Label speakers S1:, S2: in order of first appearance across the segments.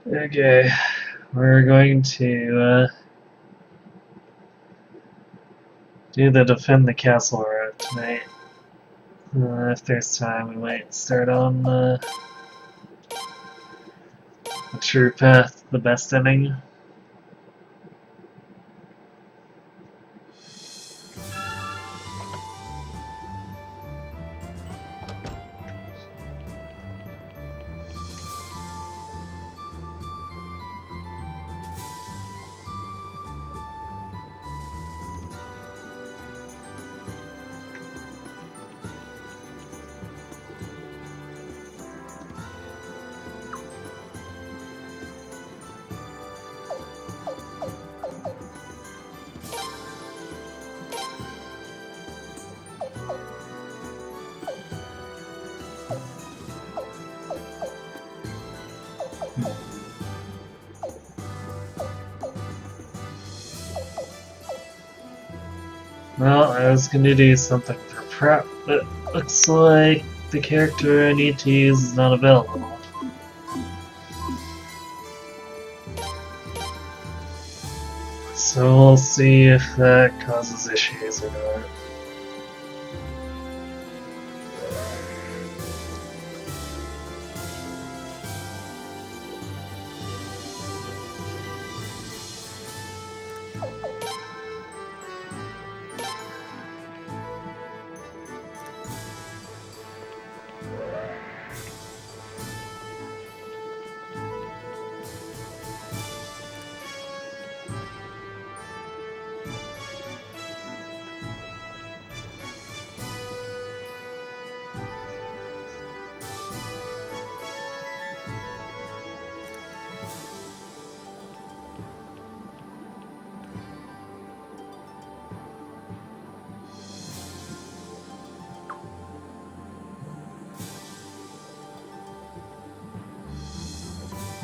S1: Okay, we're going to do the defend the castle route tonight. If there's time, we might start on the true path, the best ending. Well, I was going to do something for prep, but looks like the character I need to use is not available. So we'll see if that causes issues or not.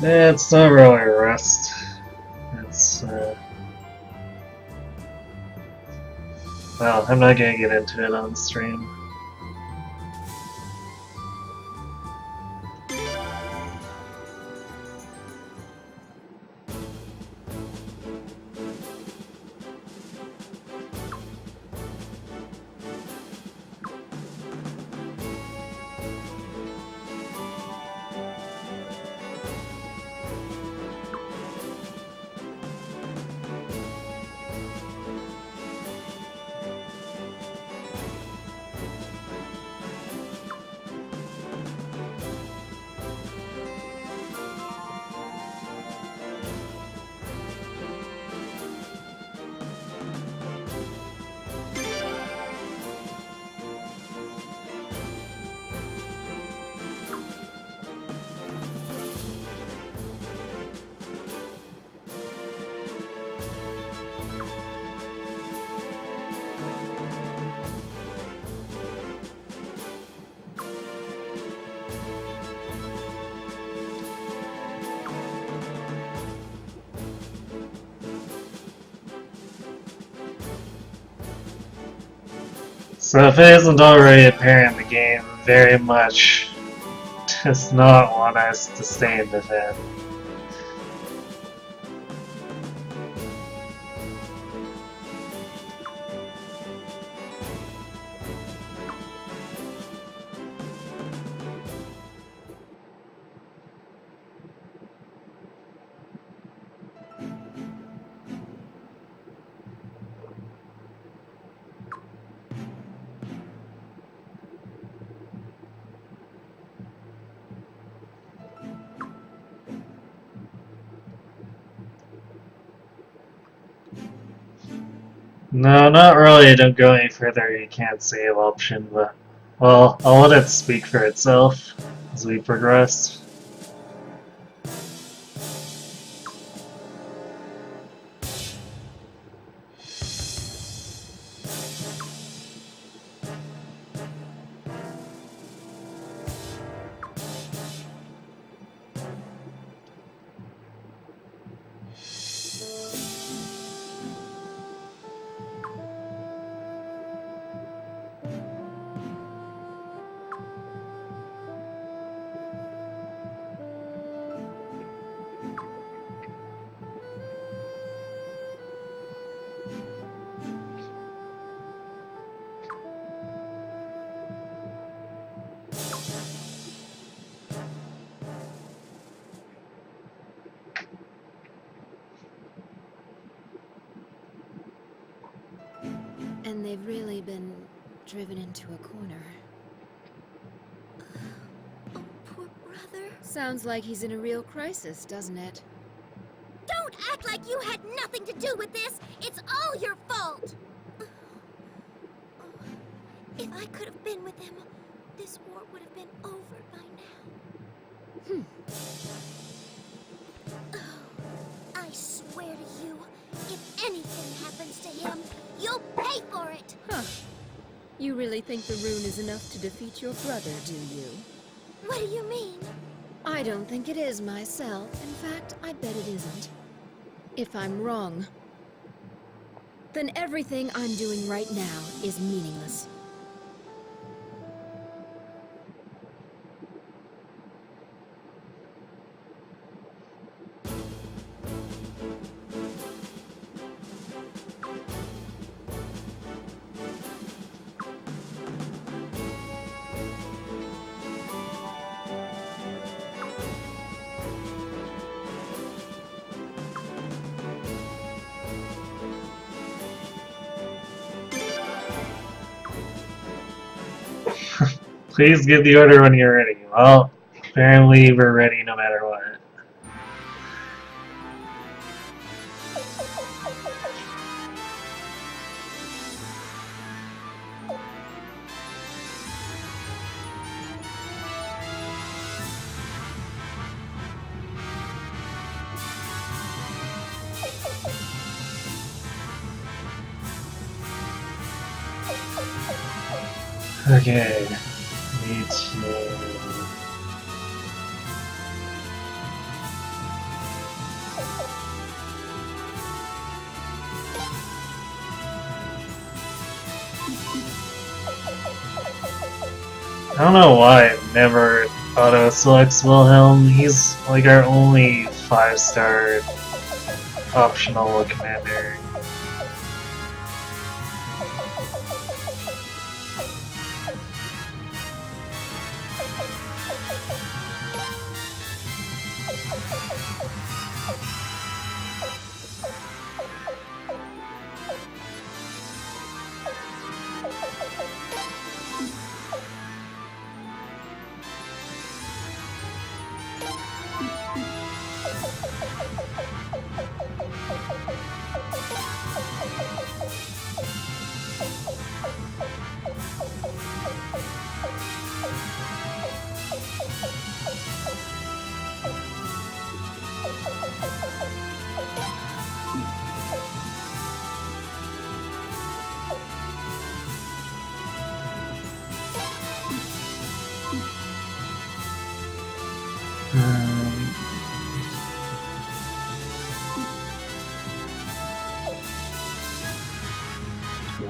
S1: It's not really rust. It's, well, I'm not gonna get into it on stream. So if it isn't already apparent, the game very much does not want us to stay in defense. No, not really. Don't go any further. You can't save option, but well, I'll let it speak for itself as we progress.
S2: they've really been driven into a corner.
S3: Oh, poor brother.
S2: Sounds like he's in a real crisis, doesn't it?
S3: Don't act like you had nothing to do with this! It's all your fault! If I could have been with him, this war would have been over by now. I swear to you, if anything happens to him, you'll pay for it!
S2: Huh. You really think the rune is enough to defeat your brother, do you?
S3: What do you mean?
S2: I don't think it is myself. In fact, I bet it isn't. If I'm wrong, then everything I'm doing right now is meaningless.
S1: Please give the order when you're ready. Well, apparently we're ready no matter what. Okay, need to... I don't know why it never auto-selects Wilhelm. He's like our only 5-star optional commander.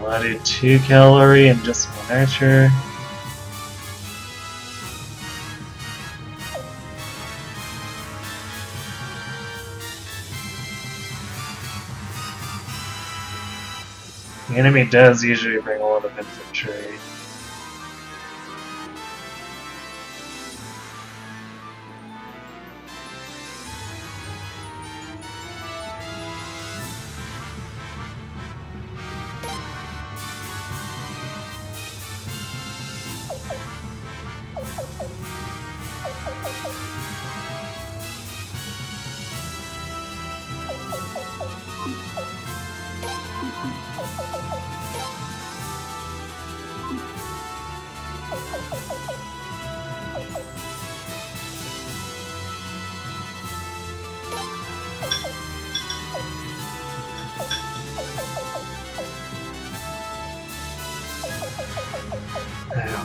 S1: Want to do 2 cavalry and just 1 archer? The enemy does usually bring a lot of infantry.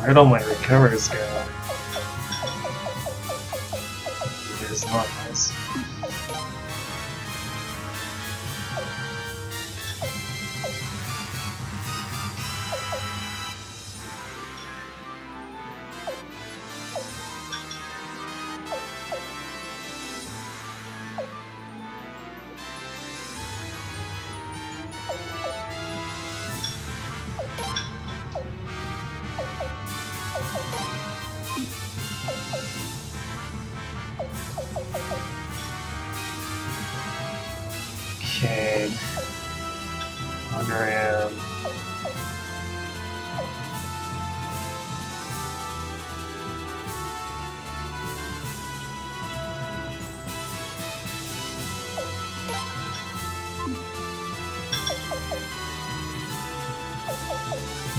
S1: Where'd all my recovers go? There's not nice. Okay. 1 ram.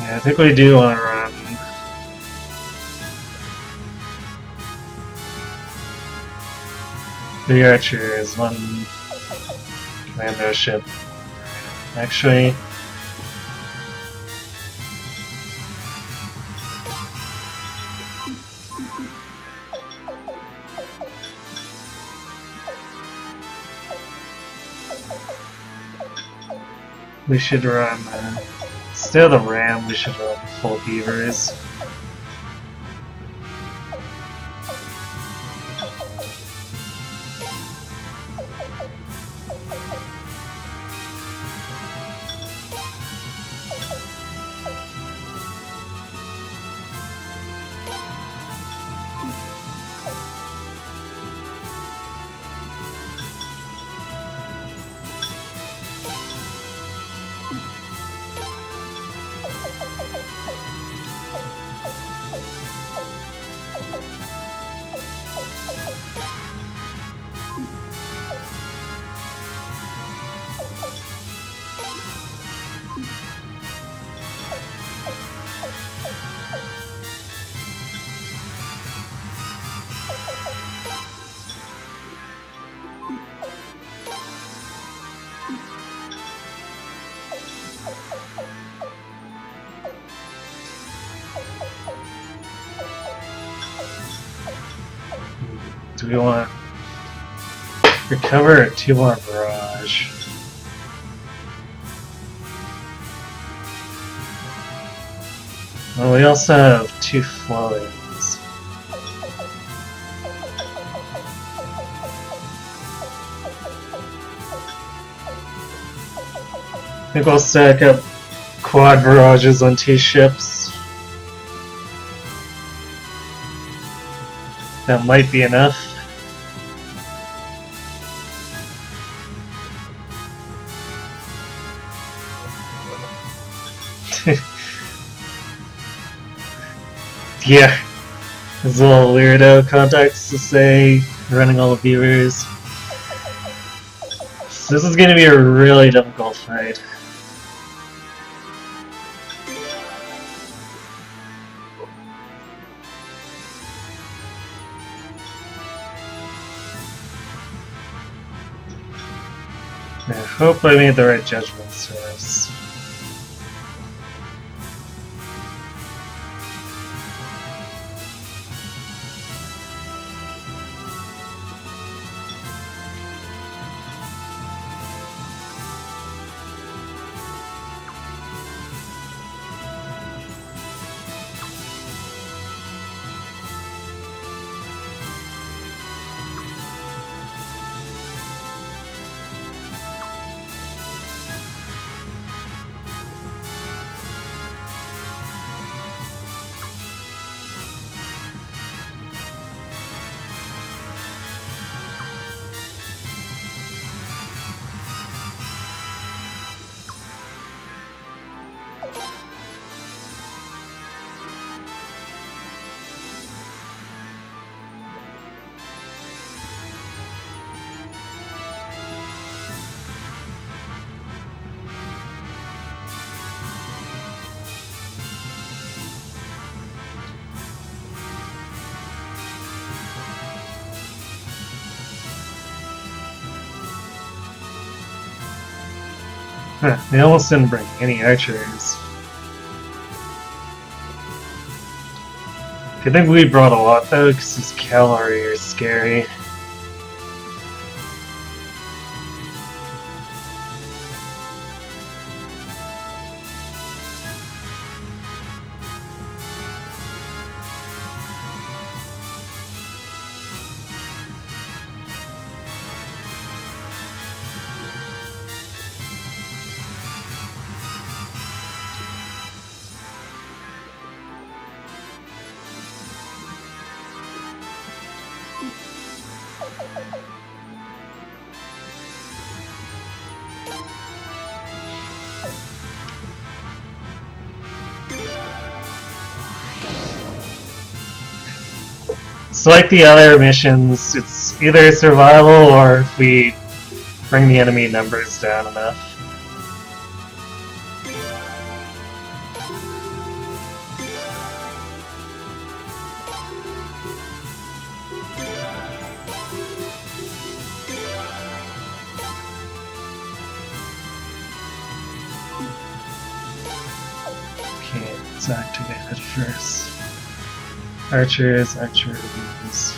S1: Yeah, I think we do want to run. The Archer is one commando ship. Actually, we should run, instead of the Ram, we should run full Beavers. Do we want to recover a 2 more barrage? Well, we also have 2 floatings. I think we'll stack up quad barrages on 2 ships. That might be enough. Yeah, there's a little weirdo context to say running all the beavers. So this is going to be a really difficult fight. I hope I made the right judgments for this. Huh, they almost didn't bring any archers. I think we brought a lot though, because his cavalry are scary. It's like the other missions, it's either survival or if we bring the enemy numbers down enough. is activated first. Archer's archer moves.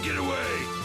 S4: Get away!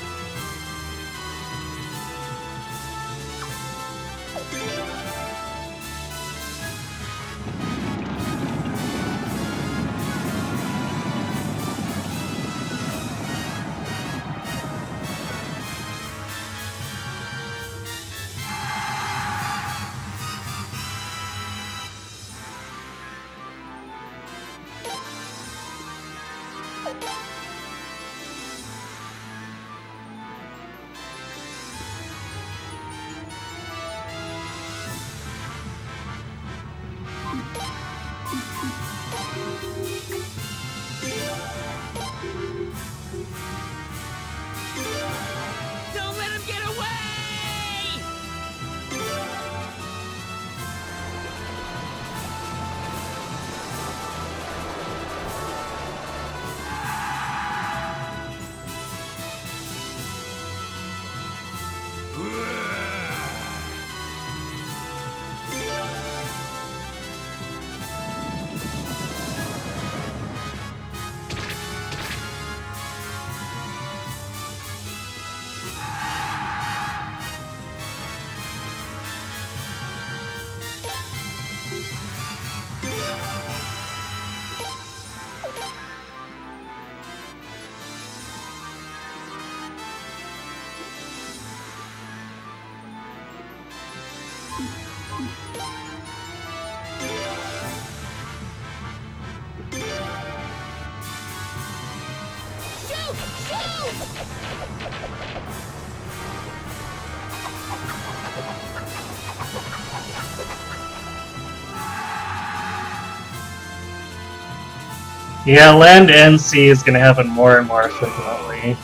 S1: Yeah, land and sea is gonna happen more and more frequently.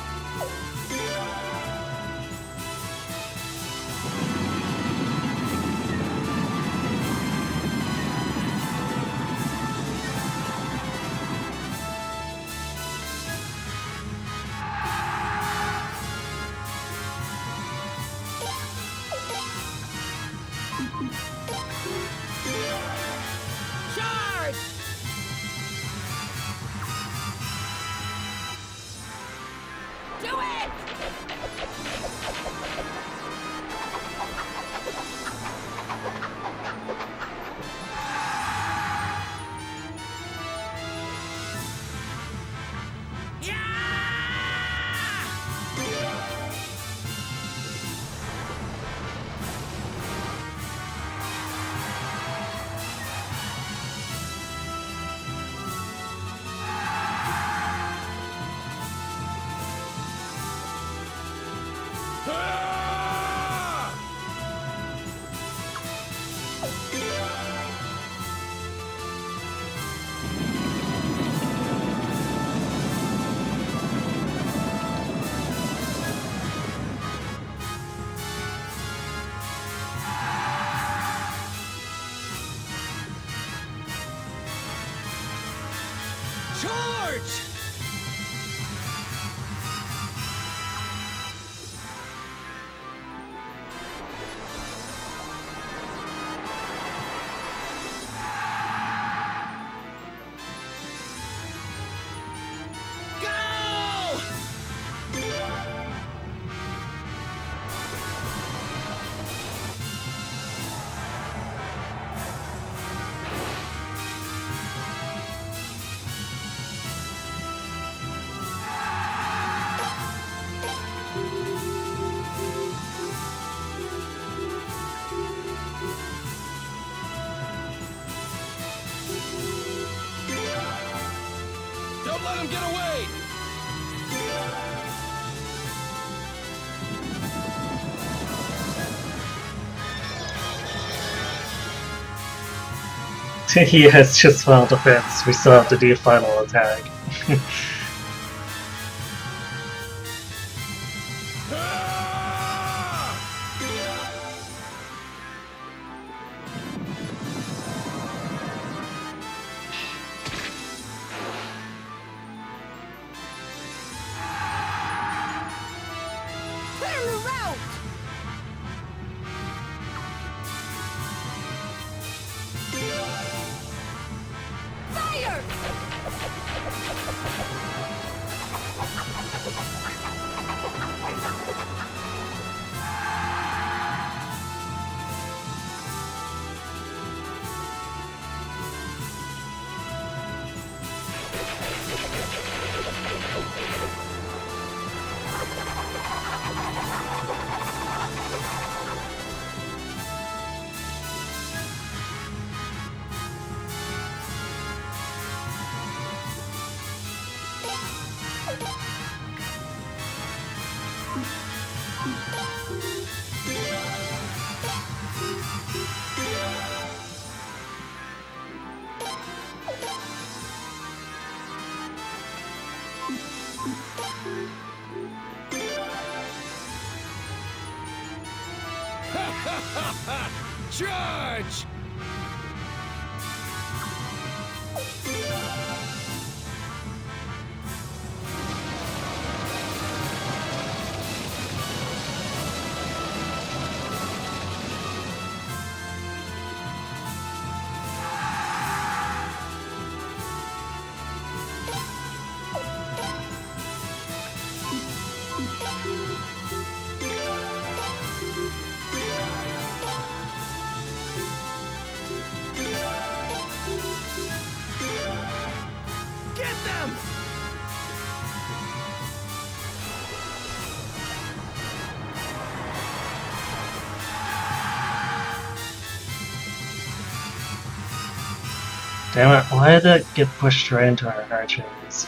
S3: Charge! Do it! Charge! Go! Don't let him get away!
S1: Yeah, it's just final defense. We still have to do final attack.
S3: Clear the route! Fire! Charge! Get them!
S1: Damn it, why did that get pushed right into our archers?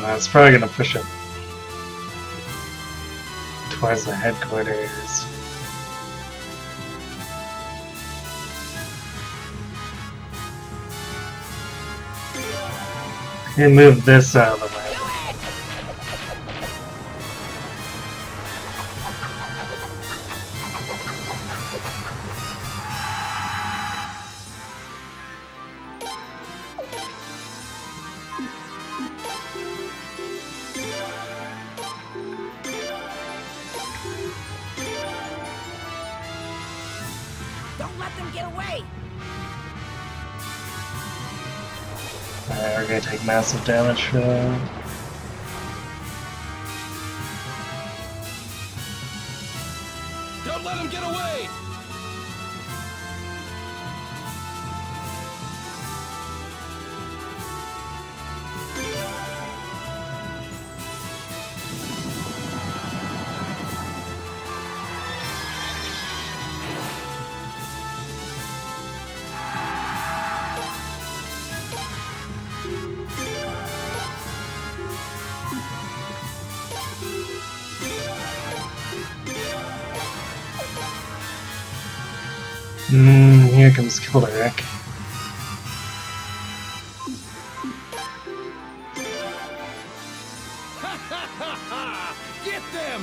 S1: I was probably gonna push it towards the headquarters. And move this out of the way.
S4: Don't let them get away!
S1: Alright, we're gonna take massive damage for that.
S4: Don't let them get away!
S1: Here comes Kilderick.
S4: Ha ha ha ha! Get them!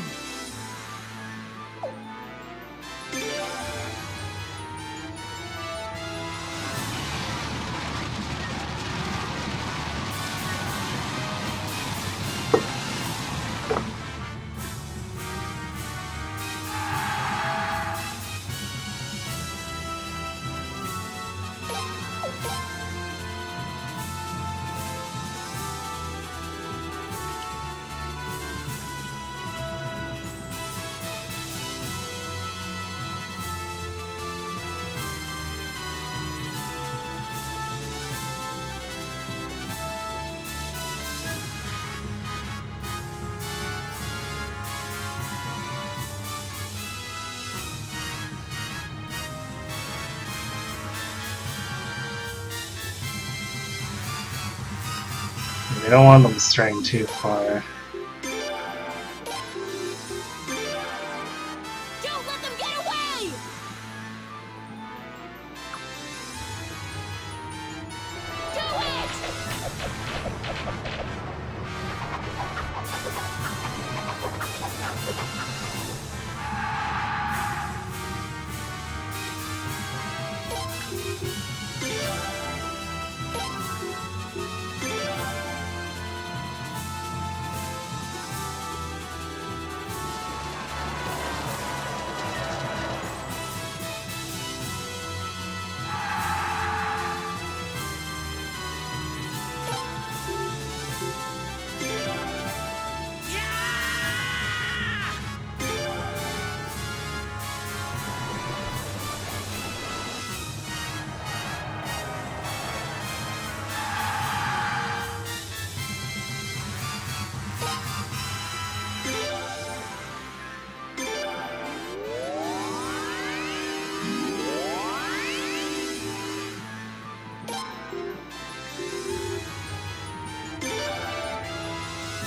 S1: We don't want them straying too far.
S3: Don't let them get away! Do it!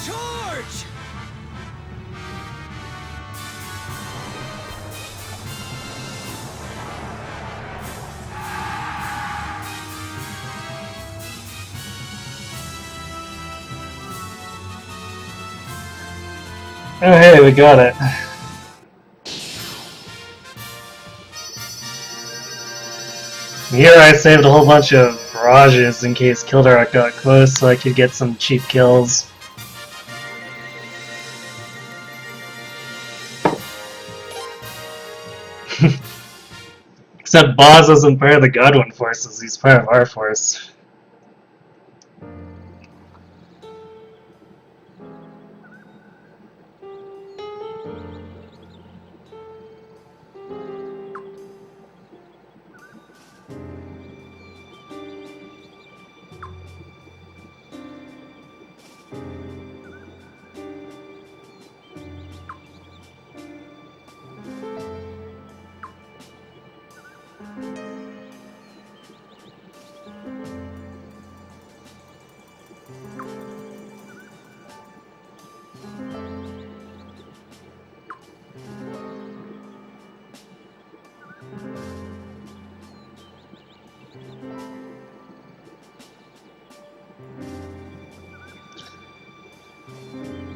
S4: Charge!
S1: Oh hey, we got it. Here I saved a whole bunch of barrages in case Kilderick got close so I could get some cheap kills. Except Boz isn't part of the Godwin forces, he's part of our force.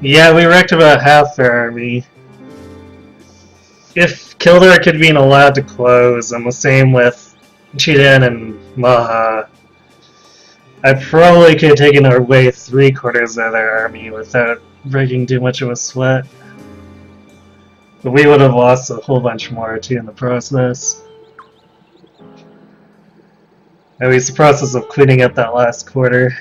S1: Yeah, we wrecked about half their army. If Kildare had been allowed to close, and the same with Chiden and Maha, I probably could have taken away 3/4 of their army without breaking too much of a sweat. But we would have lost a whole bunch more too in the process. At least the process of cleaning up that last quarter.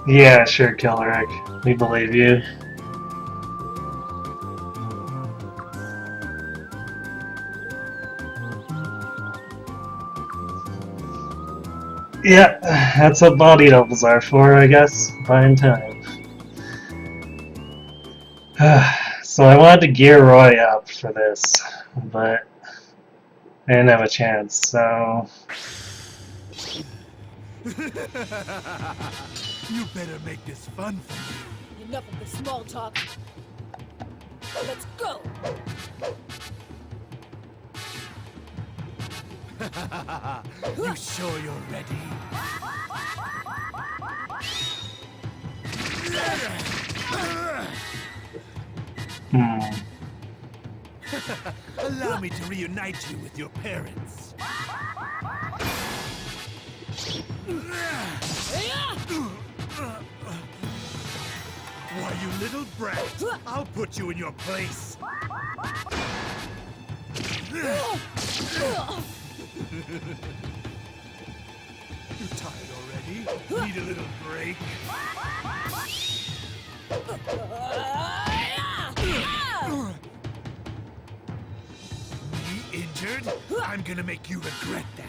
S1: Yeah, sure, Kildare. We believe you. Yeah, that's what body doubles are for, I guess. Buying time. So I wanted to gear Roy up for this, but I didn't have a chance, so...
S4: You better make this fun for
S5: Enough of the small talk. Let's go!
S4: you. You sure you're ready? Allow me to reunite you with your parents. Why, you little brat! I'll put you in your place. You tired already? Need a little break? Me injured? I'm gonna make you regret that.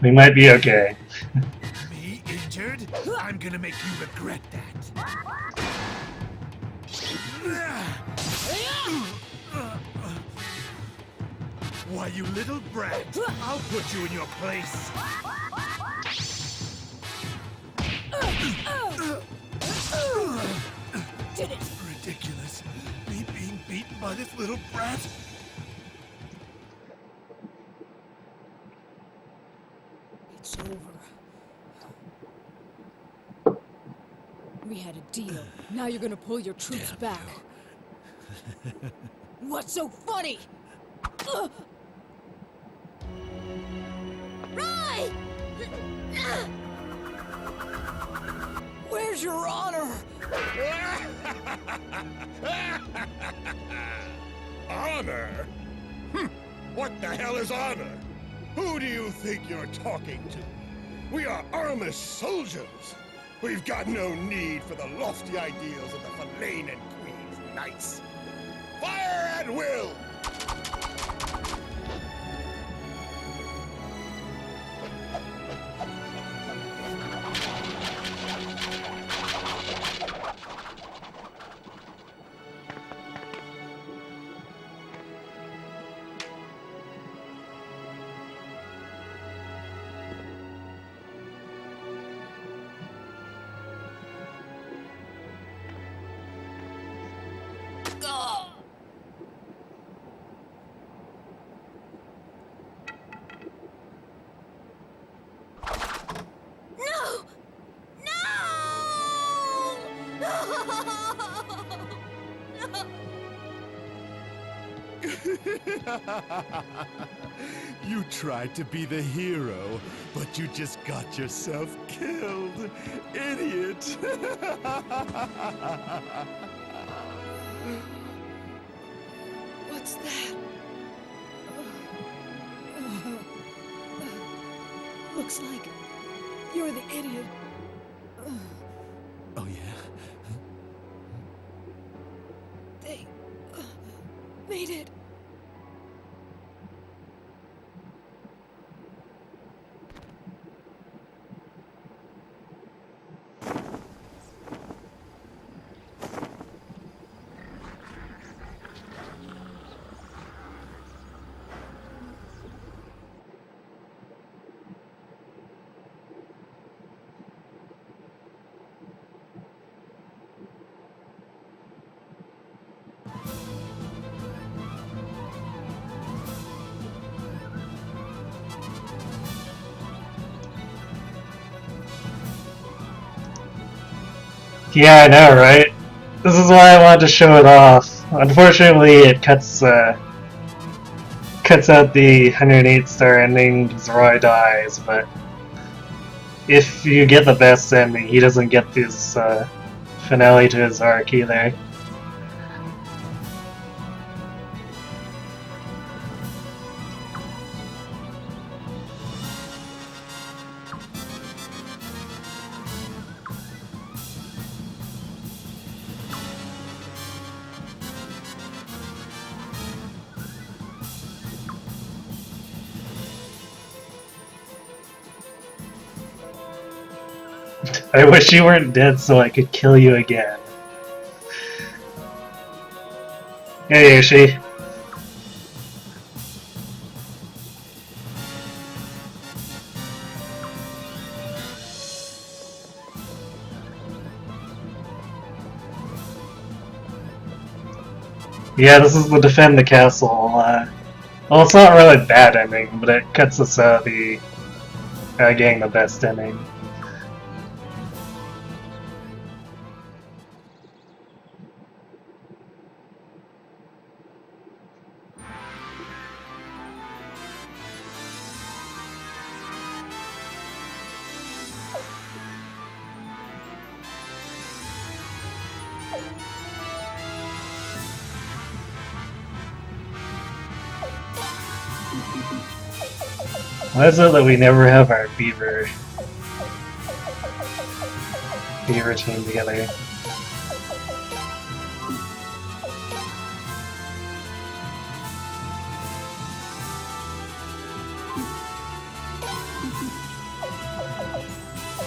S1: We might be okay.
S4: Me injured? I'm gonna make you regret that. Why, you little brat! I'll put you in your place.
S5: Did it!
S4: Ridiculous. Me being beaten by this little brat?
S5: It's over. We had a deal. Now you're gonna pull your troops back. What's so funny?
S3: Roy!
S5: Where's your honor?
S4: Honor? What the hell is honor? Who do you think you're talking to? We are Armish soldiers. We've got no need for the lofty ideals of the Verlaine and Queen's knights. Fire at will!
S3: No!
S4: You tried to be the hero, but you just got yourself killed. Idiot!
S5: What's that? Looks like you're the idiot.
S4: Oh, yeah?
S5: They made it.
S1: Yeah, I know, right? This is why I wanted to show it off. Unfortunately, it cuts out the 108-star ending because Roy dies, but if you get the best ending, he doesn't get this finale to his arc either. I wish you weren't dead so I could kill you again. Hey, Yoshi. Yeah, this is the defend the castle. Well, it's not really a bad ending, but it cuts us out the getting the best ending. Why is it that we never have our beaver team together?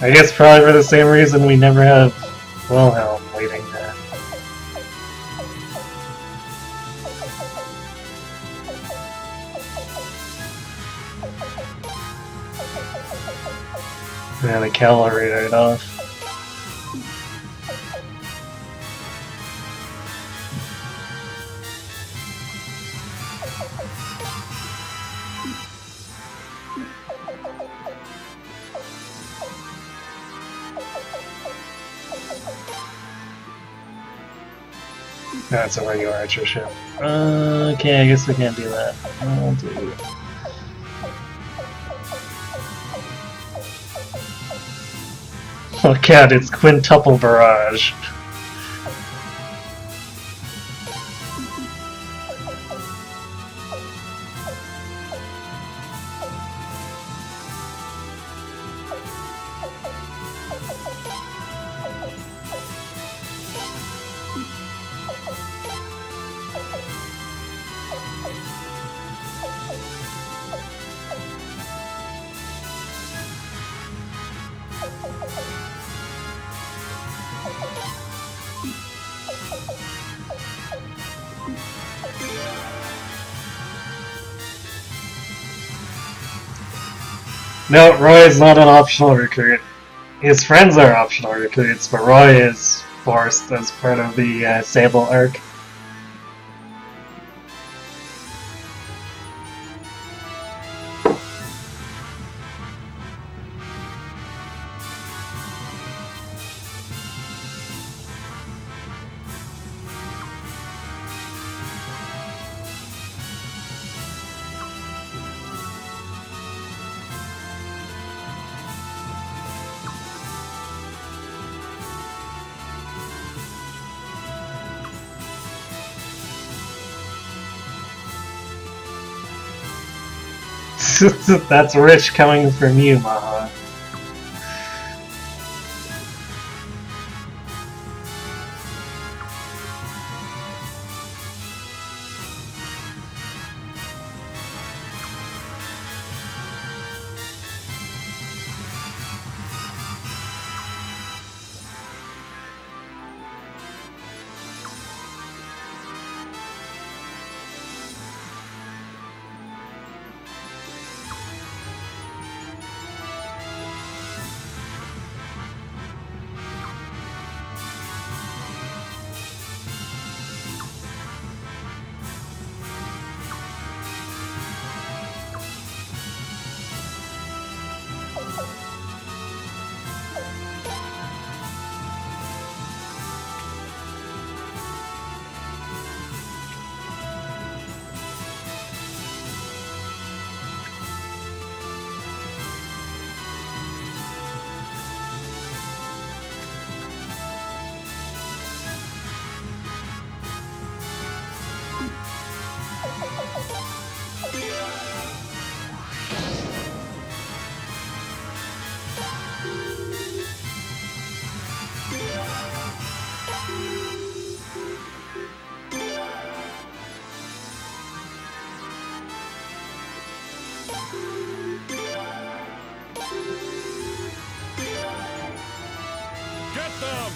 S1: I guess probably for the same reason we never have Wilhelm waiting there. Yeah, the cavalry right off. That's a regular archer ship. Okay, I guess we can't do that. I'll do... Oh god, it's quintuple barrage. No, Roy is not an optional recruit. His friends are optional recruits, but Roy is forced as part of the Sable arc. That's rich coming from you, Maha.
S4: Get them!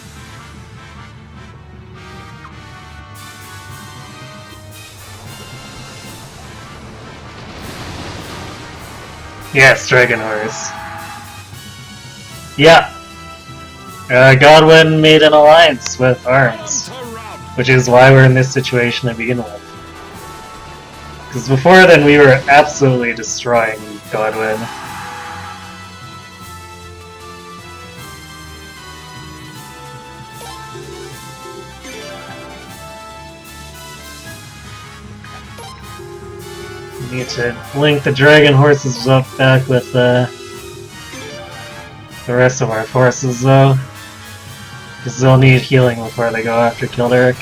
S1: Yes, Dragon Horse. Yeah. Godwin made an alliance with Arms, which is why we're in this situation to begin with. Because before then we were absolutely destroying Godwin. We need to link the Dragon Horses up back with the rest of our forces though. Because they'll need healing before they go after Kilderic.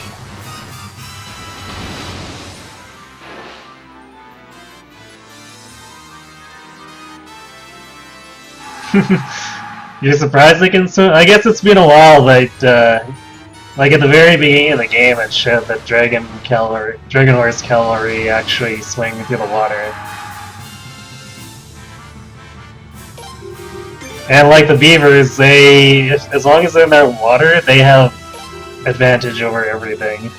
S1: You're surprised they can swim? I guess it's been a while, but like at the very beginning of the game it showed that Dragon Horse Cavalry actually swing through the water. And like the beavers, as long as they're in that water, they have advantage over everything.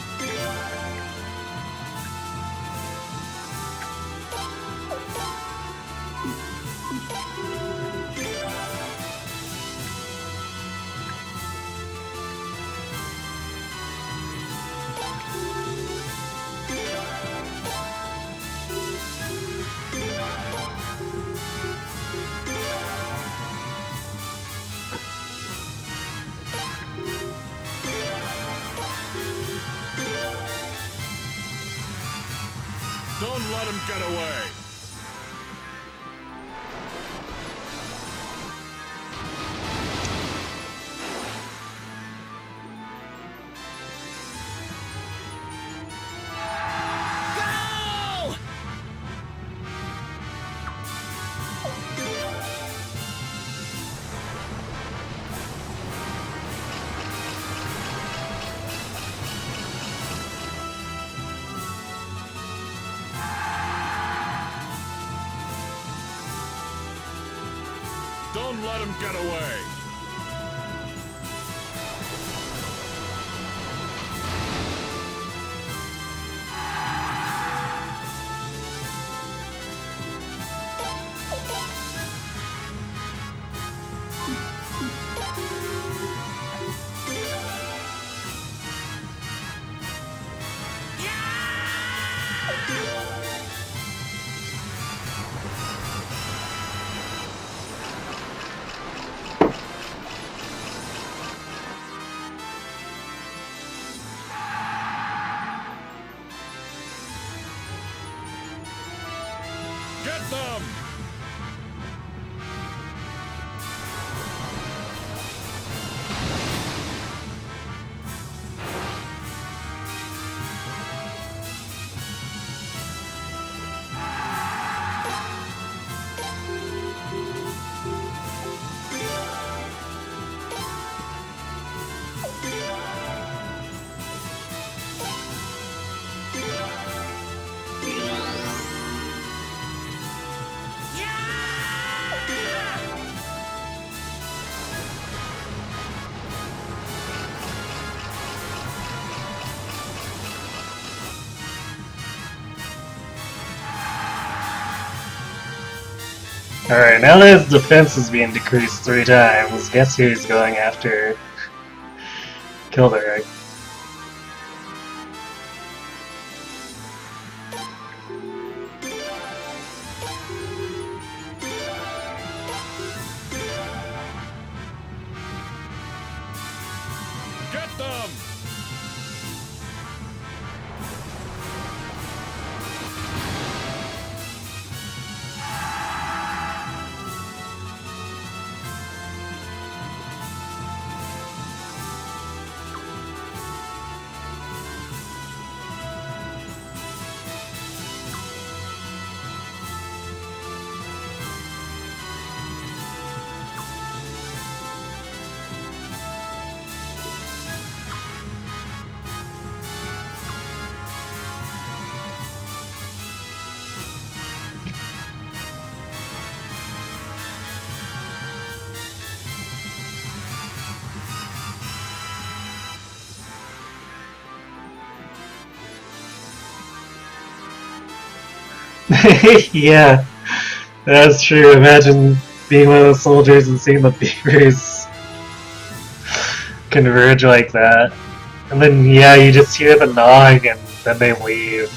S4: Don't let him get away! Don't let him get away! Get them!
S1: Alright, now that his defense is being decreased 3 times, guess who's going after Kildare?
S4: Get them!
S1: Yeah, that's true. Imagine being one of the soldiers and seeing the beavers converge like that. And then, yeah, you just hear the gnawing and then they leave.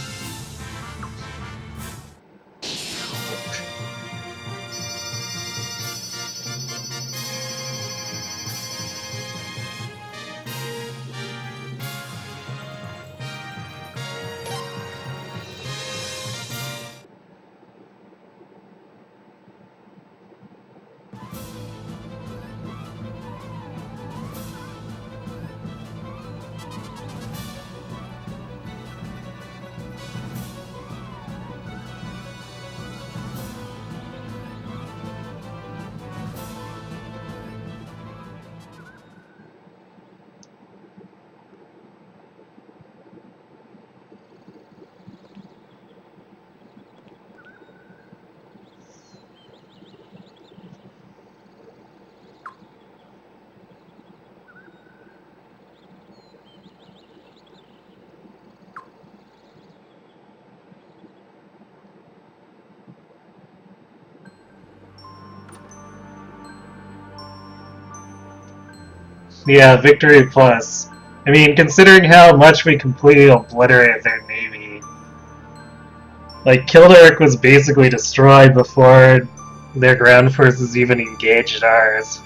S1: Yeah, Victory Plus. I mean, considering how much we completely obliterated their navy, like, Kildaric was basically destroyed before their ground forces even engaged ours.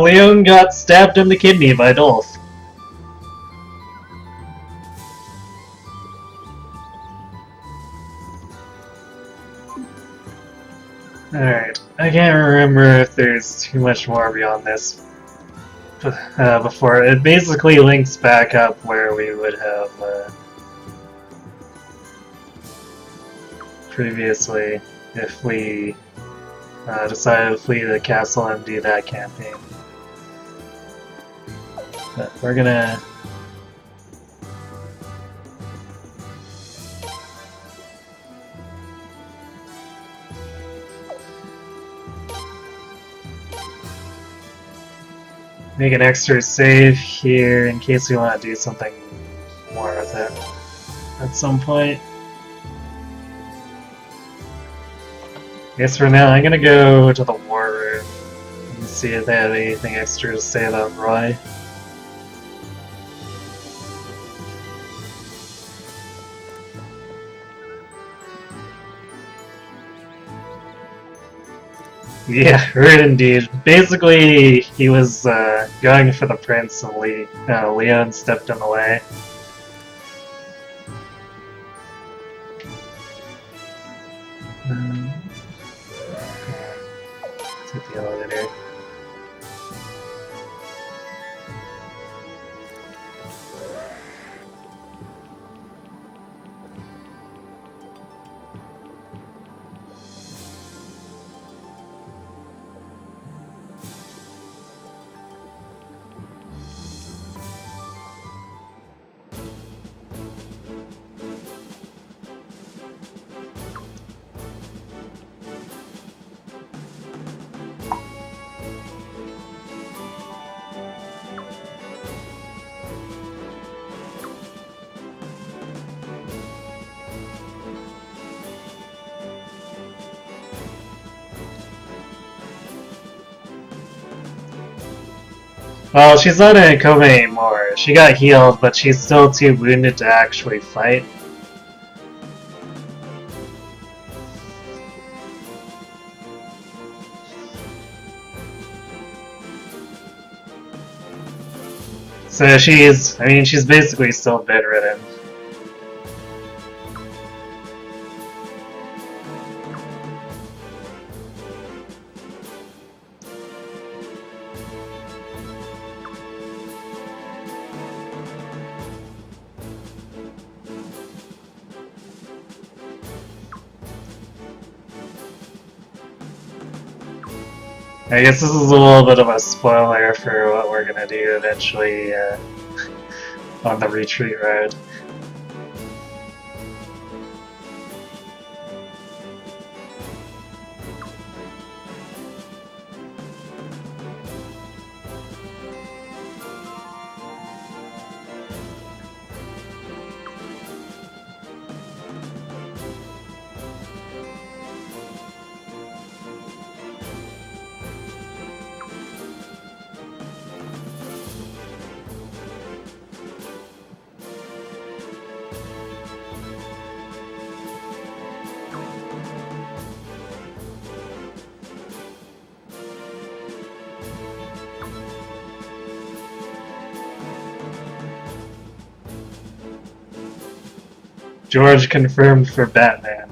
S1: Leon got stabbed in the kidney by Dolph. Alright, I can't remember if there's too much more beyond this before. It basically links back up where we would have previously if we decided to flee the castle and do that campaign. But we're gonna... make an extra save here in case we want to do something more with it at some point. I guess for now I'm gonna go to the war room and see if they have anything extra to say about Roy. Yeah, right indeed. Basically, he was going for the prince and Leon stepped in the way. Take the elevator. Well, she's not in a coma anymore. She got healed, but she's still too wounded to actually fight. So she's basically still bedridden. I guess this is a little bit of a spoiler for what we're gonna do eventually on the retreat road. George confirmed for Batman.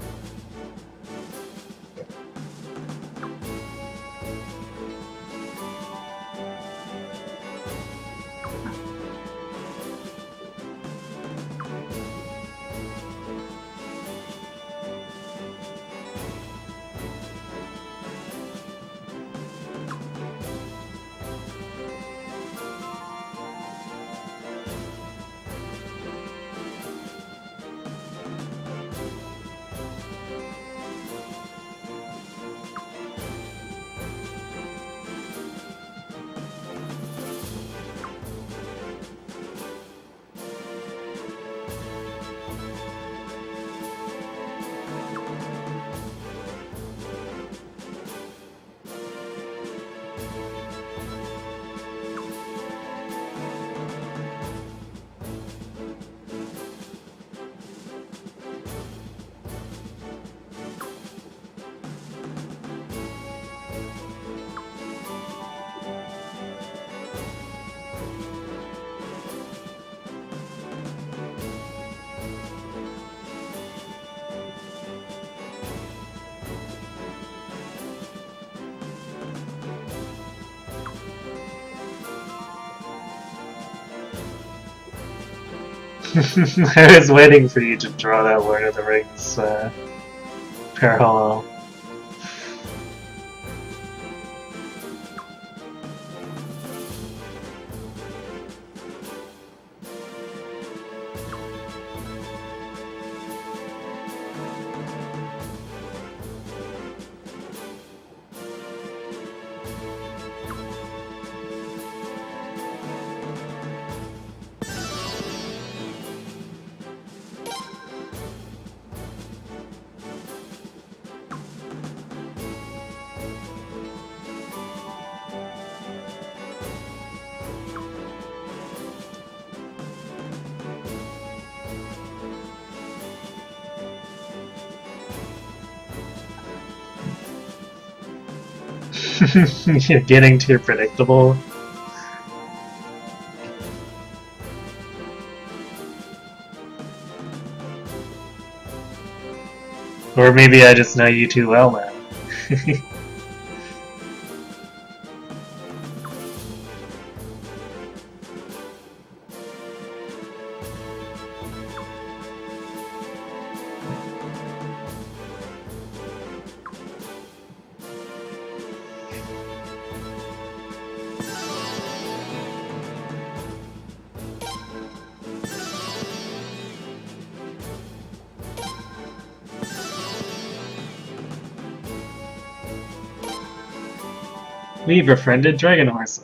S1: I was waiting for you to draw that Lord of the Rings parallel. You're getting too predictable. Or maybe I just know you too well now. We befriended dragon horses.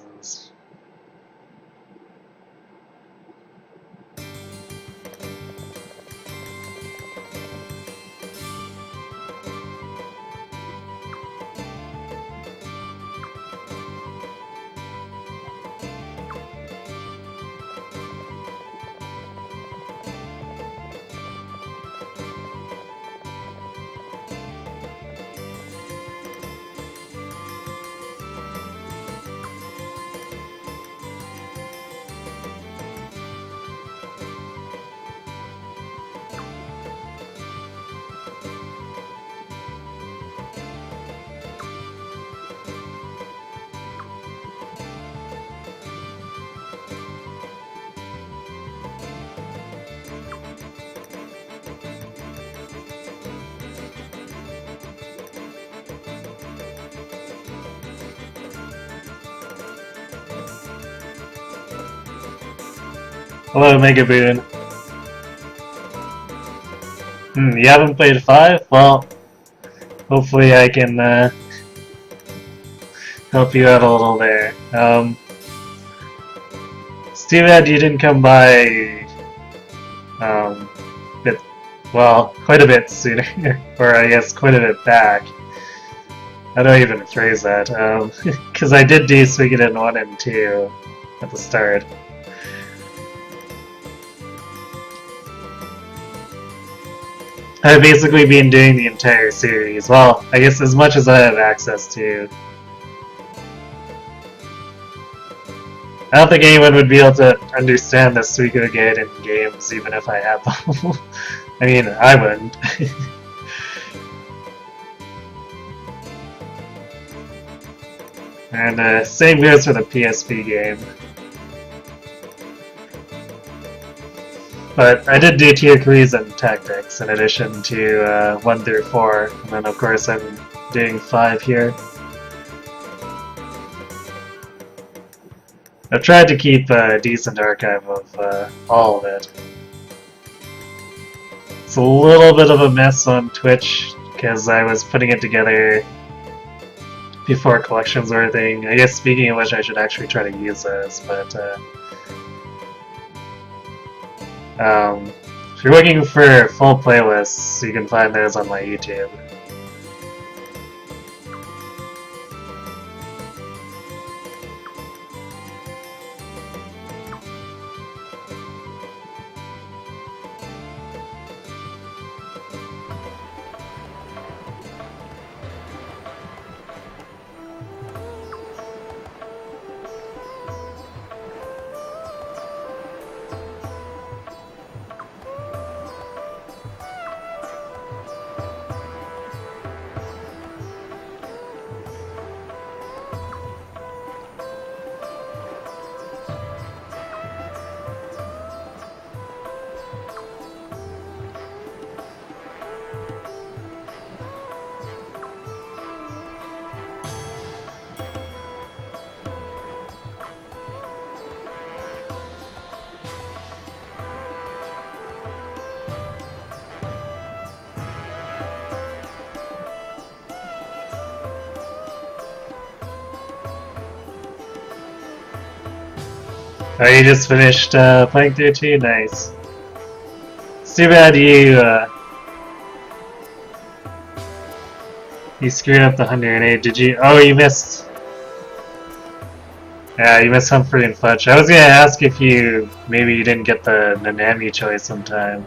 S1: Hello, Mega Boon. You haven't played 5? Well, hopefully I can help you out a little there. It's too bad you didn't come by quite a bit sooner, or I guess quite a bit back. How do I even phrase that? Because I did do Suikoden 1 and 2 at the start. I've basically been doing the entire series. Well, I guess as much as I have access to. I don't think anyone would be able to understand the Suikoden games even if I had them. I mean, I wouldn't. And same goes for the PSP game. But I did do tier 3s and tactics in addition to 1 through 4, and then of course I'm doing 5 here. I've tried to keep a decent archive of all of it. It's a little bit of a mess on Twitch because I was putting it together before collections or anything. I guess speaking of which, I should actually try to use those, but if you're looking for full playlists, you can find those on my YouTube. Oh, you just finished playing through 2? Nice. It's too bad you screwed up the 108. Did you? Oh, you missed. Yeah, you missed Humphrey and Fletch. I was gonna ask if maybe you didn't get the Nanami choice sometime.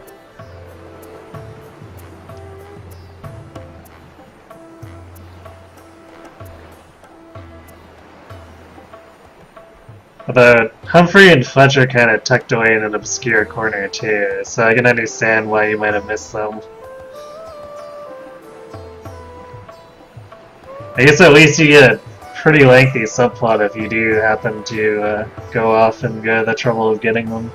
S1: Although Humphrey and Fletch are kind of tucked away in an obscure corner too, so I can understand why you might have missed them. I guess at least you get a pretty lengthy subplot if you do happen to go off and go to the trouble of getting them.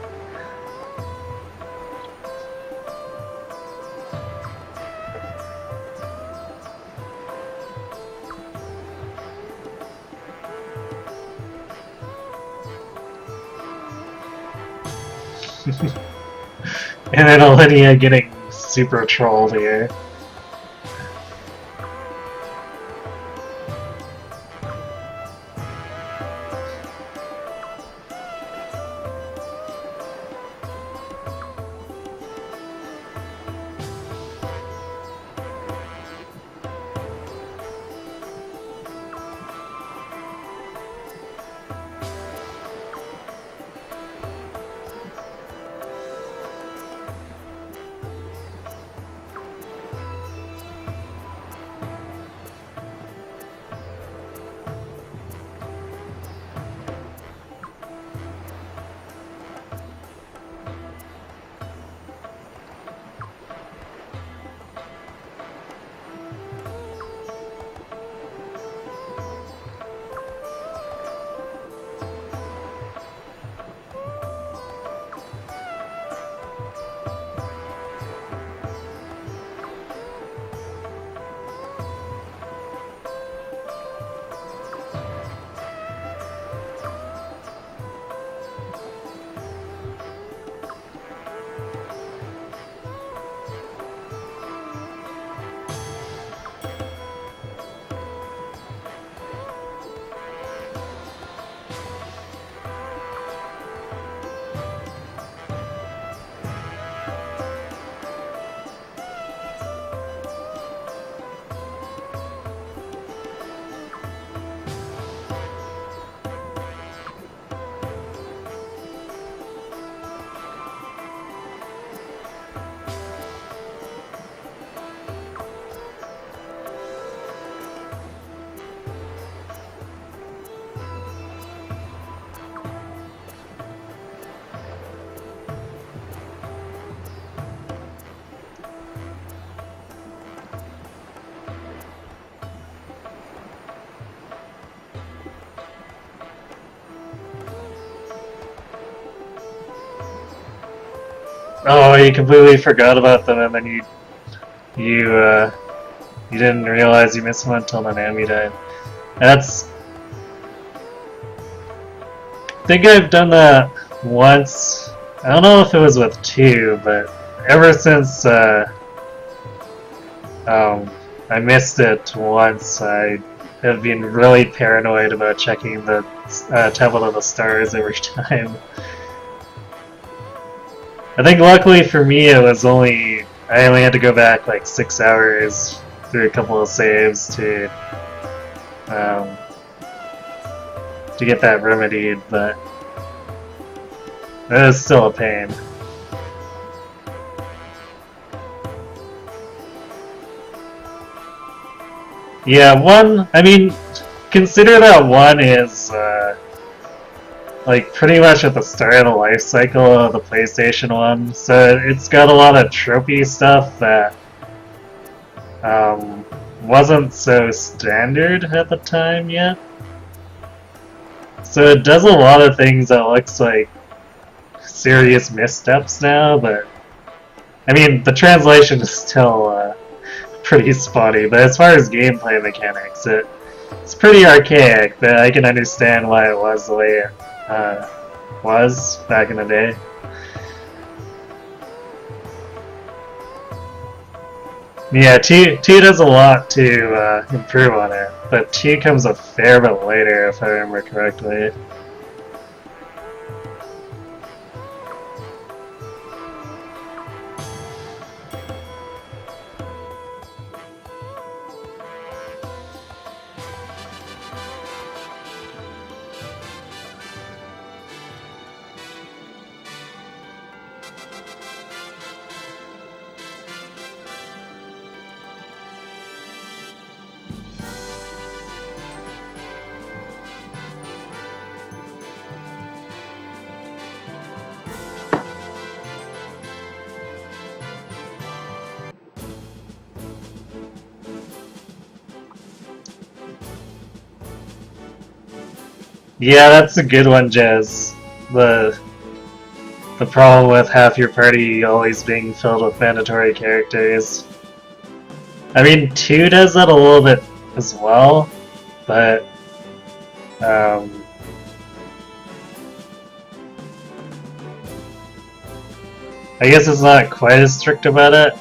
S1: And then Olivia getting super trolled here. Oh, you completely forgot about them, and then you didn't realize you missed one until Nanami died. That's. I think I've done that once. I don't know if it was with 2, but ever since I missed it once, I have been really paranoid about checking the Temple of the Stars every time. I think luckily for me I only had to go back like 6 hours through a couple of saves to get that remedied, but it was still a pain. Yeah, consider that 1 is like pretty much at the start of the life cycle of the PlayStation 1, so it's got a lot of tropey stuff that wasn't so standard at the time yet. So it does a lot of things that looks like serious missteps now, but I mean the translation is still pretty spotty, but as far as gameplay mechanics, it's pretty archaic, but I can understand why it was the way it was back in the day. Yeah, 2 does a lot to improve on it, but 2 comes a fair bit later, if I remember correctly. Yeah, that's a good one, Jez. The problem with half your party always being filled with mandatory characters. I mean, 2 does that a little bit as well, but I guess it's not quite as strict about it.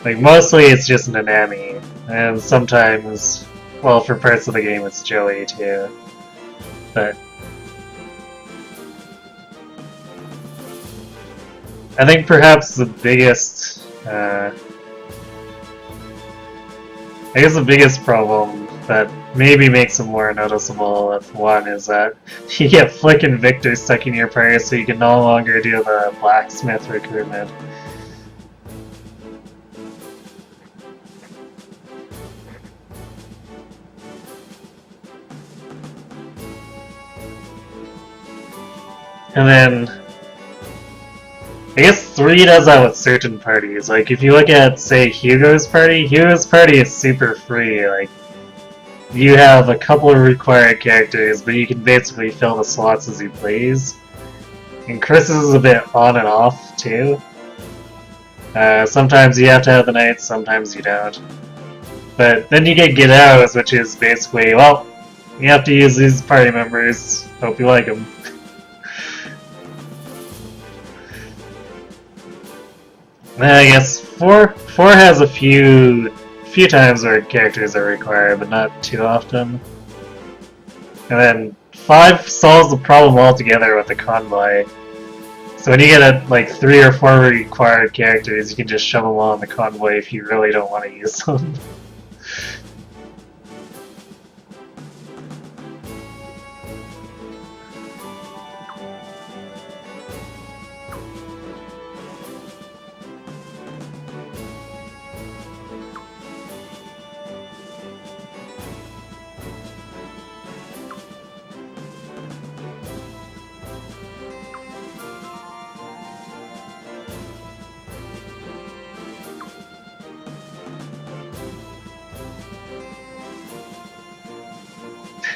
S1: Like, mostly it's just Nanami, and sometimes, well, for parts of the game it's Joey too. But I think perhaps the biggest, I guess the biggest problem that maybe makes it more noticeable with 1 is that you get Flick and Victor stuck in your party, so you can no longer do the blacksmith recruitment. And then I guess 3 does that with certain parties. Like, if you look at, say, Hugo's party is super free. Like, you have a couple of required characters, but you can basically fill the slots as you please. And Chris's is a bit on and off, too. Sometimes you have to have the knights, sometimes you don't. But then you get Get Out's, which is basically, well, you have to use these party members. Hope you like them. I guess 4 has a few times where characters are required, but not too often. And then 5 solves the problem altogether with the convoy. So when you get like 3 or 4 required characters, you can just shove them all in the convoy if you really don't want to use them.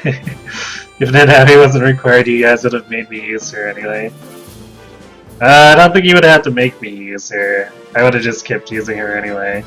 S1: If Nanami wasn't required, you guys would have made me use her anyway. I don't think you would have to make me use her. I would have just kept using her anyway.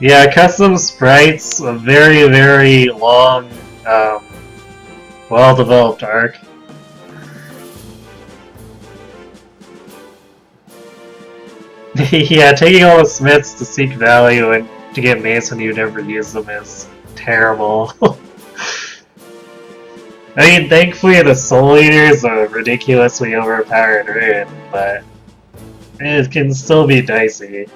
S1: Yeah, custom sprites, a very, very long, well-developed arc. Yeah, taking all the smiths to seek value and to get mace when you never use them is terrible. I mean, thankfully the Soul Eater is a ridiculously overpowered rune, but it can still be dicey.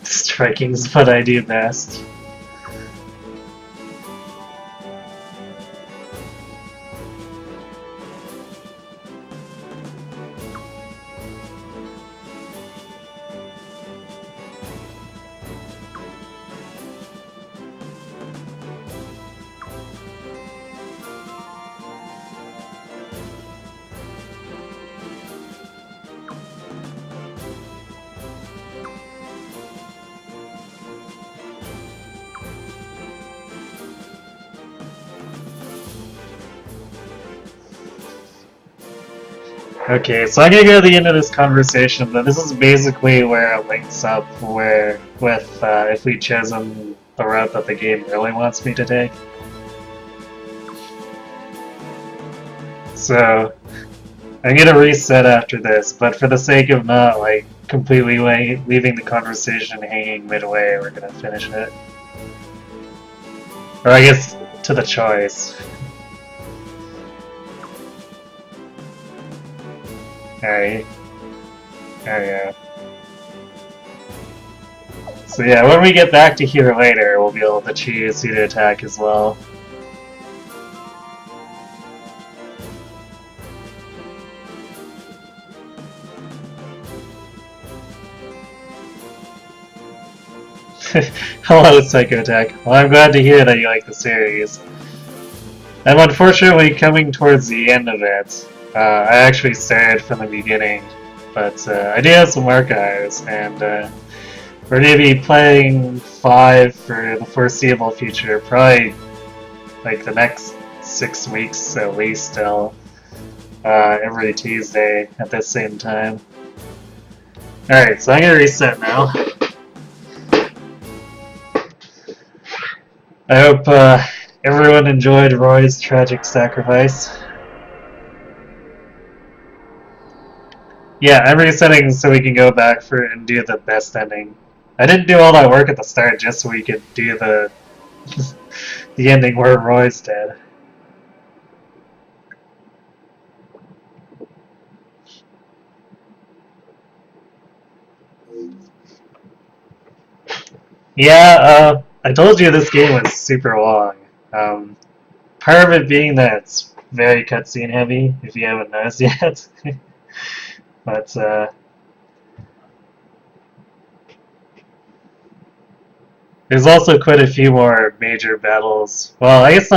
S1: Striking's what I do best. Okay, so I'm gonna go to the end of this conversation, but this is basically where it links up with if we'd chosen the route that the game really wants me to take. So, I'm gonna reset after this, but for the sake of not, like, completely leaving the conversation hanging midway, we're gonna finish it. Or I guess, to the choice. Alright. There we go. So yeah, when we get back to here later, we'll be able to choose who to attack as well. Hello, Psycho Attack. Well, I'm glad to hear that you like the series. I'm unfortunately coming towards the end of it. I actually started from the beginning, but I do have some archives, and we're going to be playing 5 for the foreseeable future, probably like the next 6 weeks at least still, every Tuesday at the same time. Alright, so I'm going to reset now. I hope everyone enjoyed Roy's tragic sacrifice. Yeah, I'm resetting so we can go back for and do the best ending. I didn't do all that work at the start just so we could do the the ending where Roy's dead. Yeah, I told you this game was super long. Part of it being that it's very cutscene heavy, if you haven't noticed yet. But there's also quite a few more major battles. Well, I guess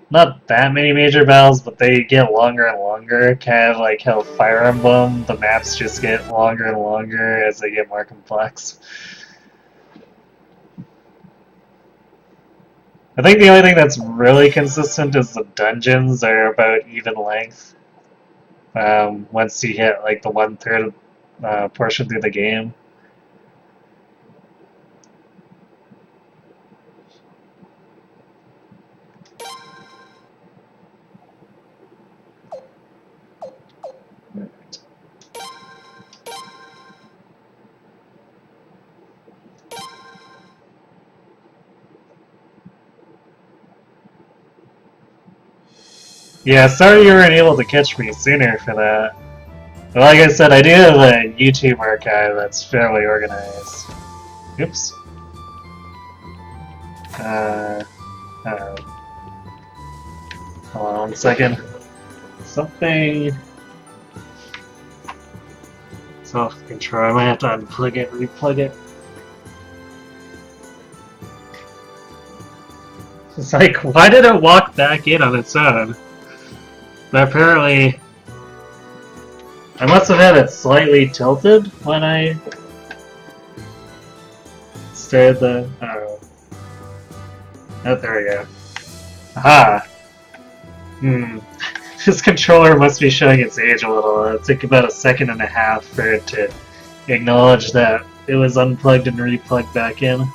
S1: not that many major battles, but they get longer and longer. Kind of like how Fire Emblem, the maps just get longer and longer as they get more complex. I think the only thing that's really consistent is the dungeons are about even length. Once you hit like the 1/3 portion through the game. Yeah, sorry you weren't able to catch me sooner for that. But like I said, I do have a YouTube archive that's fairly organized. Oops. Uh, hold on one second. Something... Self-control. I might have to unplug it, replug it. It's like, why did it walk back in on its own? But apparently... I must have had it slightly tilted when I started the... Oh, there we go. Aha! This controller must be showing its age a little. It took about 1.5 seconds for it to acknowledge that it was unplugged and replugged back in.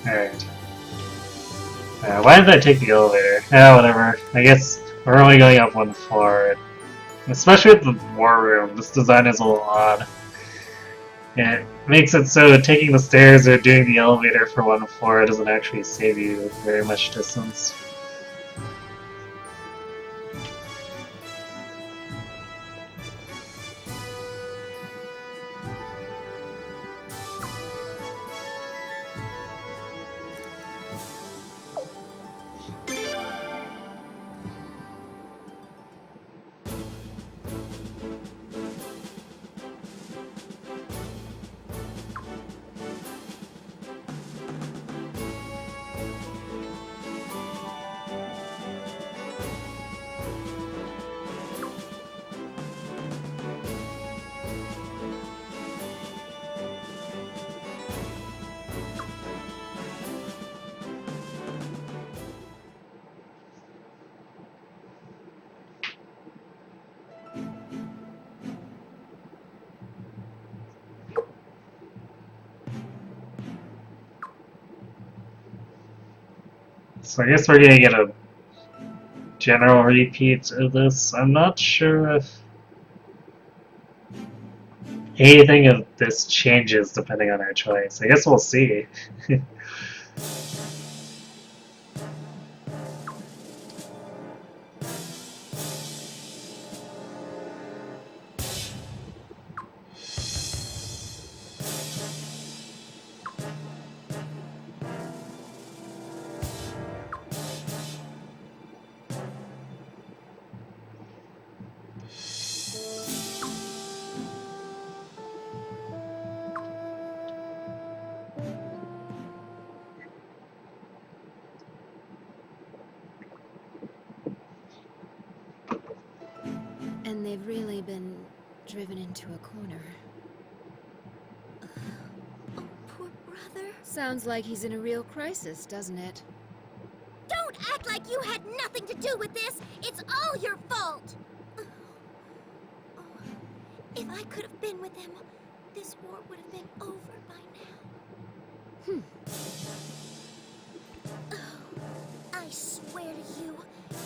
S1: Alright. Why did I take the elevator? Whatever. I guess we're only going up one floor. Especially with the war room, this design is a little odd. It makes it so taking the stairs or doing the elevator for one floor doesn't actually save you very much distance. So I guess we're gonna get a general repeat of this. I'm not sure if anything of this changes depending on our choice. I guess we'll see.
S2: And they've really been driven into a corner.
S3: Oh, poor brother.
S2: Sounds like he's in a real crisis, doesn't it?
S3: Don't act like you had nothing to do with this. It's all your fault. Oh, if I could have been with him, this war would have been over by now. Oh, I swear to you,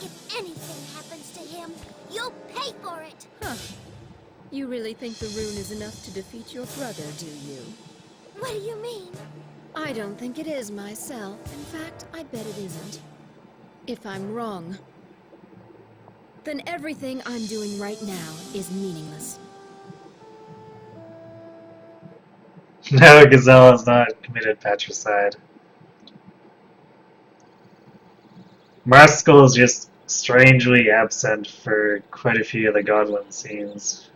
S3: if anything happens to him, you'll pay for it.
S2: Huh. You really think the rune is enough to defeat your brother, do you?
S3: What do you mean?
S2: I don't think it is myself. In fact, I bet it isn't. If I'm wrong, then everything I'm doing right now is meaningless.
S1: No, Gazelle has not committed patricide. Marskell is just strangely absent for quite a few of the Godwin scenes.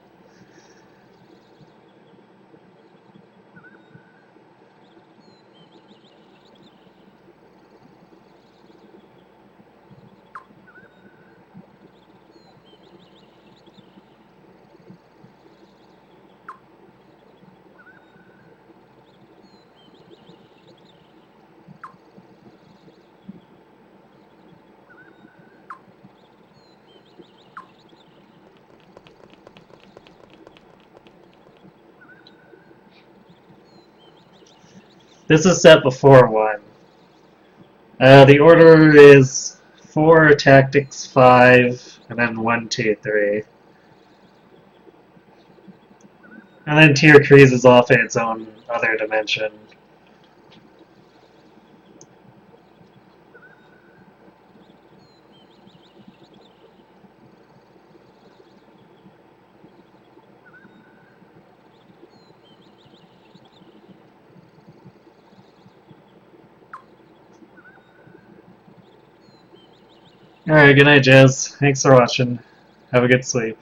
S1: This is set before 1. The order is 4, Tactics 5, and then 1, 2, 3. And then Tier Kreese is off in its own other dimension. Alright, good night, Jazz. Thanks for watching. Have a good sleep.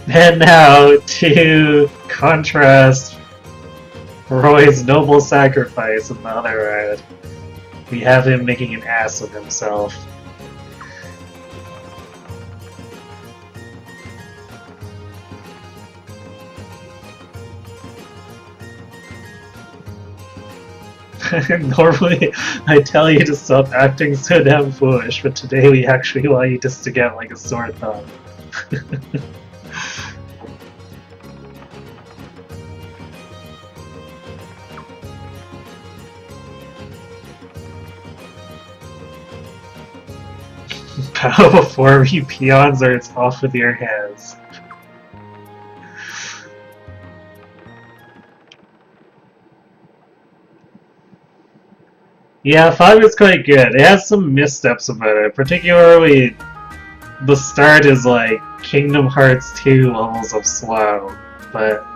S1: And now, to contrast Roy's noble sacrifice in the other ride, we have him making an ass of himself. Normally, I tell you to stop acting so damn foolish, but today we actually want you just to get like a sore thumb. Bow before me, peons, or it's off with your hands. Yeah, 5 is quite good. It has some missteps about it, particularly the start is like Kingdom Hearts 2 levels of slow, but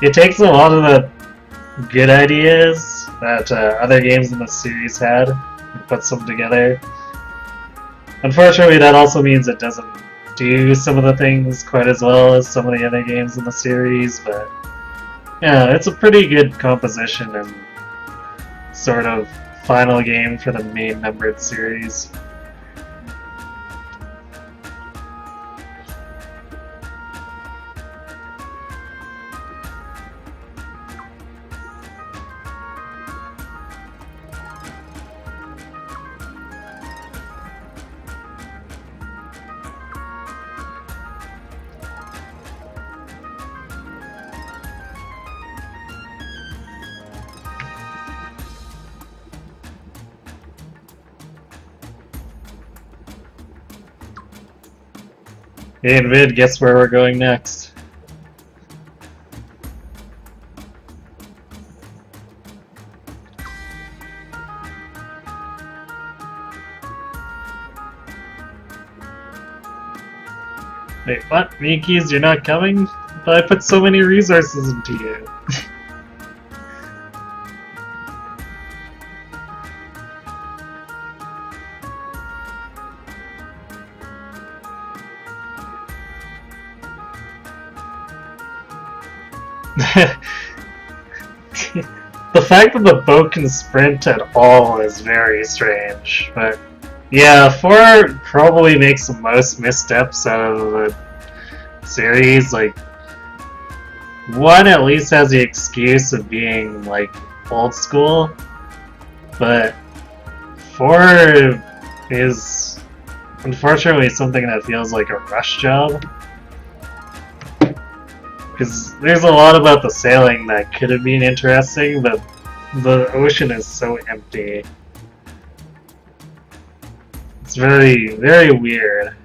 S1: it takes a lot of the good ideas that other games in the series had and puts them together. Unfortunately, that also means it doesn't do some of the things quite as well as some of the other games in the series, but yeah, it's a pretty good composition and sort of final game for the main numbered series. Hey, and Vid, guess where we're going next? Wait, what? Minkies, you're not coming? But I put so many resources into you. The fact that the boat can sprint at all is very strange, but yeah, 4 probably makes the most missteps out of the series. Like, 1 at least has the excuse of being, like, old school, but 4 is unfortunately something that feels like a rush job. Because there's a lot about the sailing that could have been interesting, but the ocean is so empty. It's very, very weird.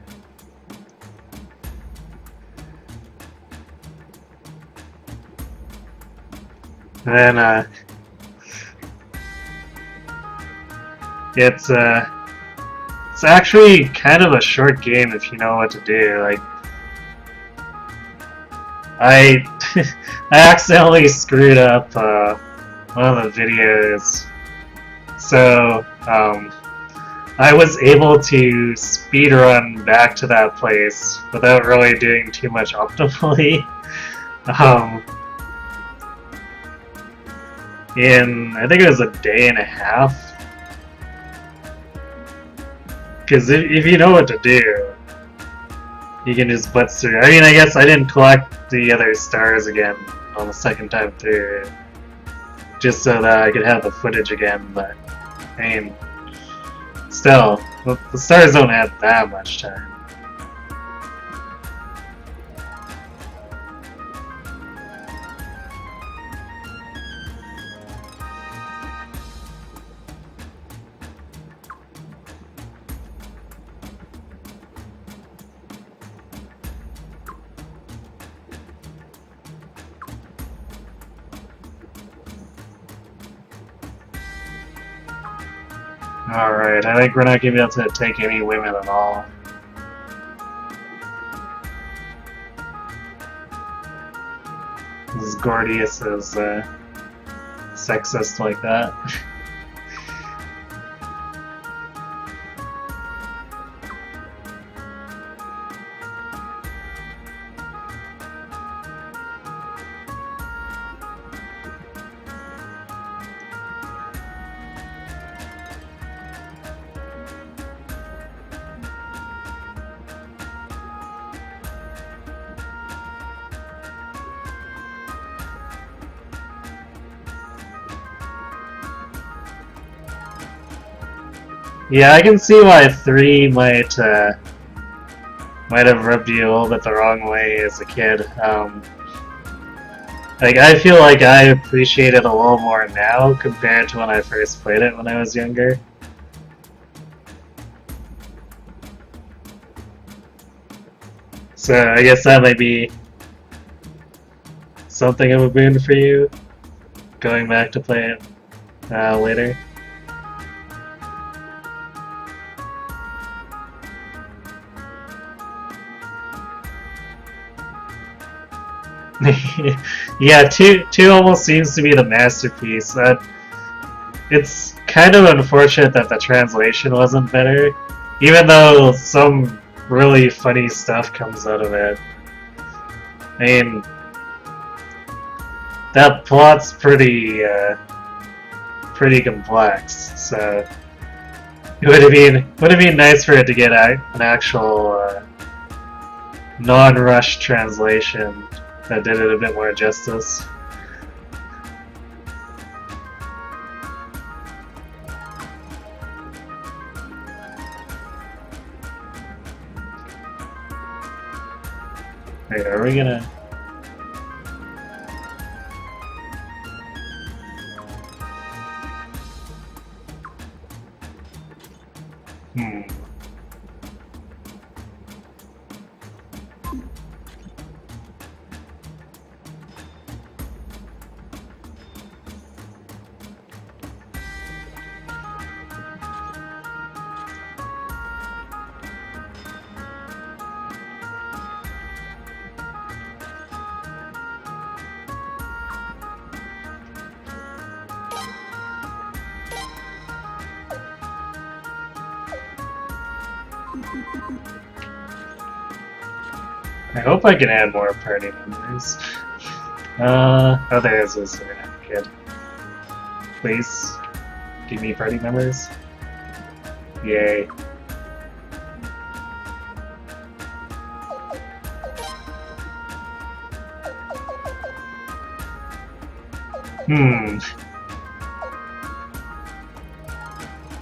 S1: And then, it's actually kind of a short game if you know what to do. Like, I accidentally screwed up one of the videos, so I was able to speedrun back to that place without really doing too much optimally. In I think it was a day and a half. Because if you know what to do, you can just blitz through. I mean, I guess I didn't collect the other stars again on the second time through, just so that I could have the footage again, but, I mean, still, the stars don't have that much time. Alright, I think we're not going to be able to take any women at all. This Gordius is sexist like that. Yeah, I can see why 3 might have rubbed you a little bit the wrong way as a kid. Like, I feel like I appreciate it a little more now compared to when I first played it when I was younger. So I guess that might be something of a boon for you, going back to play it later. Yeah, 2 almost seems to be the masterpiece. It's kind of unfortunate that the translation wasn't better, even though some really funny stuff comes out of it. I mean, that plot's pretty complex, so it would have been nice for it to get an actual non-rush translation that did it a bit more justice. Wait, are we gonna... I hope I can add more party members. Oh, there's this kid. Please, give me party members. Yay.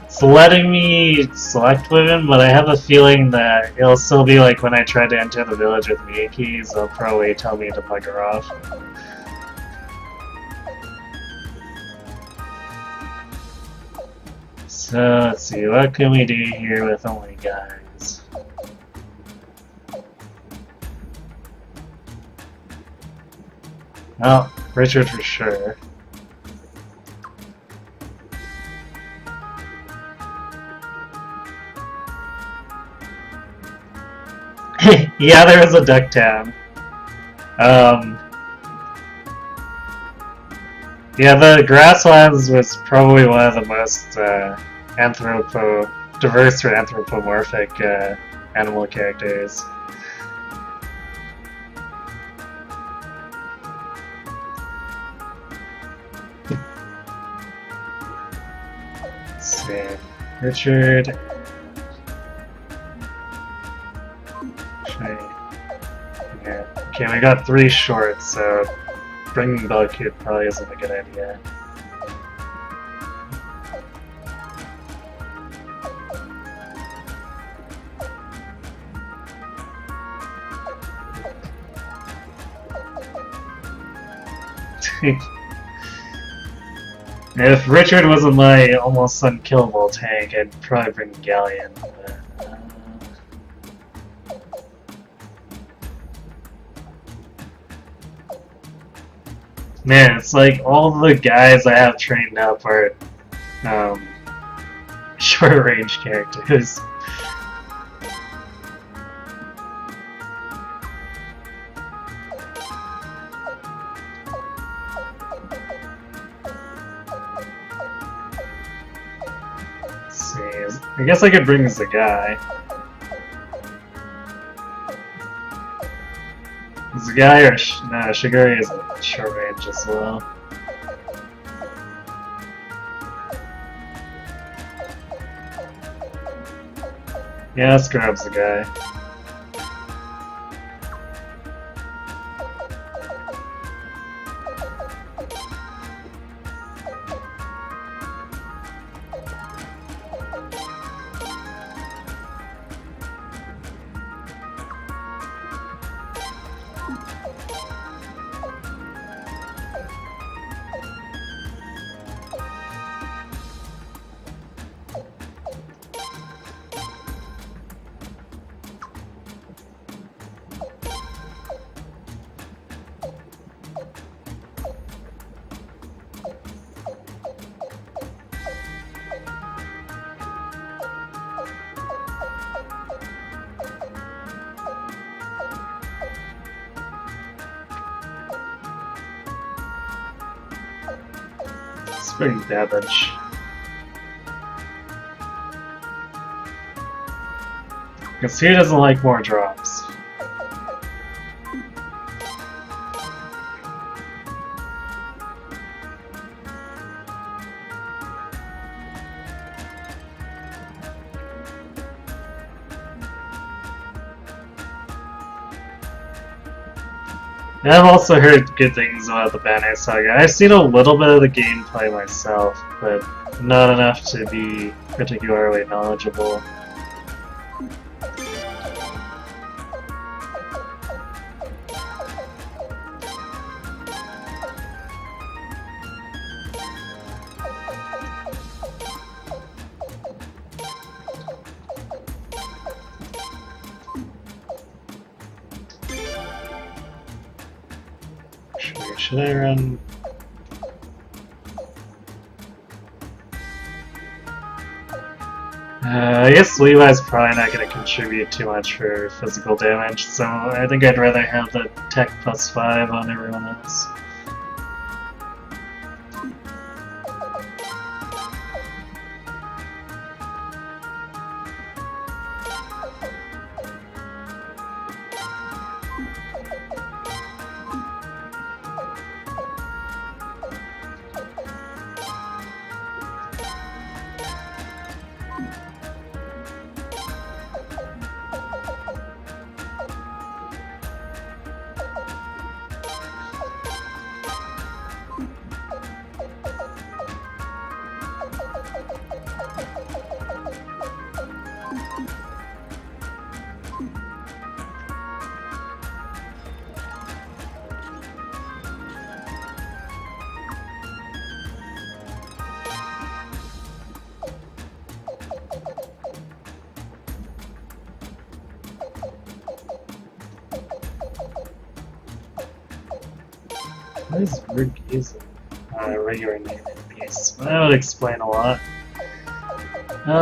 S1: It's letting me select women, but I have a feeling that it'll still be like when I try to enter the village with Miyakis, they'll probably tell me to bugger off. So, let's see, what can we do here with only guys? Oh, Richard for sure. Yeah, there was a duck town. Yeah, the grasslands was probably one of the most diverse or anthropomorphic animal characters. Let's see, Richard. Yeah. Okay, we got 3 shorts, so bringing Bellicute probably isn't a good idea. If Richard wasn't my almost unkillable tank, I'd probably bring Galleon. But, man, it's like all the guys I have trained up are short range characters. Let's see, I guess I could bring the guy. Is the guy or no? Shiguri is a short range as well. Yeah, let's grab the guy. Spring damage. Because he doesn't like more drops. I've also heard good things about the Banner Saga. I've seen a little bit of the gameplay myself, but not enough to be particularly knowledgeable. Should I run? I guess Levi's probably not going to contribute too much for physical damage, so I think I'd rather have the tech +5 on everyone else. What is Vergesen? Regular name piece. That would explain a lot. I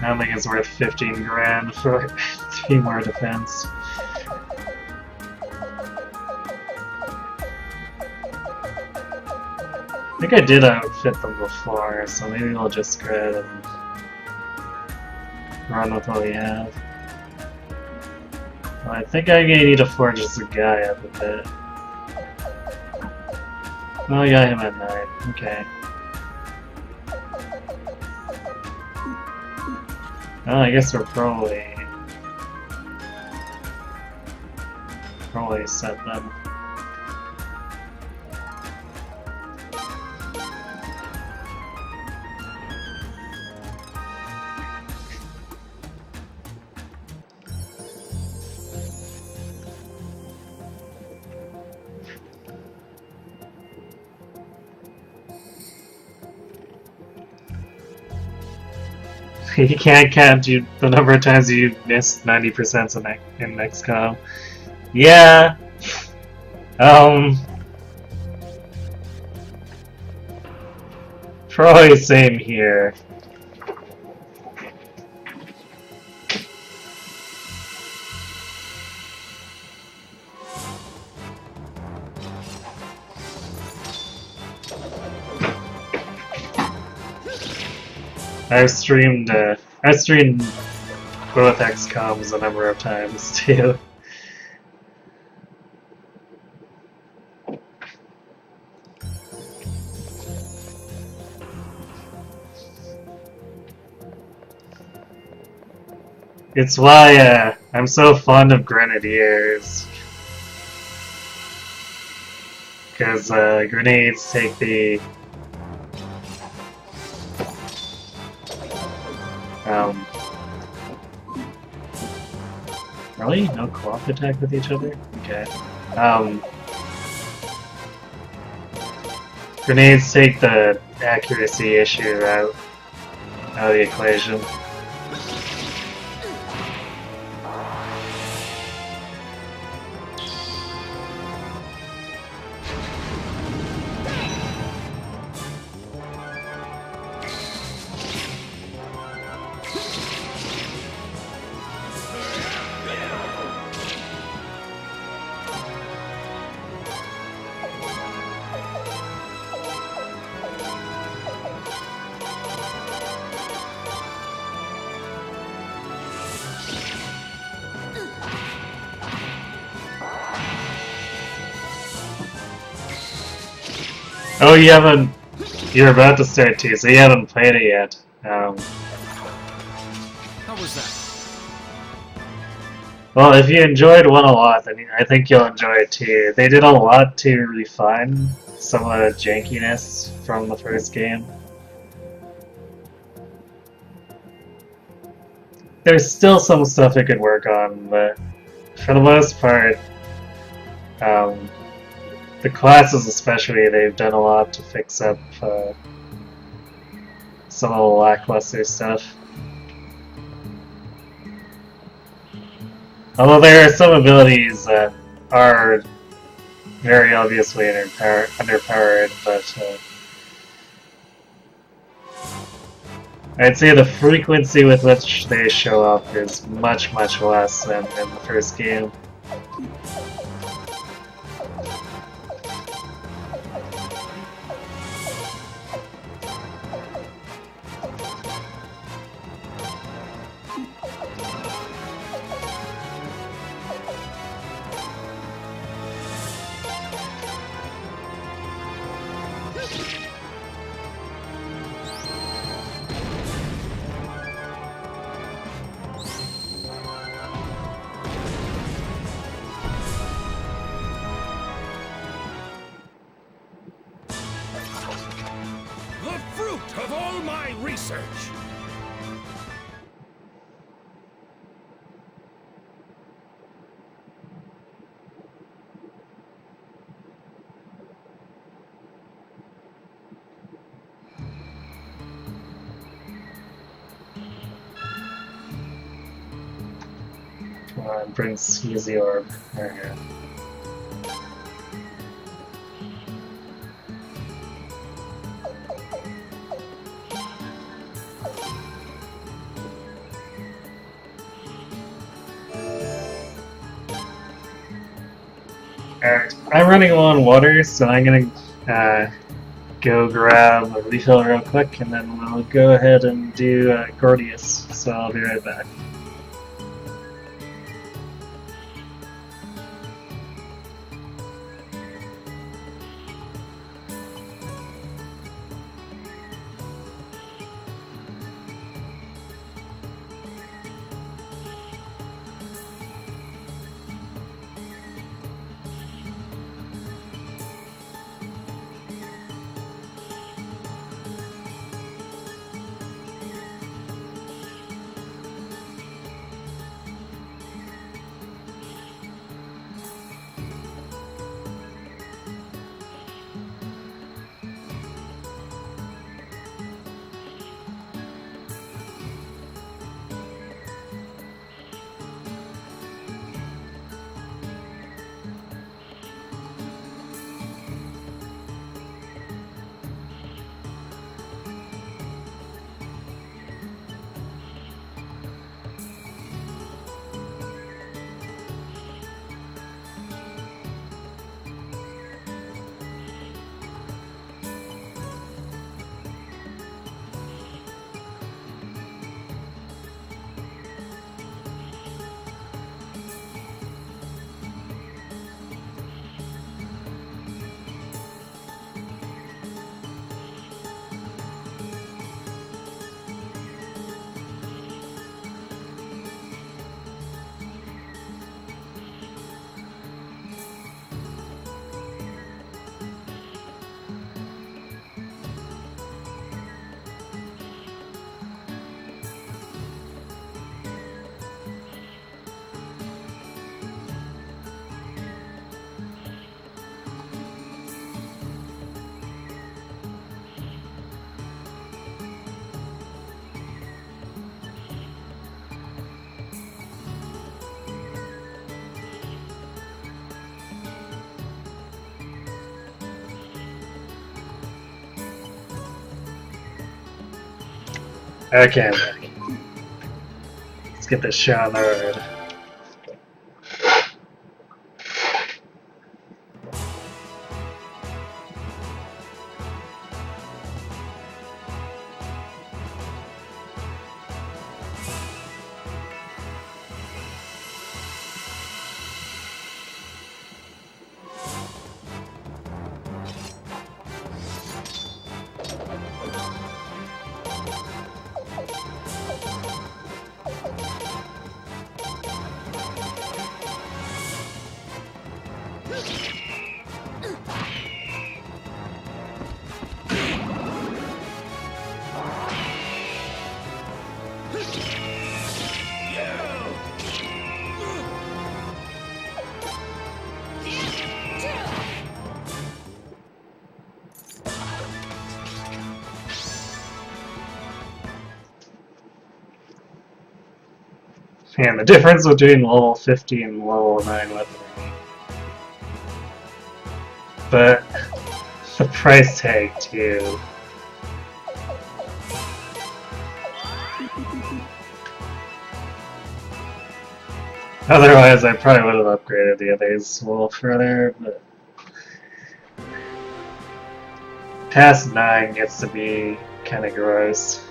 S1: don't think it's worth 15 grand for 3 more defense. I think I did outfit them before, so maybe we'll just go ahead and run with what we have. Well, I think I'm gonna need to forge this guy up a bit. Oh, I got him at 9. Okay. Well, I guess we're probably set then. You can't count the number of times you missed 90% in XCOM. Yeah. Probably same here. I've streamed both XCOMs a number of times too. It's why I'm so fond of Grenadiers. Because grenades take the really? No co-op attack with each other? Okay. Grenades take the accuracy issue out of the equation. Oh, you haven't. You're about to start too, so you haven't played it yet.
S6: How was that?
S1: Well, if you enjoyed one a lot, then I think you'll enjoy it too. They did a lot to refine some of the jankiness from the first game. There's still some stuff they could work on, but for the most part, um, the classes especially, they've done a lot to fix up some of the lackluster stuff. Although there are some abilities that are very obviously underpowered, but I'd say the frequency with which they show up is much, much less than in the first game.
S4: The fruit of all my research!
S1: Come on, bring Skeezy Orb. There you go. Alright, I'm running low on water, so I'm gonna go grab a refill real quick, and then we'll go ahead and do Gordius, so I'll be right back. Okay, let's get this show on the road. And the difference between level 50 and level 9 weaponry. But the price tag too. Otherwise, I probably would have upgraded the others a little further, but past 9 gets to be kind of gross.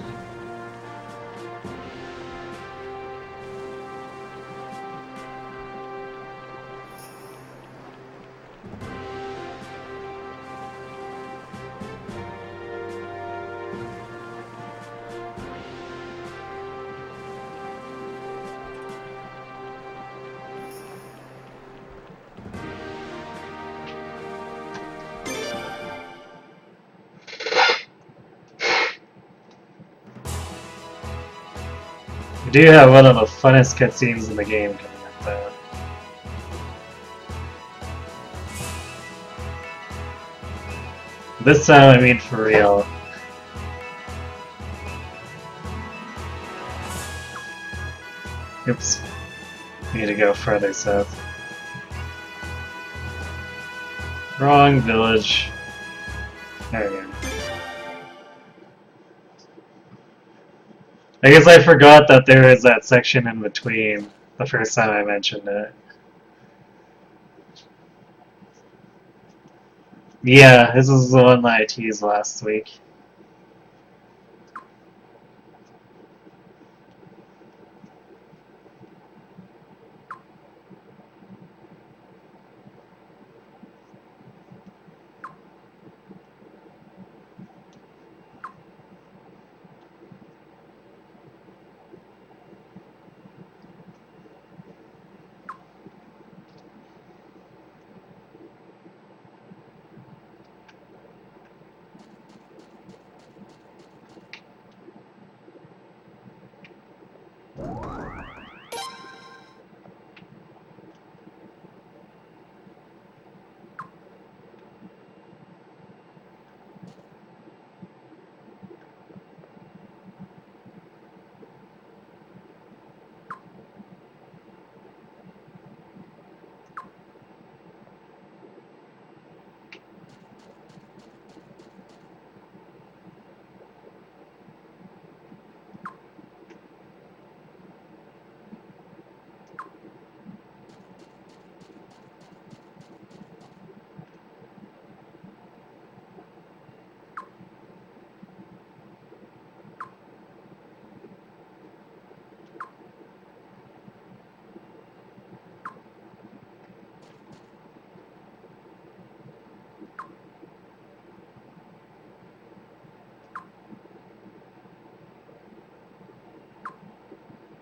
S1: We do have one of the funnest cutscenes in the game coming up though. This time I mean for real. Oops. We need to go further south. Wrong village. There we go. I guess I forgot that there is that section in between the first time I mentioned it. Yeah, this is the one that I teased last week.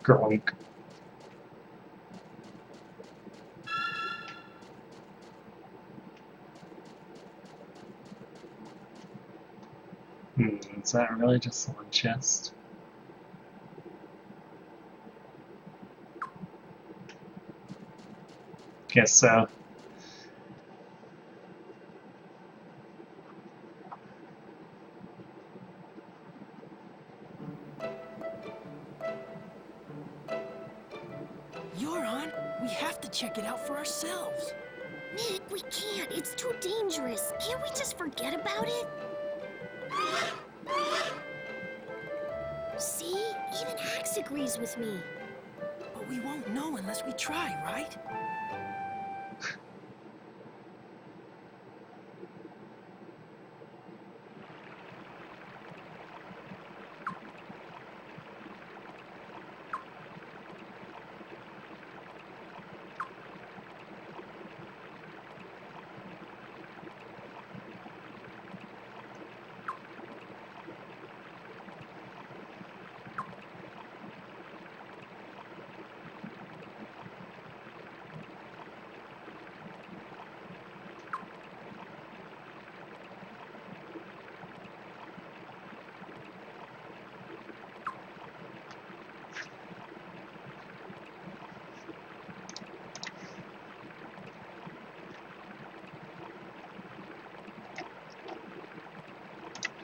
S1: Grunk. Is that really just one chest? Guess so.
S6: You're on. We have to check it out for ourselves.
S3: Nick, we can't. It's too dangerous. Can't we just forget about it? See? Even Axe agrees with me.
S6: But we won't know unless we try, right?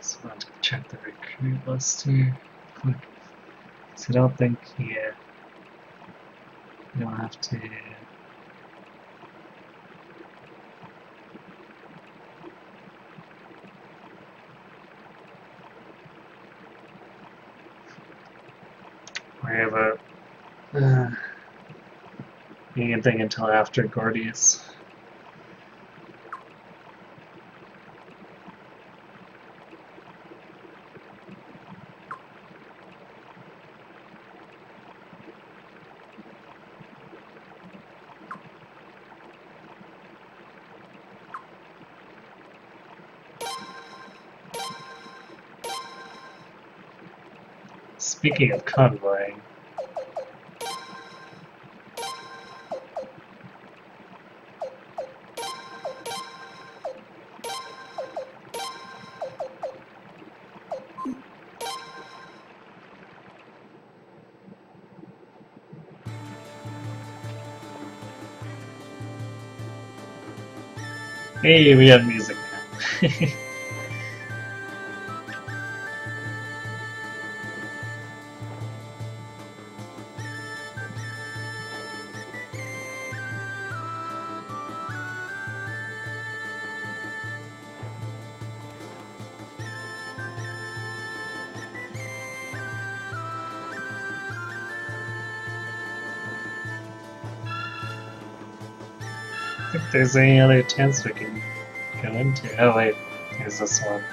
S1: So I have to check the recruit list here. Click. So I don't think, yeah. You'll have to. Worry about anything until after Gordy's. Speaking of convoying, hey, we have music now. If there's any other tents we can go into. Oh wait, there's this one.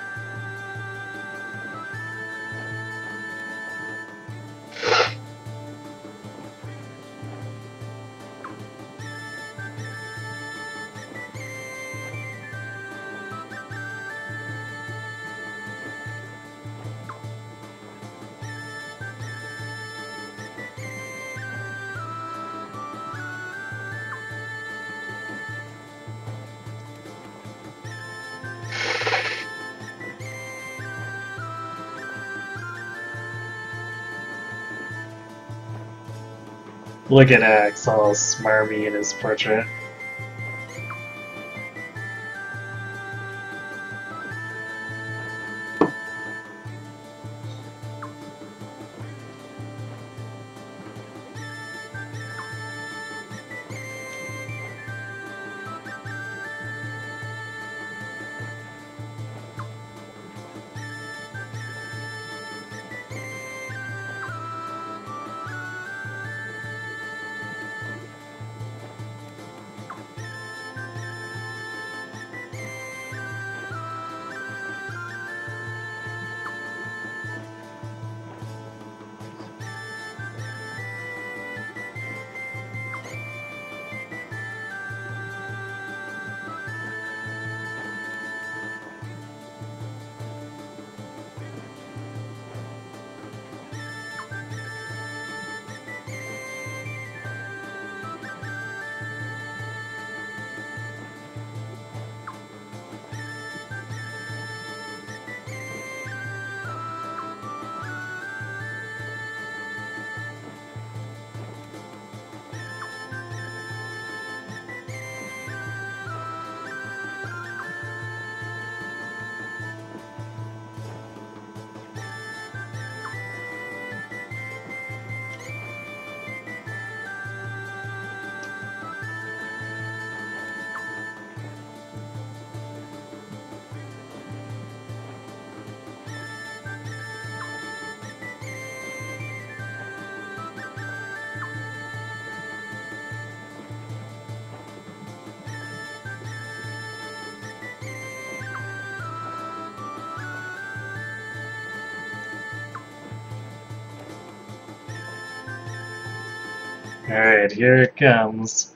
S1: Look at Axe, all smarmy in his portrait. Alright, here it comes.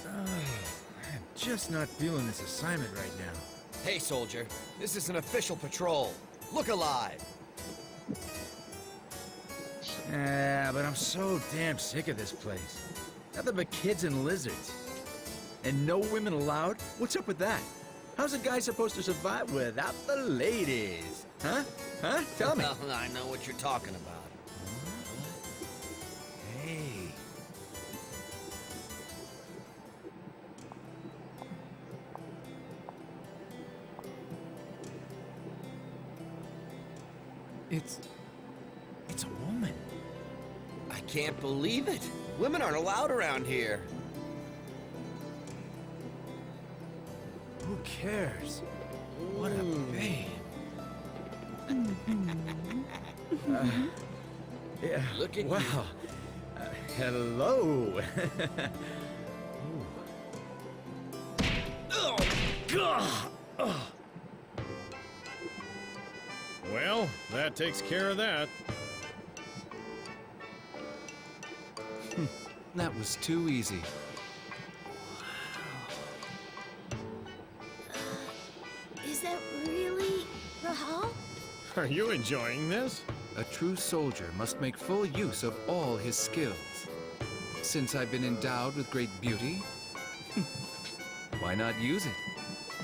S7: I'm just not feeling this assignment right now.
S8: Hey, soldier. This is an official patrol. Look alive.
S7: Yeah, but I'm so damn sick of this place. Nothing but kids and lizards. And no women allowed? What's up with that? How's a guy supposed to survive without the ladies? Huh? Huh? Tell me.
S8: Well, I know what you're talking about.
S7: Hey. It's a woman.
S8: can't believe it. Women aren't allowed around here.
S7: Who cares? What a babe. Yeah.
S8: Look at
S7: wow.
S8: you.
S7: Hello.
S8: Oh, God!
S9: Well, that takes care of that.
S10: That was too easy.
S3: Is that really Rahal?
S9: Are you enjoying this?
S10: A true soldier must make full use of all his skills. Since I've been endowed with great beauty, why not use it?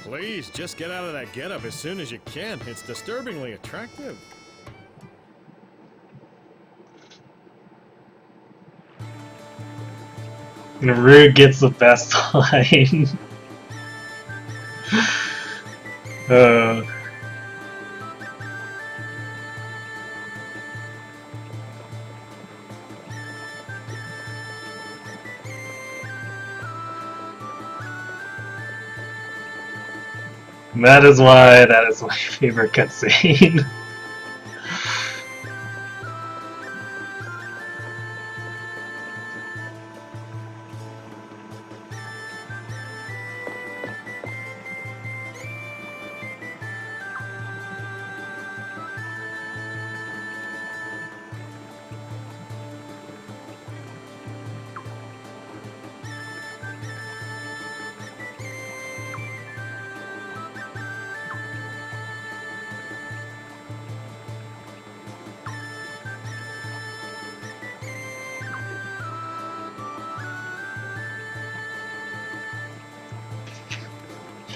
S9: Please, just get out of that getup as soon as you can. It's disturbingly attractive.
S1: Naru gets the best line. uh, and that is why that is my favorite cutscene.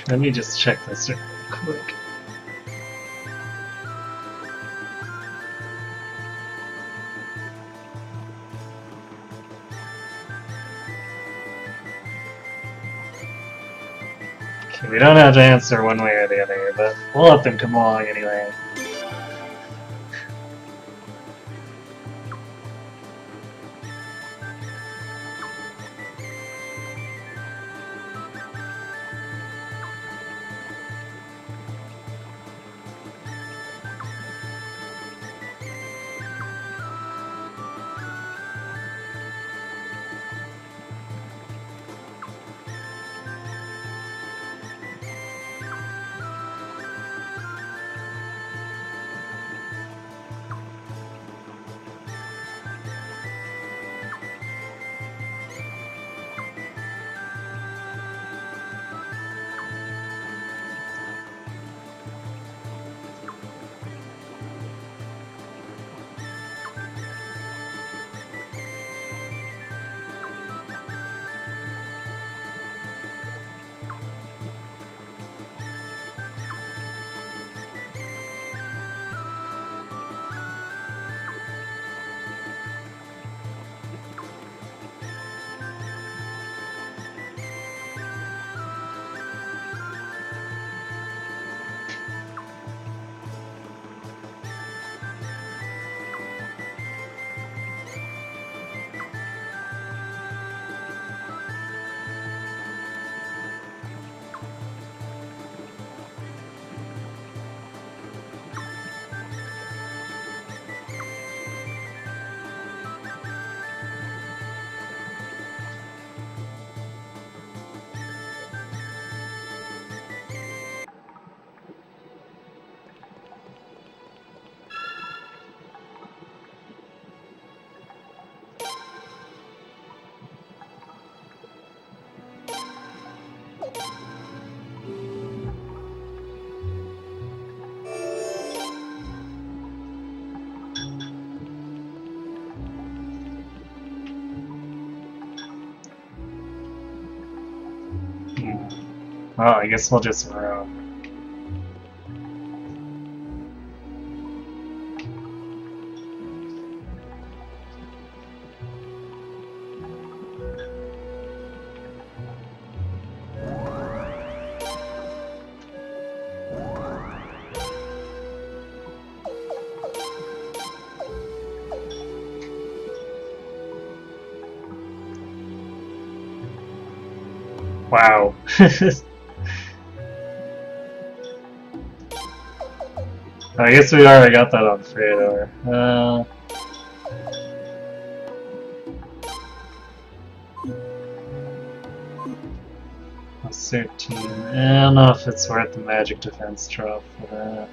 S1: Let me just check this real quick. Okay, we don't have to answer one way or the other, but we'll let them come along anyway. Well, I guess we'll just roam. Wow. I guess we already got that on Freydor. Plus 13. I don't know if it's worth the magic defense drop for that.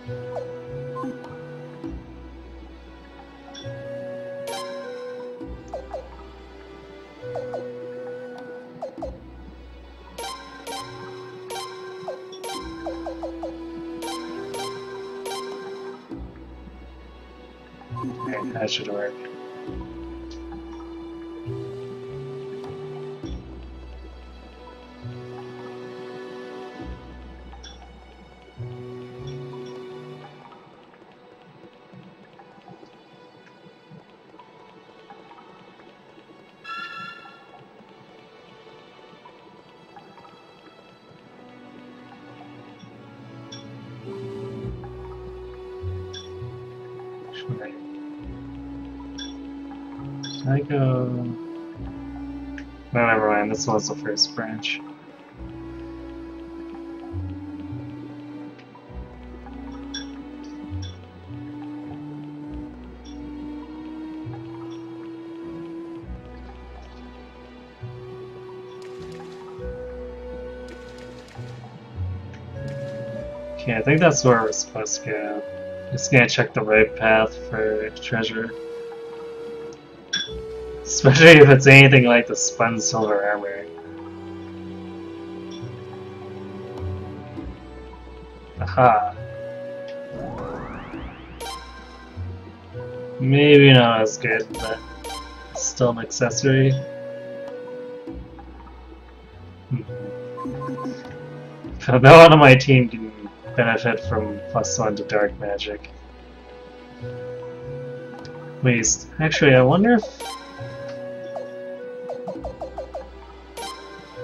S1: Okay, that should work. Right. I go... No, never mind, this was the first branch. Okay, I think that's where we're supposed to go. Just gonna check the right path for treasure. Especially if it's anything like the spun silver armor. Aha. Maybe not as good, but still an accessory. No one on my team can benefit from +1 to dark magic. At least, actually, I wonder if...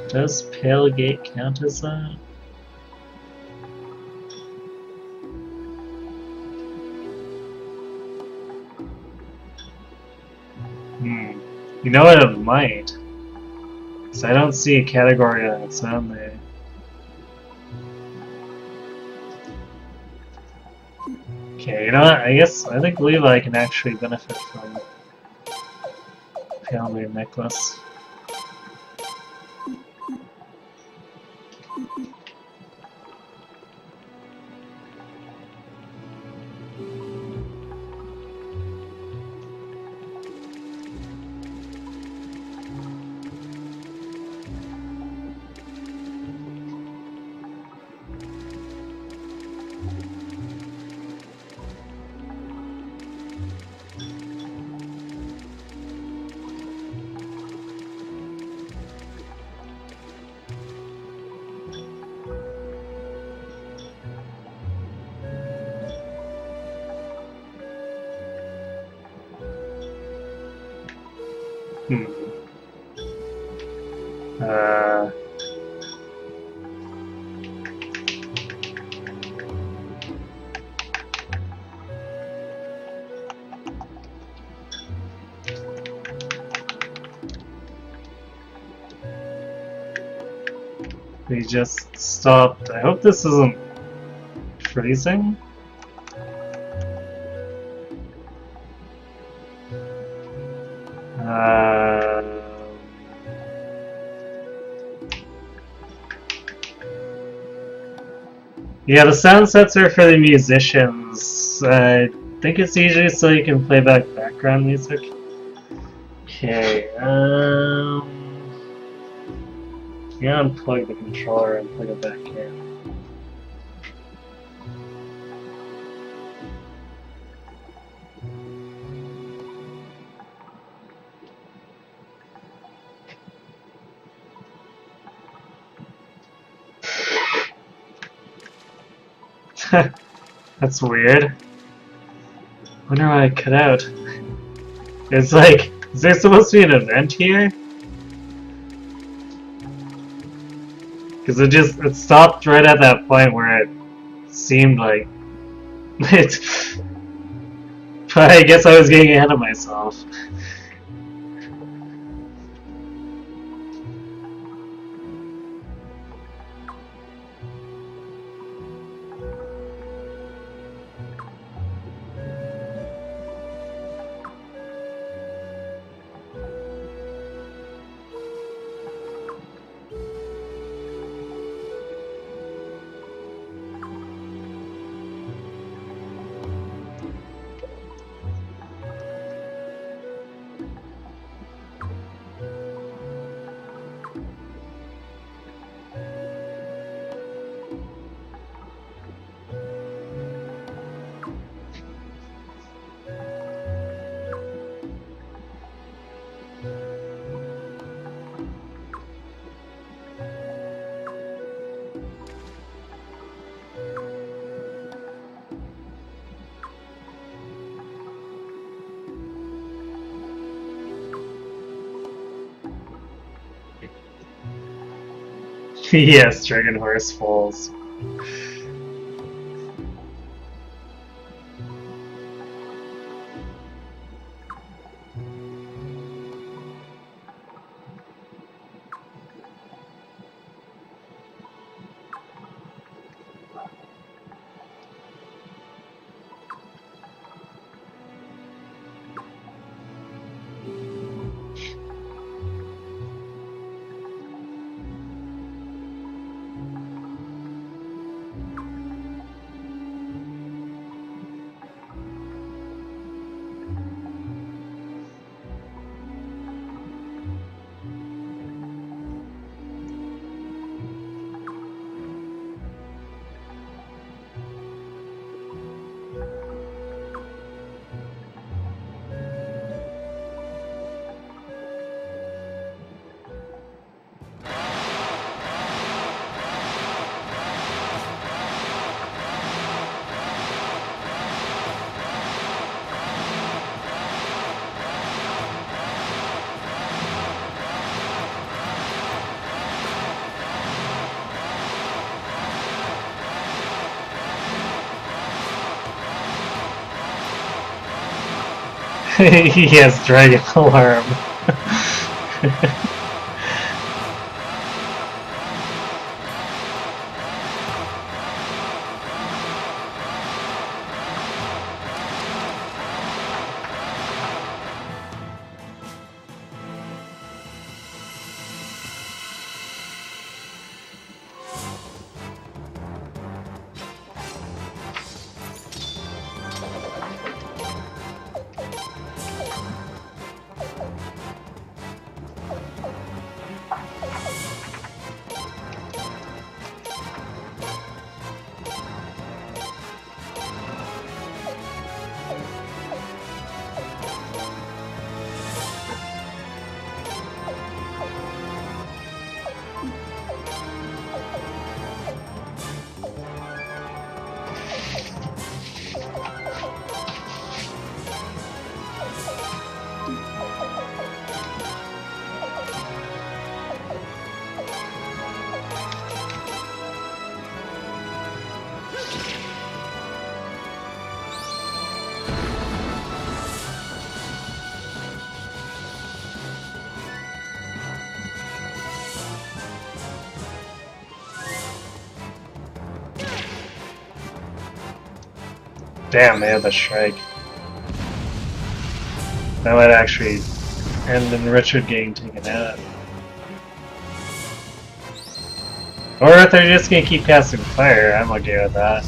S1: Does Pale Gate count as that? You know what, it might. Because I don't see a category on its own there. Okay, you know what? I think Levi can actually benefit from Pale Moon Necklace. We just stopped. I hope this isn't freezing. Yeah, the sound sets are for the musicians. I think it's usually so you can play back background music. Okay, yeah, unplug the controller and plug it back in. That's weird. Wonder why I cut out. It's like, is there supposed to be an event here? Because it stopped right at that point where it seemed like it. But I guess I was getting ahead of myself. Yes, Dragon Horse Falls. He has Dragon Alarm. Damn, they had the strike. That might actually end in Richard getting taken out. Or if they're just gonna keep casting fire, I'm okay with that.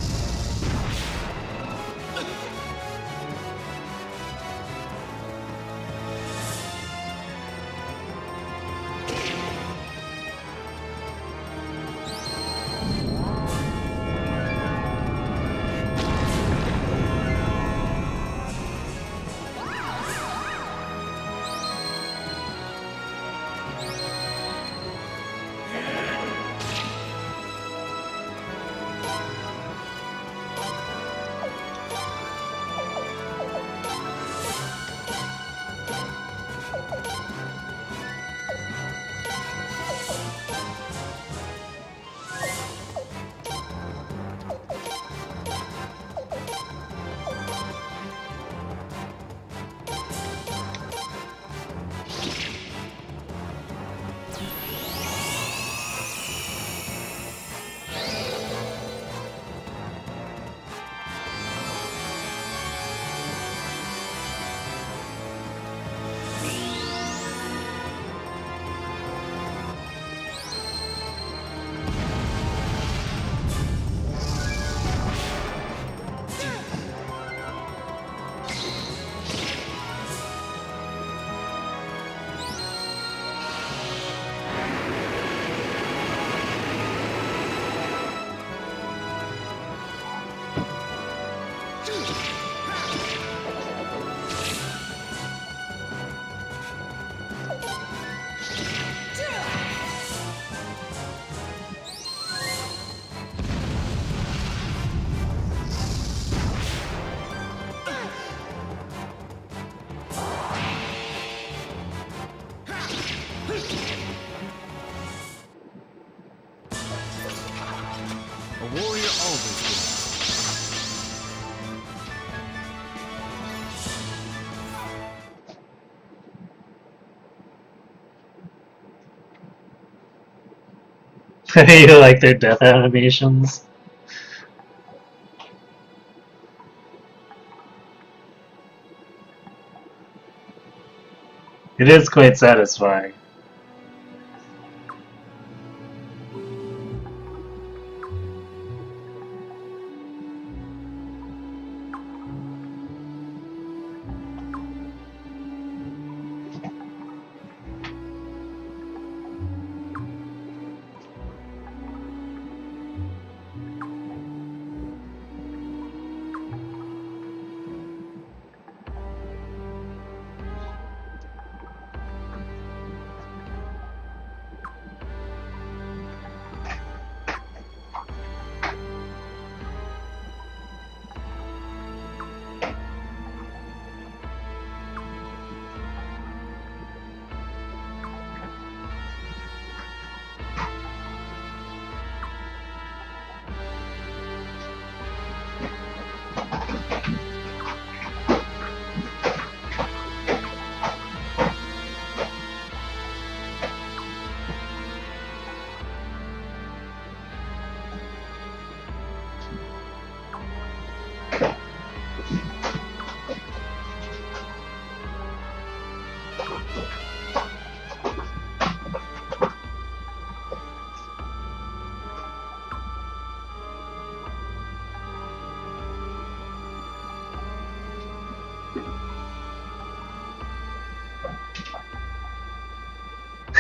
S1: You like their death animations? It is quite satisfying.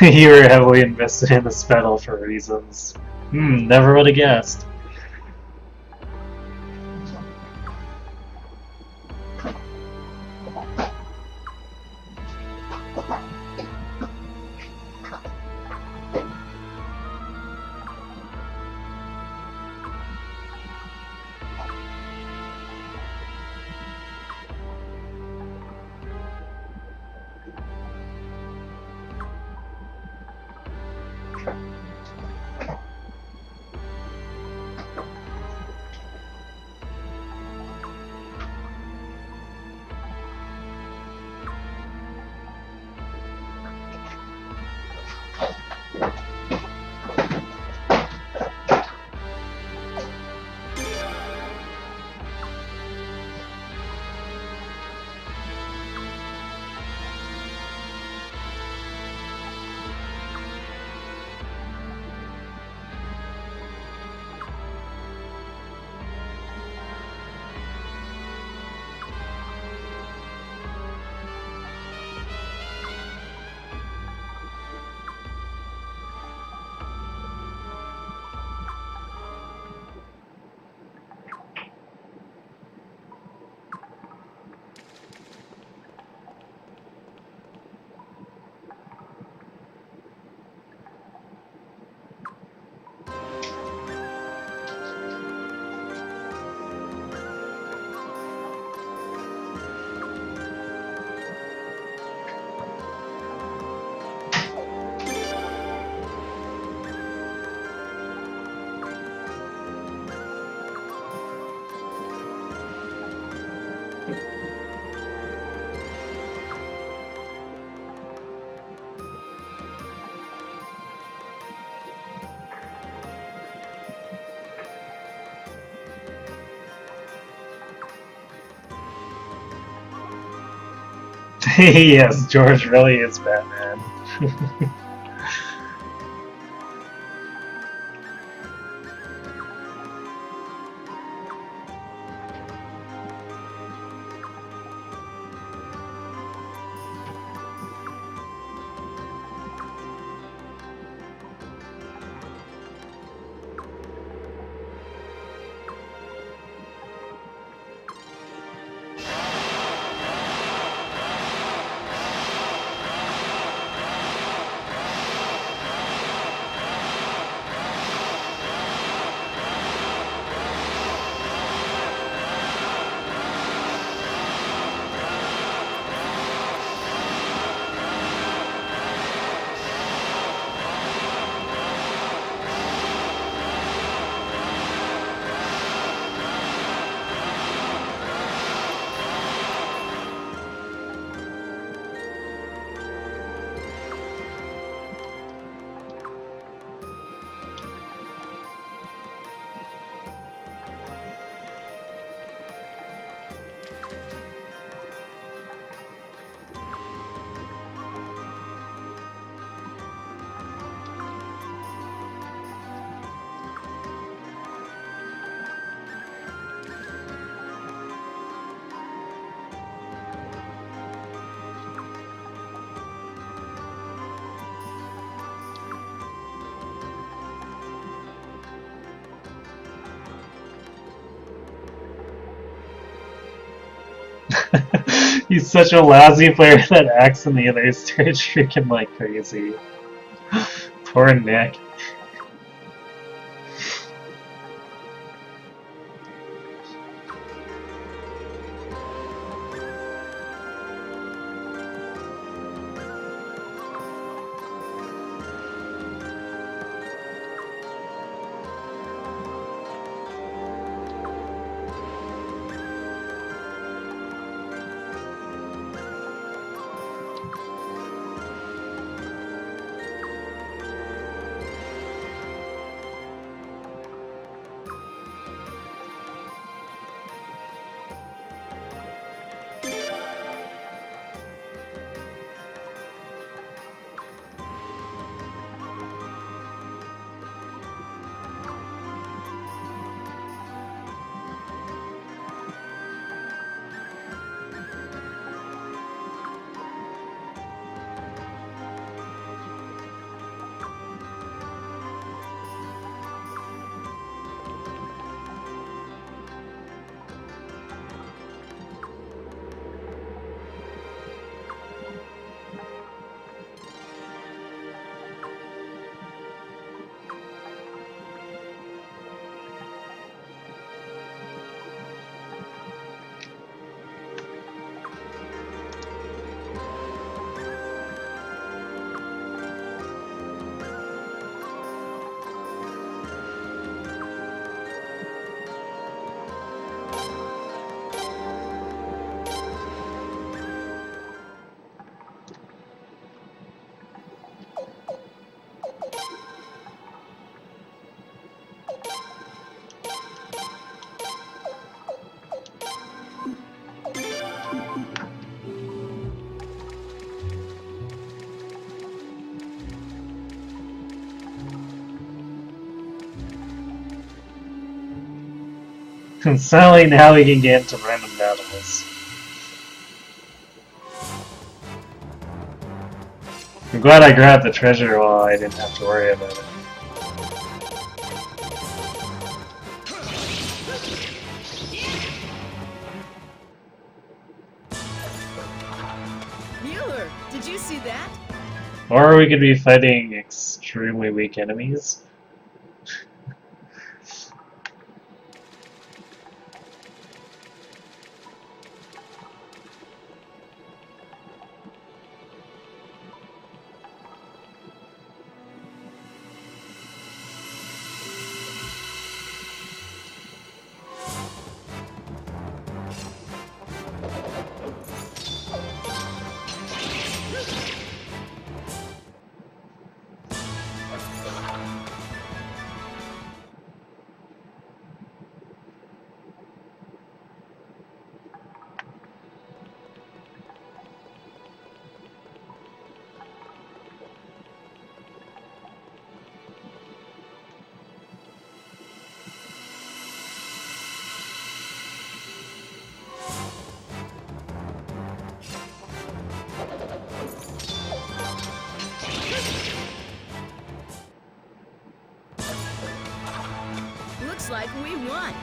S1: You were heavily invested in this battle for reasons. Never would have guessed. Yes, George really is Batman. He's such a lousy player that Axe and the others started shrieking like crazy. Poor Nick. And suddenly now we can get into random battles. I'm glad I grabbed the treasure while I didn't have to worry about it.
S5: Mueller, did you see that?
S1: Or we could be fighting extremely weak enemies.
S5: Looks like we won.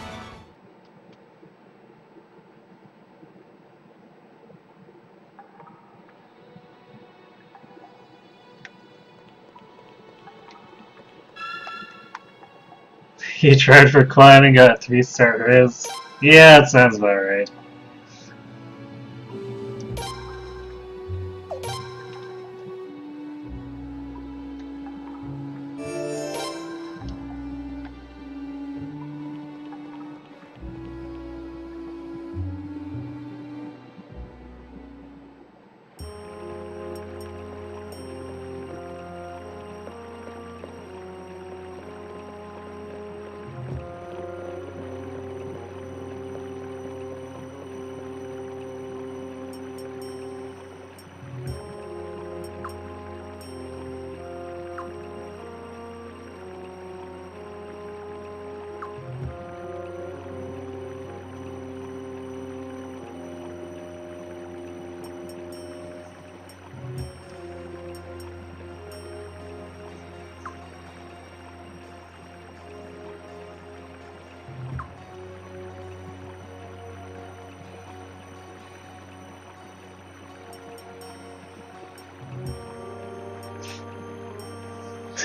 S1: You tried for climb and got a 3-star riz. Yeah, that sounds about right.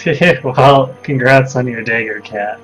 S1: Well, congrats on your dagger, cat.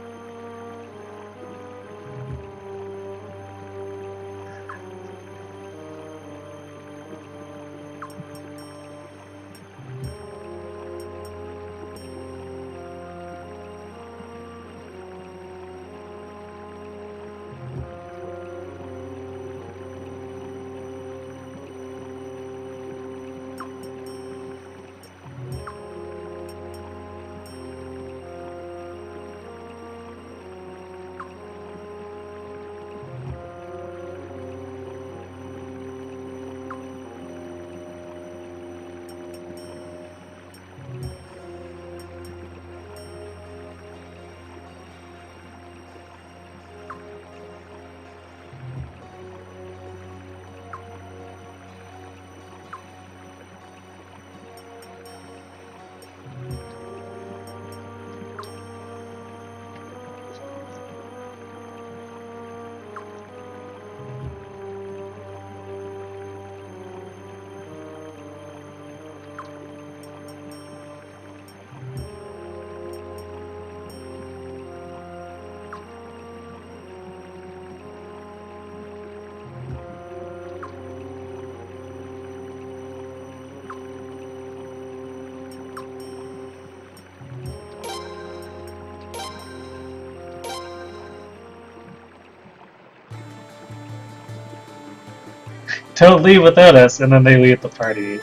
S1: Don't leave without us, and then they leave the party.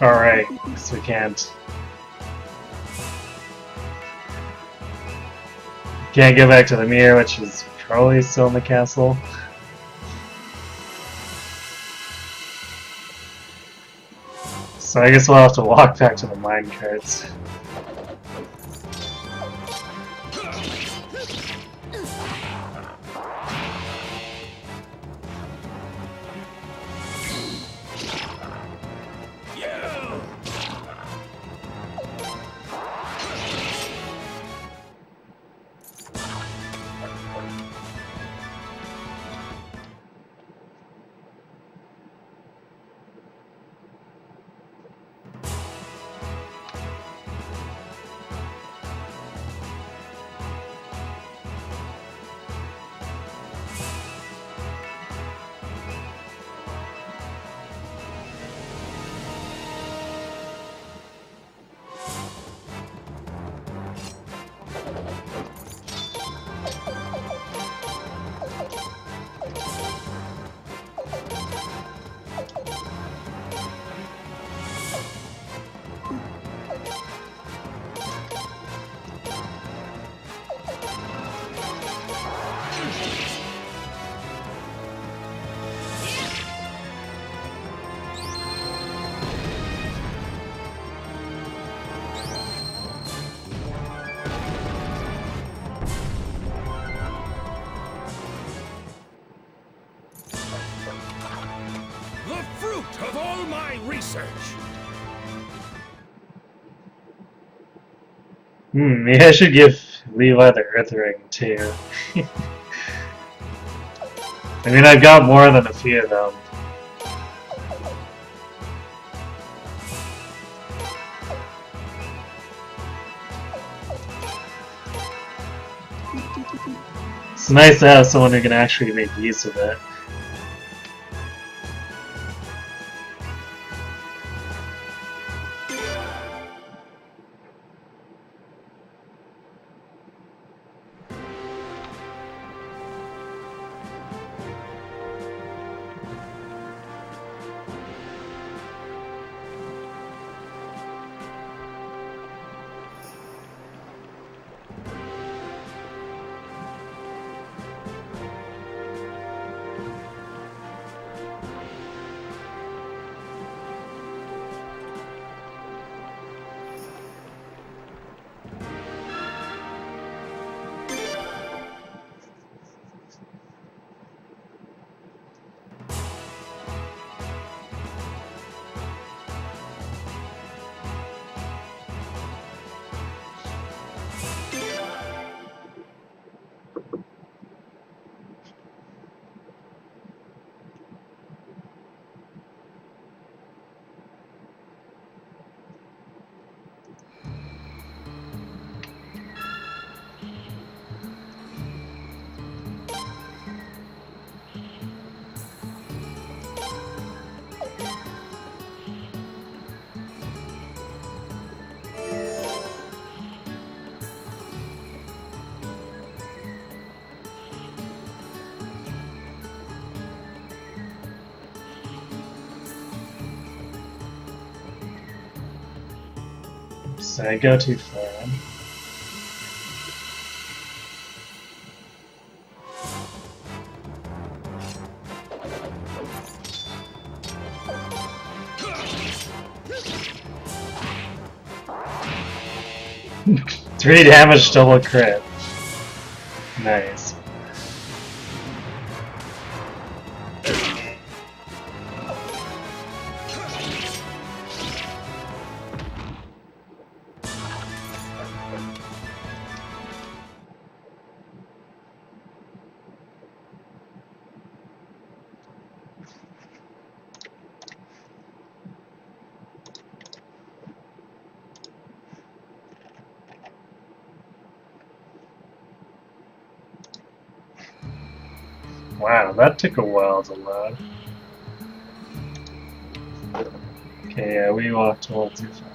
S1: Alright, because we can't go back to the mirror, which is probably still in the castle. So I guess we'll have to walk back to the mine carts.
S4: Of all my research.
S1: Maybe I should give Levi the Earth Ring too. I mean, I've got more than a few of them. It's nice to have someone who can actually make use of it. So I go too far. Three damage, double crit. Nice. Wow, that took a while to load. Okay, yeah, we walked a little too far.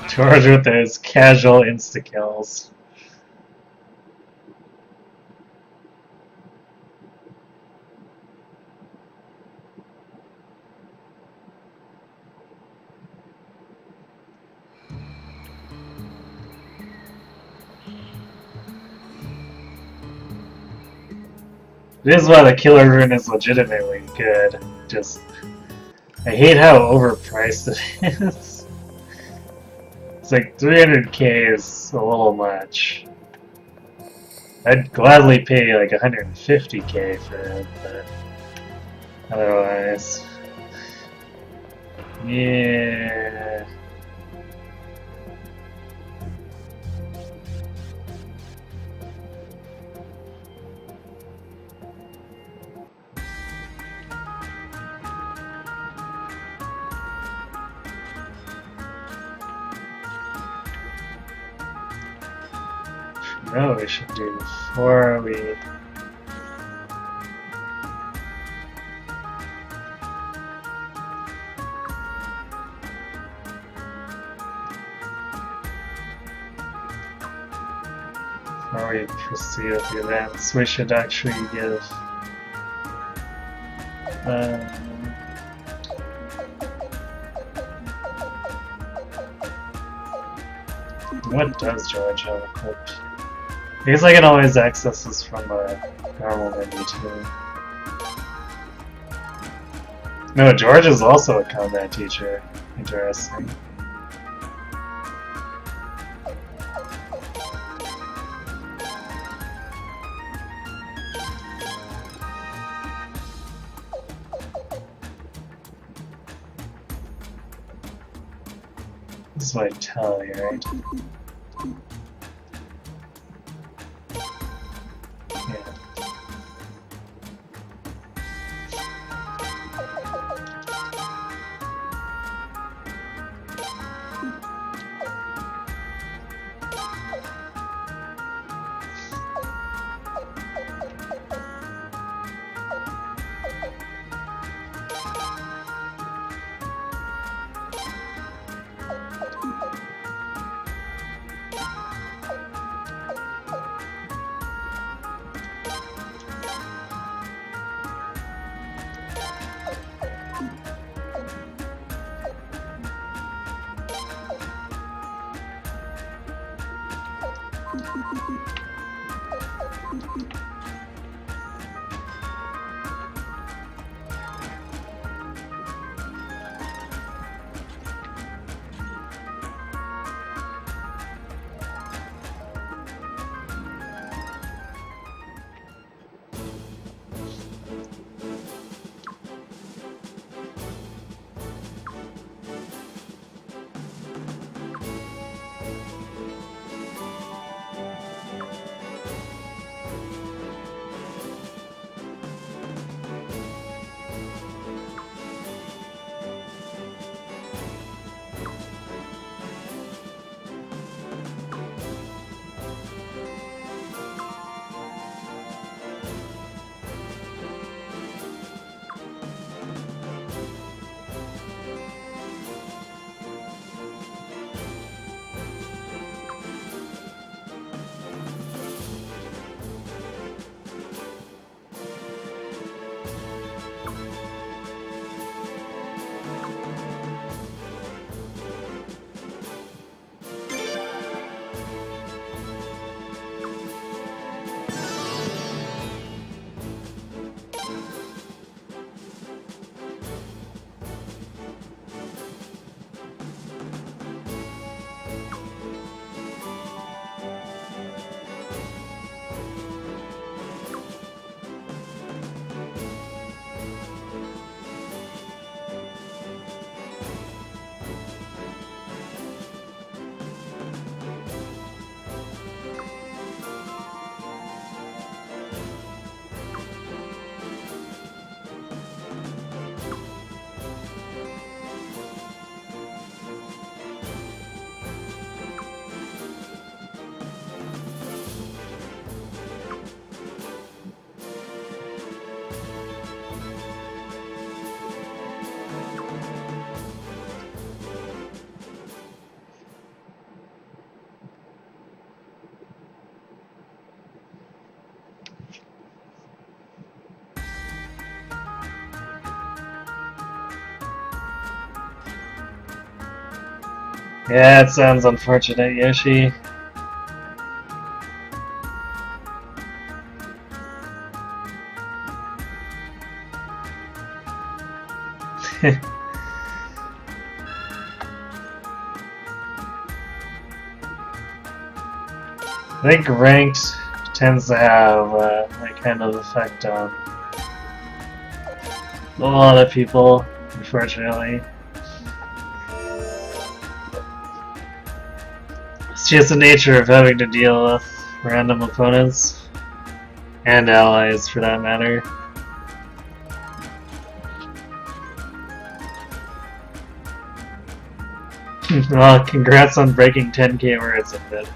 S1: George with those casual insta-kills. This is why the killer rune is legitimately good. Just, I hate how overpriced it is. It's like 300k is a little much. I'd gladly pay like 150k for it, but otherwise, yeah. Know what we should do before we proceed with the events. We should actually give what does George have equipped? I guess I can always access this from a normal menu too. No, George is also a combat teacher. Interesting. This is what I tell you, right? Yeah. Yeah, it sounds unfortunate, Yoshi. I think ranked tends to have that kind of effect on a lot of people, unfortunately. It's just the nature of having to deal with random opponents, and allies for that matter. Well, congrats on breaking 10k words a bit.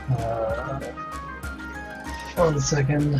S1: Uh, 1 second.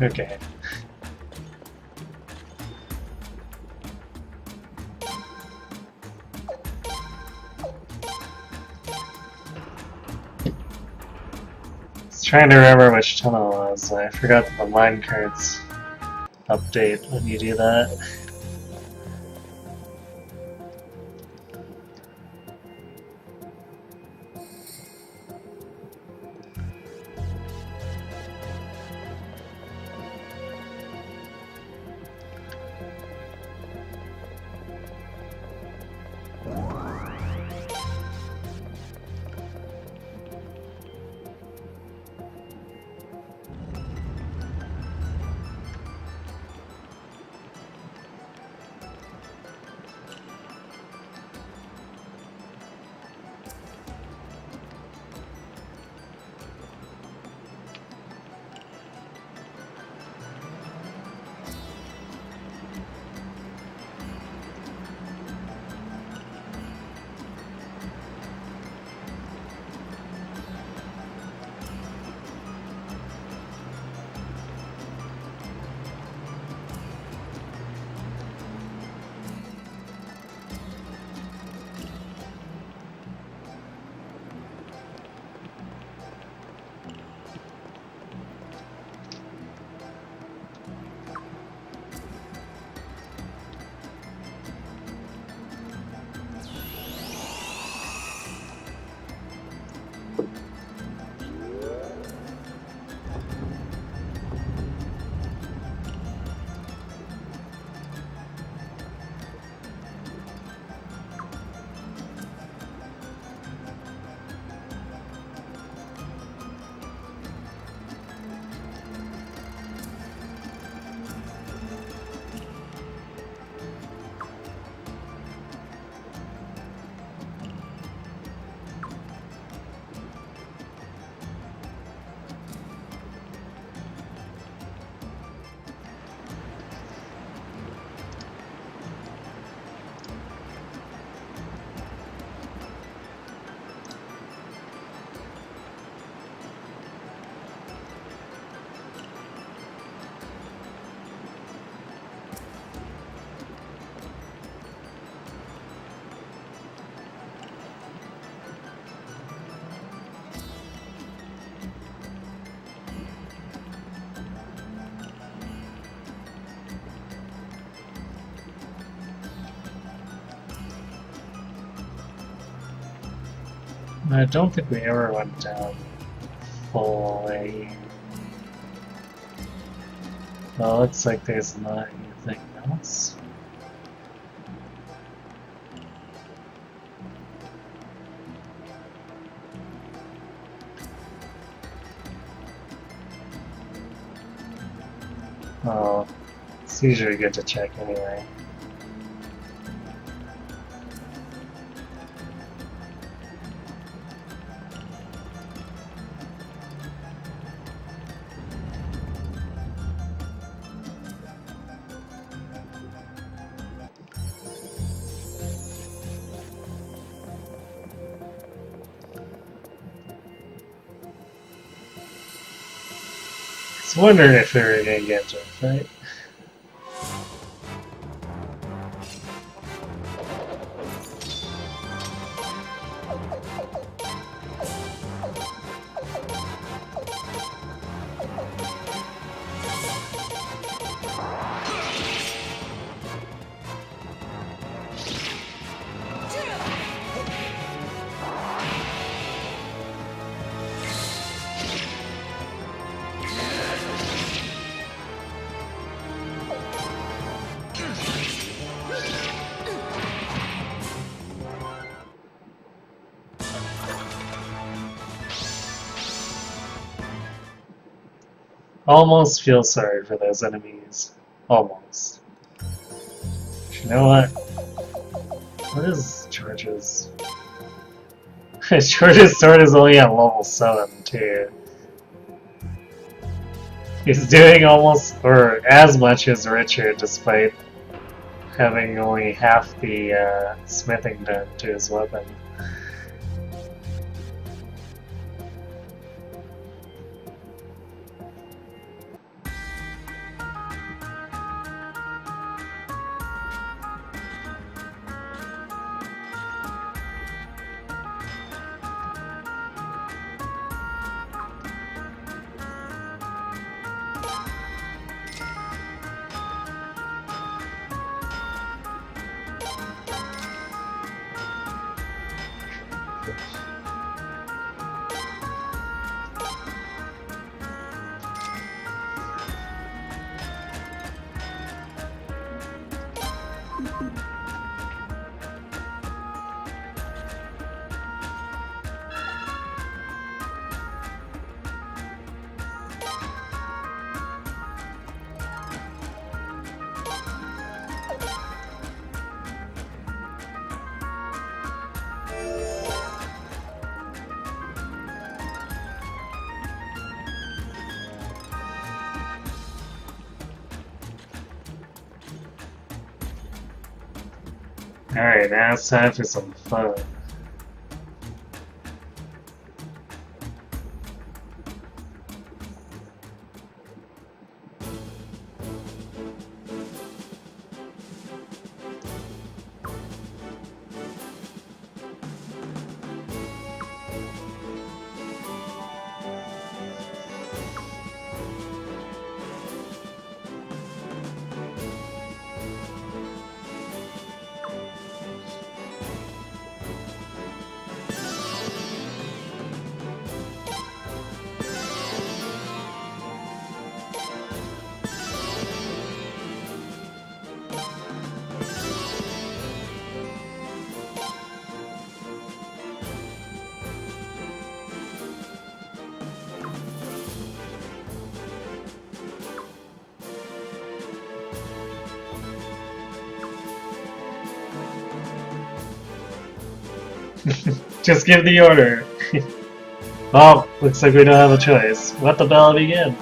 S1: Okay. I was trying to remember which tunnel it was. I forgot that the line cards update when you do that. I don't think we ever went down fully. Well, looks like there's not anything else. Oh, it's usually good to check anyway. was wondering if we were gonna get to a fight. Almost feel sorry for those enemies. Almost. But you know what? What is George's? George's sword is only at level 7 too. He's doing almost or as much as Richard despite having only half the smithing done to his weapon. Alright, now it's time for some fun. Just give the order. Oh, looks like we don't have a choice. Let the battle begin.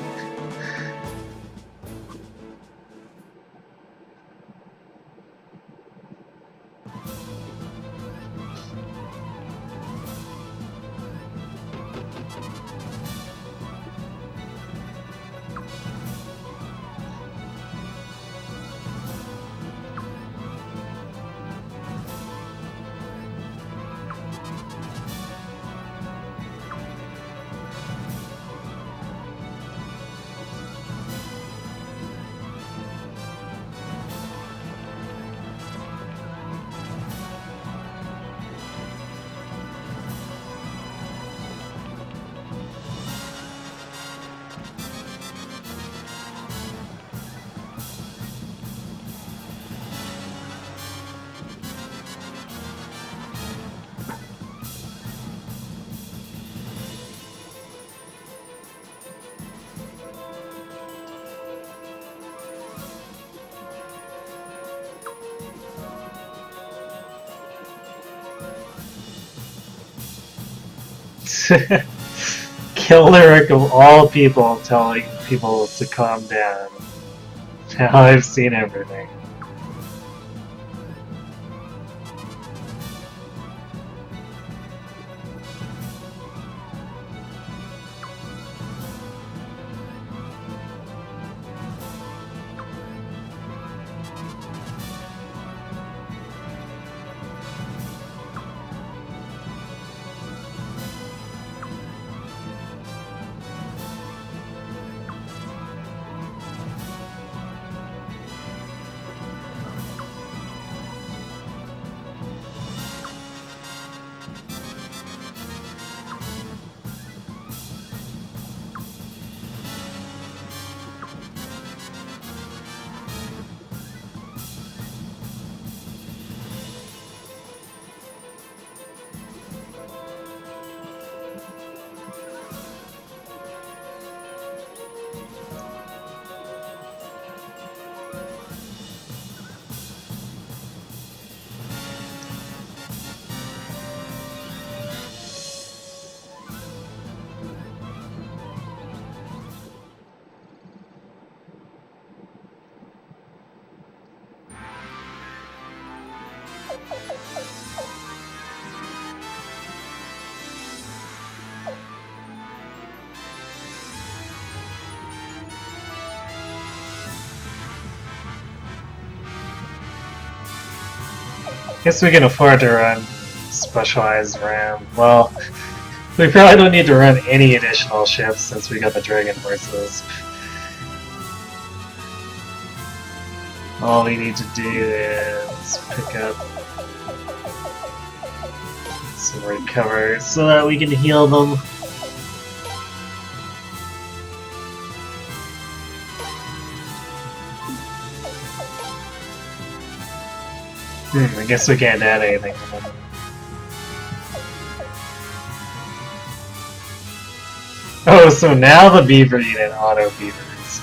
S1: Killeric of all people telling people to calm down. Now I've seen everything. Guess we can afford to run specialized RAM. Well, we probably don't need to run any additional ships since we got the Dragon Horses. All we need to do is pick up some recover so that we can heal them. I guess we can't add anything to them. Oh, so now the beaver unit auto beavers.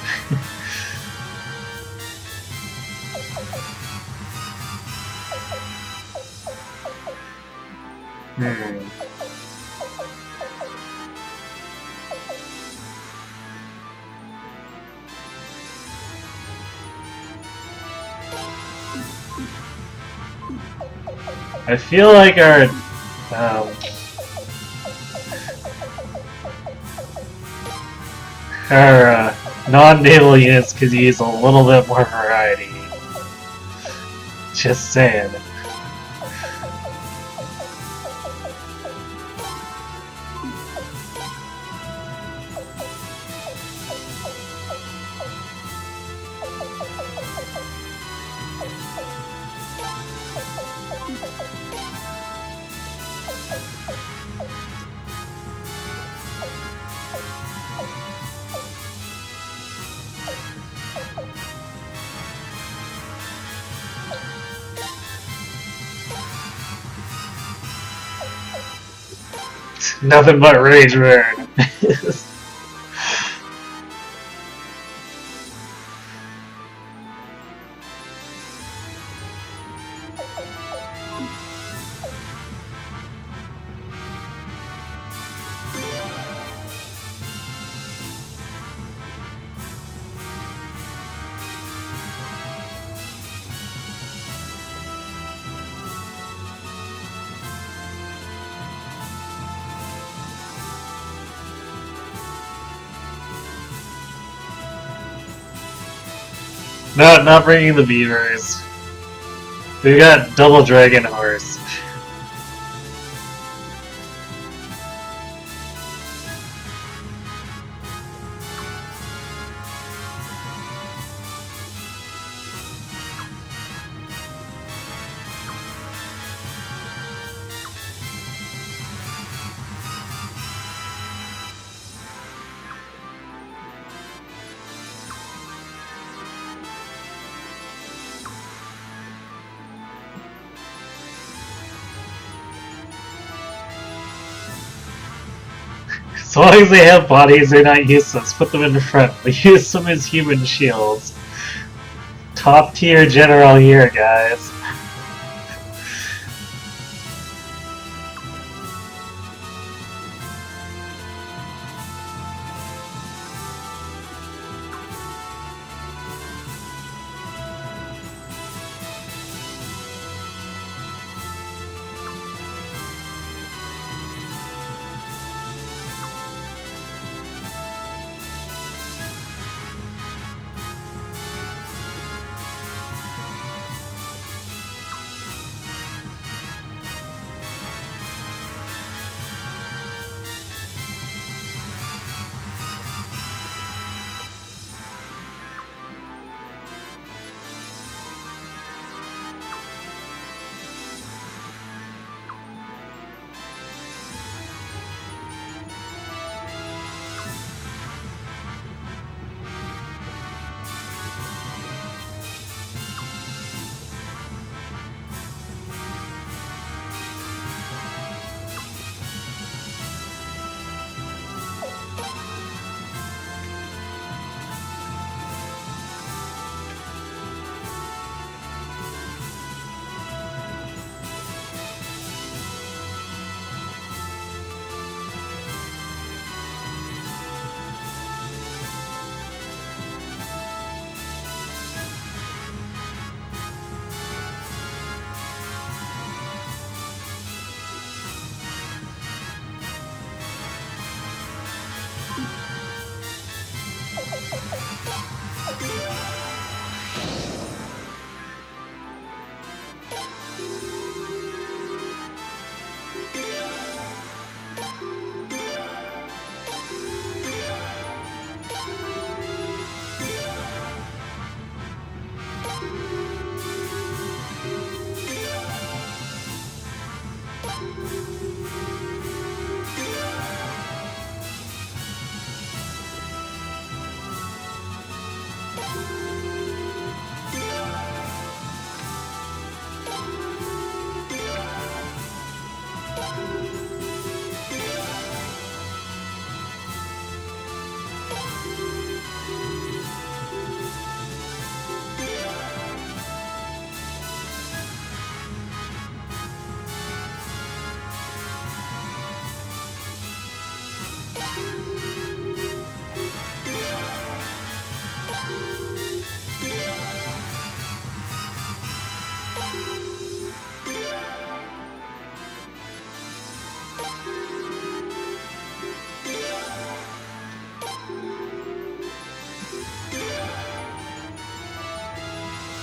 S1: I feel like our non-naval units could use a little bit more variety. Just saying. Nothing but rage burn. No, not bringing the beavers. We got double dragon horse. As long as they have bodies, they're not useless. Put them in the front. We use them as human shields. Top tier general here, guys.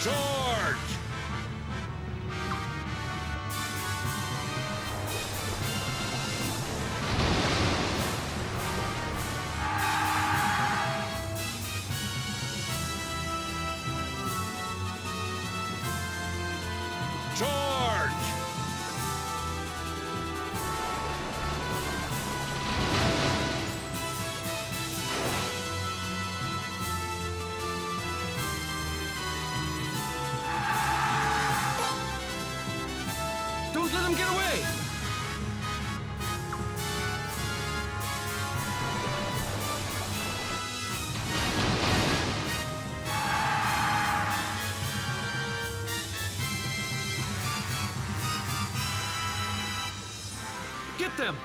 S4: Charge! Charge!
S10: Don't let him get away! Get them!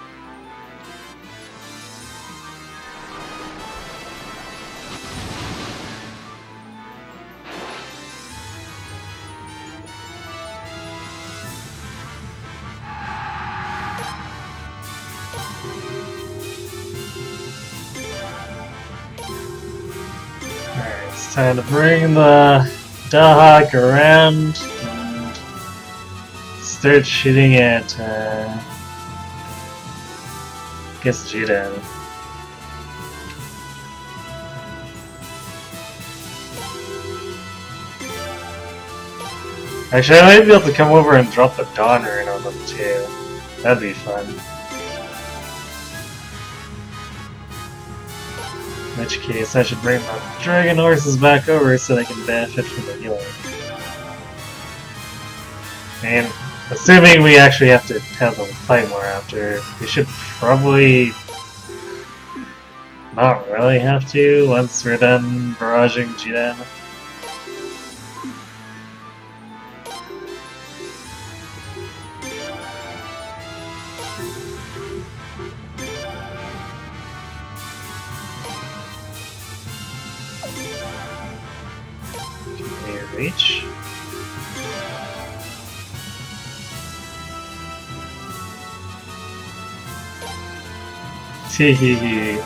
S1: Alright, it's time to bring the Dahak around and start shooting at guess Juden. Actually, I might be able to come over and drop the Dawn Rune on them too. That'd be fun. In which case, I should bring my dragon horses back over so they can benefit from the healing. And assuming we actually have to have them fight more after, we should probably not really have to once we're done barraging Jiden. Reach. Teehee.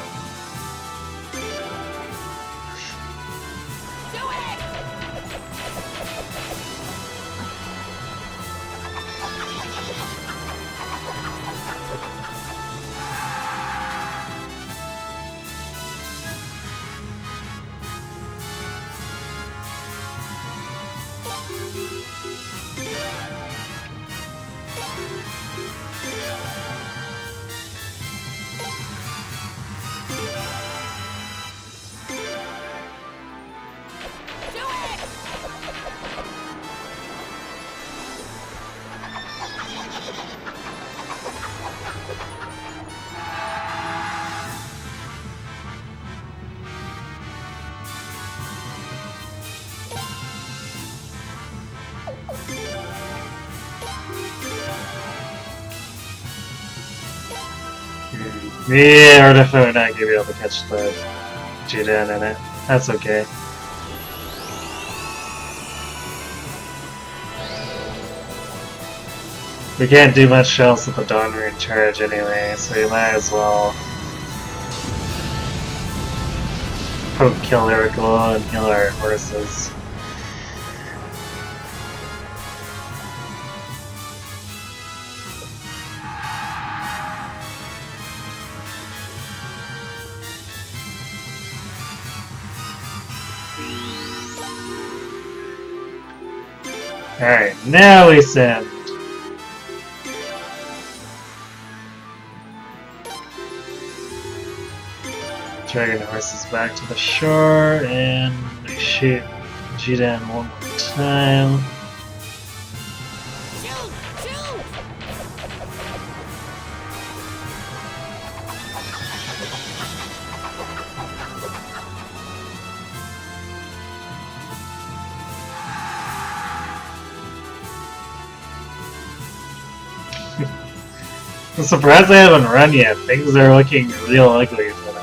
S1: Yeah, we're definitely not gonna be able to catch the Juden in it. That's okay. We can't do much else with the Dawn Rune charge anyway, so we might as well kill Lyrical and heal our horses. Alright, now we send. Dragon horses back to the shore, and we shoot Jiden one more time. I'm surprised they haven't run yet. Things are looking real ugly for them.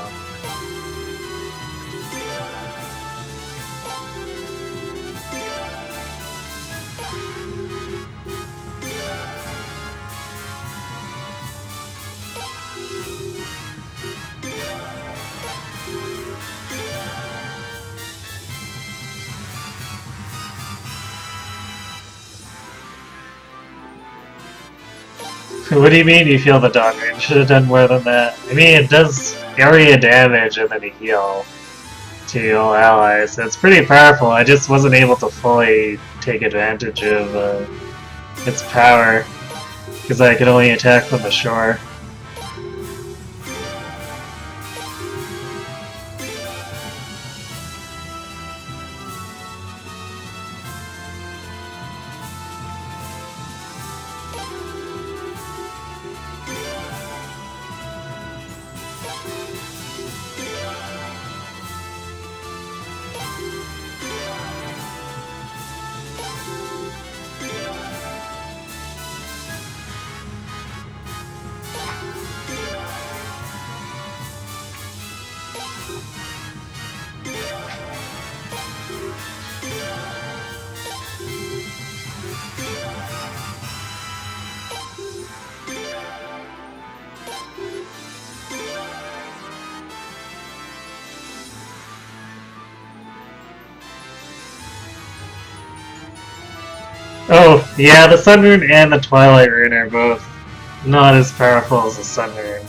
S1: What do you mean you feel the dawn range? Should have done more than that. I mean, it does area damage and then a heal to all allies. So it's pretty powerful. I just wasn't able to fully take advantage of its power because I could only attack from the shore. Oh, yeah, the Sun Rune and the Twilight Rune are both not as powerful as the Sun Rune.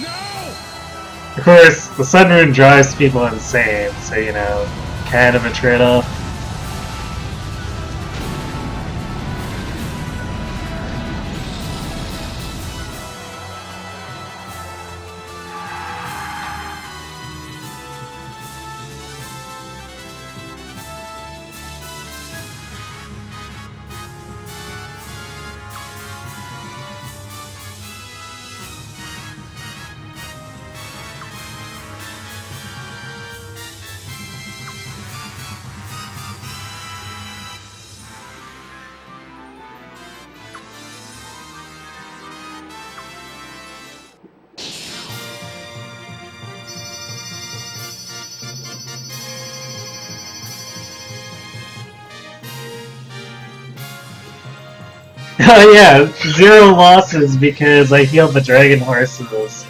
S4: No!
S1: Of course, the Sun Rune drives people insane, so you know, kind of a trade-off. Oh yeah, 0 losses because I healed the dragon horses.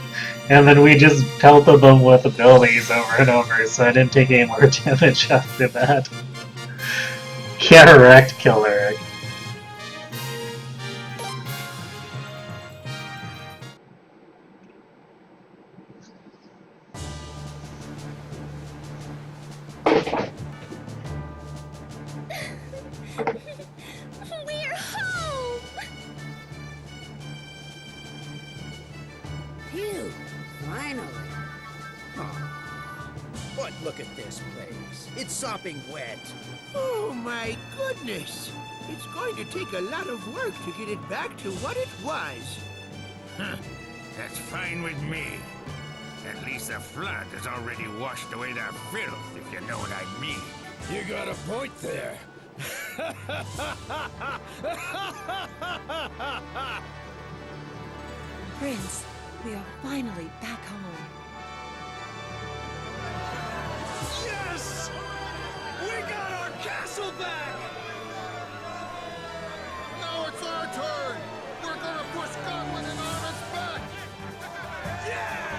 S1: And then we just pelted them with abilities over and over, so I didn't take any more damage after that. Cataract Killer.
S3: We're home!
S6: Phew, finally. But look at this place. It's sopping wet.
S11: Oh my goodness! It's going to take a lot of work to get it back to what it was.
S4: Huh. That's fine with me. At least the flood has already washed away the filth, if you know what I mean.
S8: You got a point there.
S5: Prince, we are finally back home.
S8: Yes! We got our castle back!
S11: Now it's our turn! We're gonna push Godwin and Armus back!
S8: Yeah!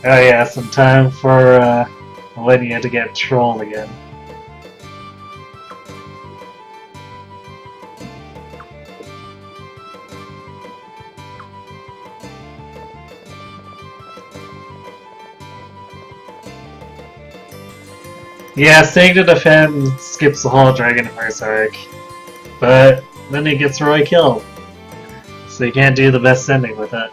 S1: Oh yeah, some time for Millennia to get trolled again. Yeah, staying to defend skips the whole Dragon Horse arc, but then he gets Roy killed, so you can't do the best ending with it.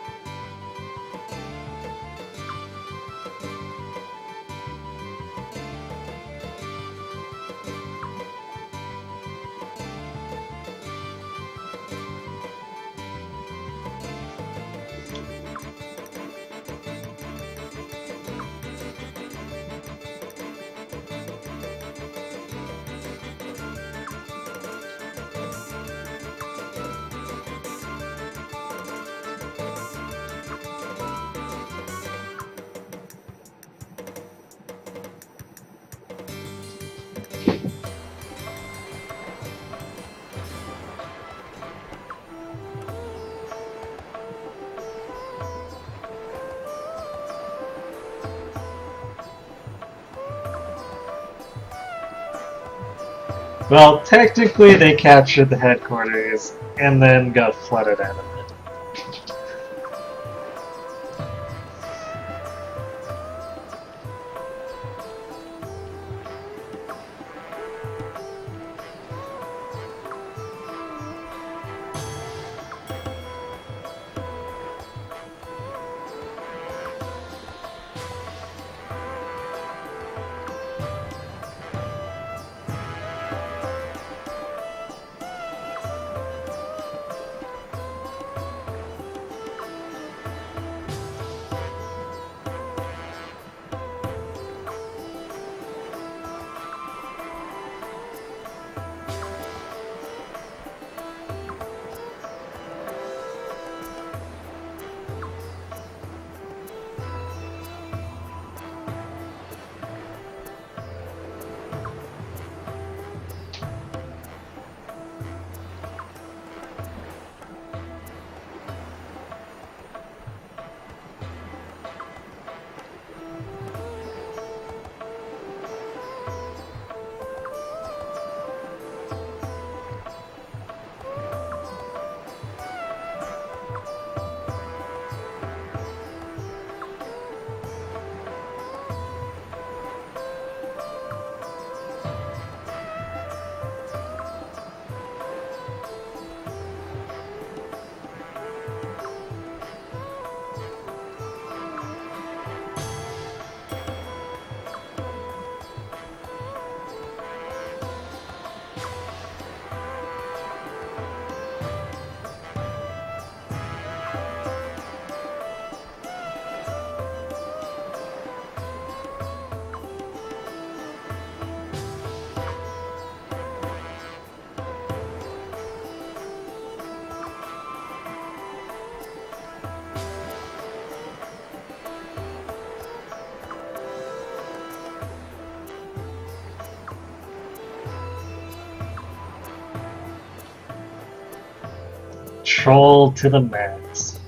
S1: Well, technically they captured the headquarters and then got flooded out of it. Troll to the max.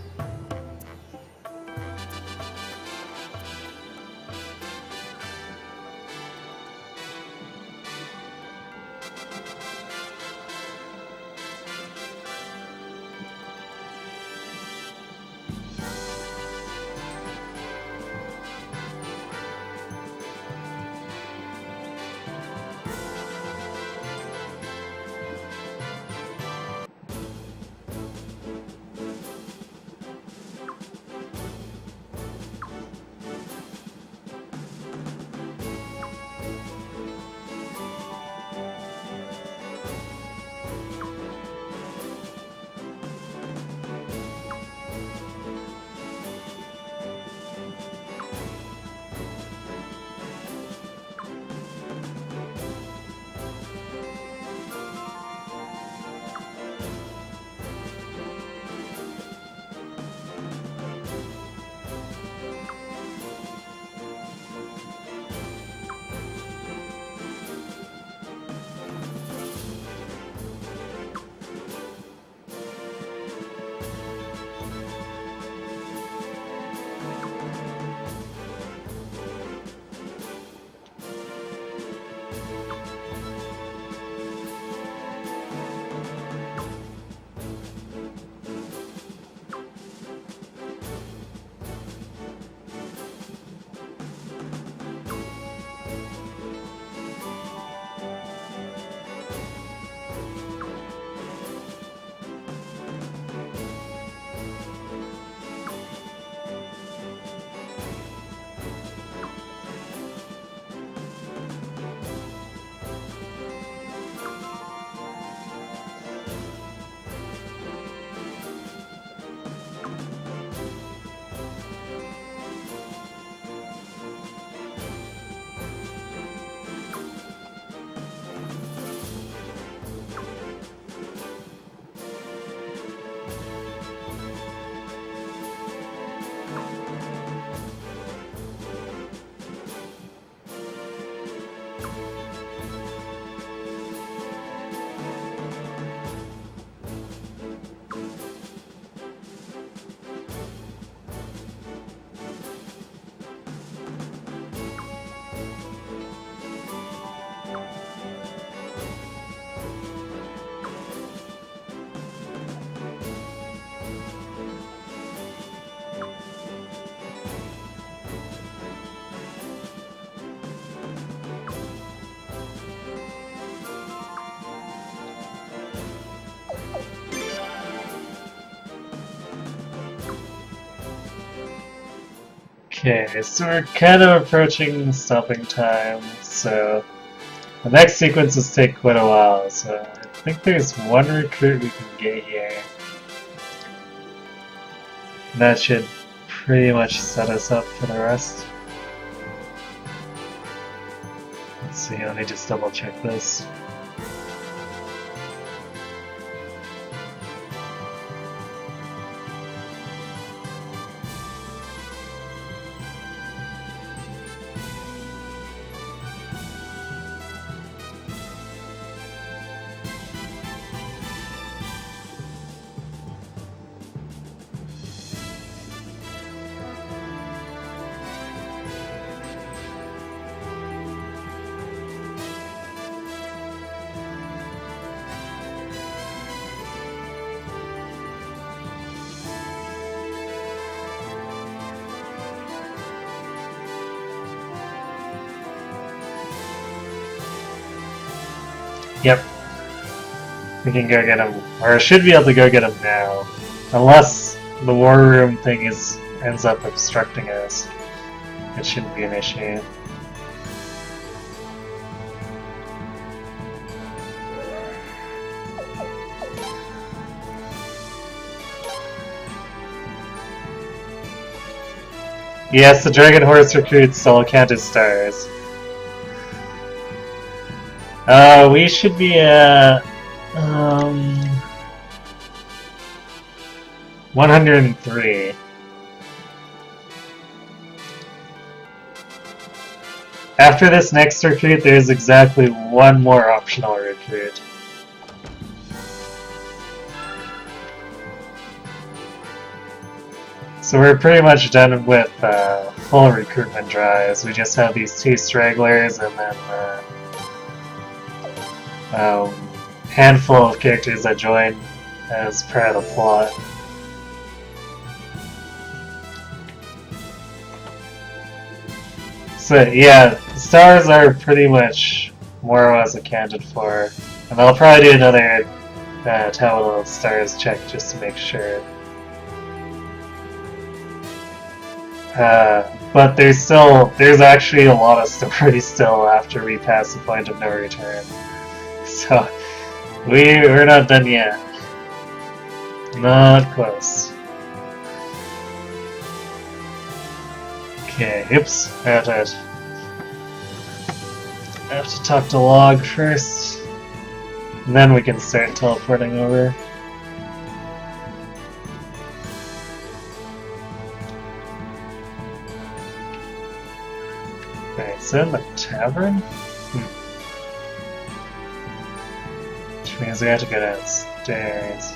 S1: Okay, so we're kind of approaching stopping time, so the next sequences take quite a while, so I think there's one recruit we can get here. That should pretty much set us up for the rest. Let's see, let me just double check this. Yep. We can go get him, or should be able to go get him now. Unless the war room thing ends up obstructing us. It shouldn't be an issue. Yes, the Dragon Horse recruits all count as stars. We should be at 103. After this next recruit, there's exactly one more optional recruit. So we're pretty much done with full recruitment drives. We just have these 2 stragglers and then handful of characters that join as part of the plot. So yeah, the stars are pretty much more or less accounted for, and I'll probably do another Tower of Stars check just to make sure. But there's actually a lot of story still after we pass the point of no return. So, we're not done yet. Not close. Okay, oops, I have to talk to Log first, and then we can start teleporting over. Okay, is it in the tavern? Which means we have to go downstairs.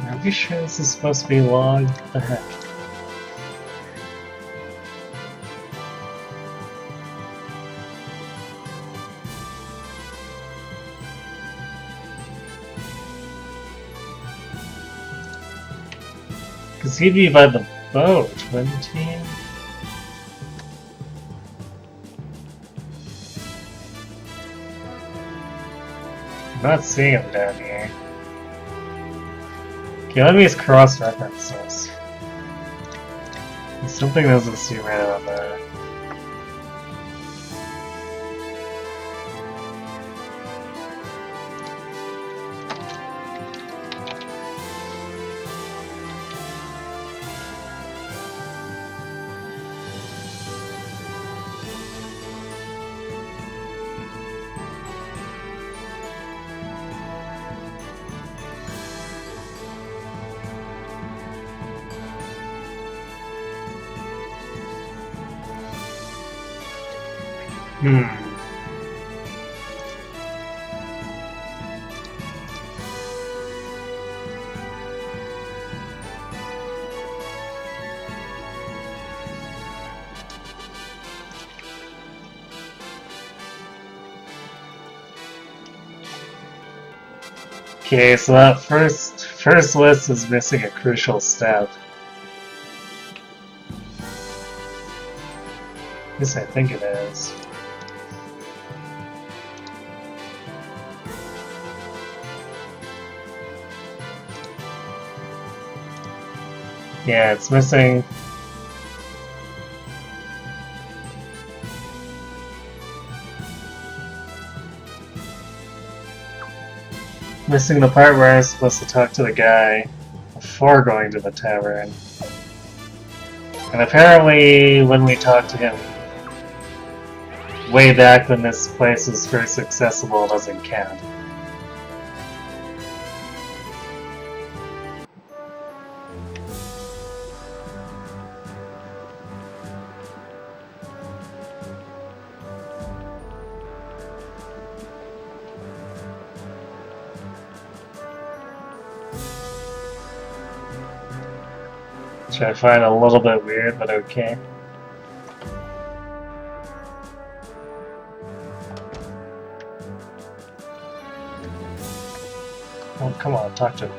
S1: Are you sure this is supposed to be Log? What the heck? Because he'd be by the boat, wouldn't he? I'm not seeing him down here. Okay, let me just cross-reference this. There's something doesn't seem right on that. Okay, so that first list is missing a crucial step. At least I think it is. Yeah, it's missing. Missing the part where I was supposed to talk to the guy before going to the tavern. And apparently, when we talked to him way back when this place was first accessible, it doesn't count. Which I find a little bit weird, but okay. Oh, come on, talk to me.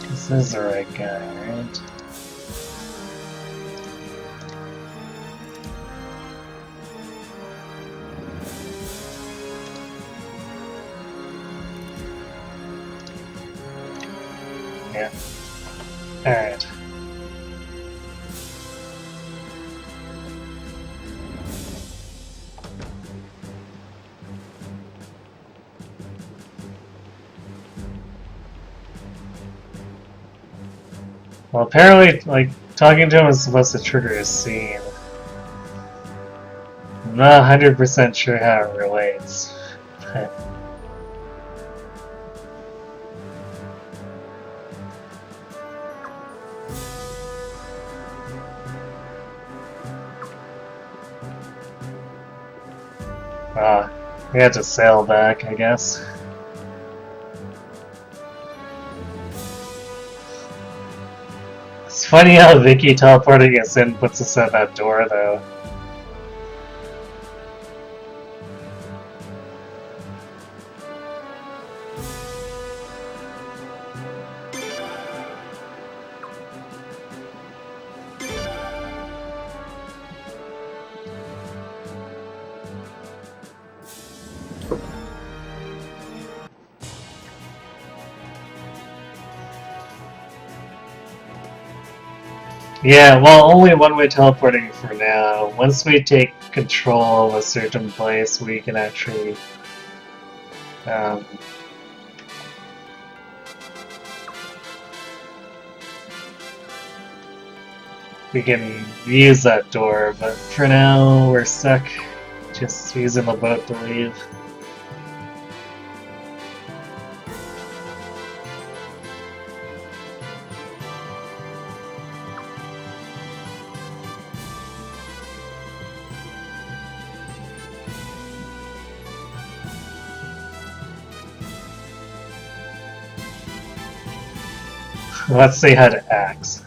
S1: This is the right guy, right? Yeah. Alright. Well, apparently, like, talking to him is supposed to trigger a scene. I'm not 100% sure how it relates. We had to sail back, I guess. It's funny how Vicky teleporting us in puts us at that door, though. Yeah, well, only one-way teleporting for now. Once we take control of a certain place, we can actually we can use that door, but for now we're stuck just using the boat to leave. Let's see how to axe.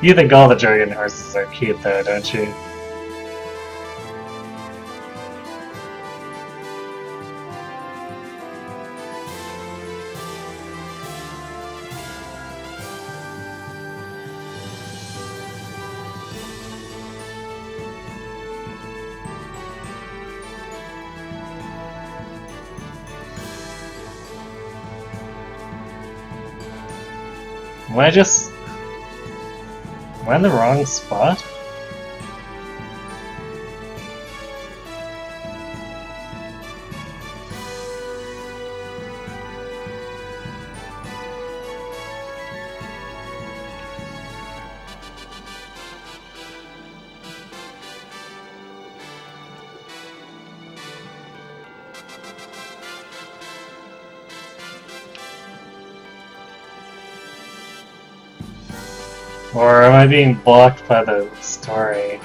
S1: You think all the dragon horses are cute though, don't you? Am I in the wrong spot? Or am I being blocked by the story?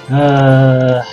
S1: Uh...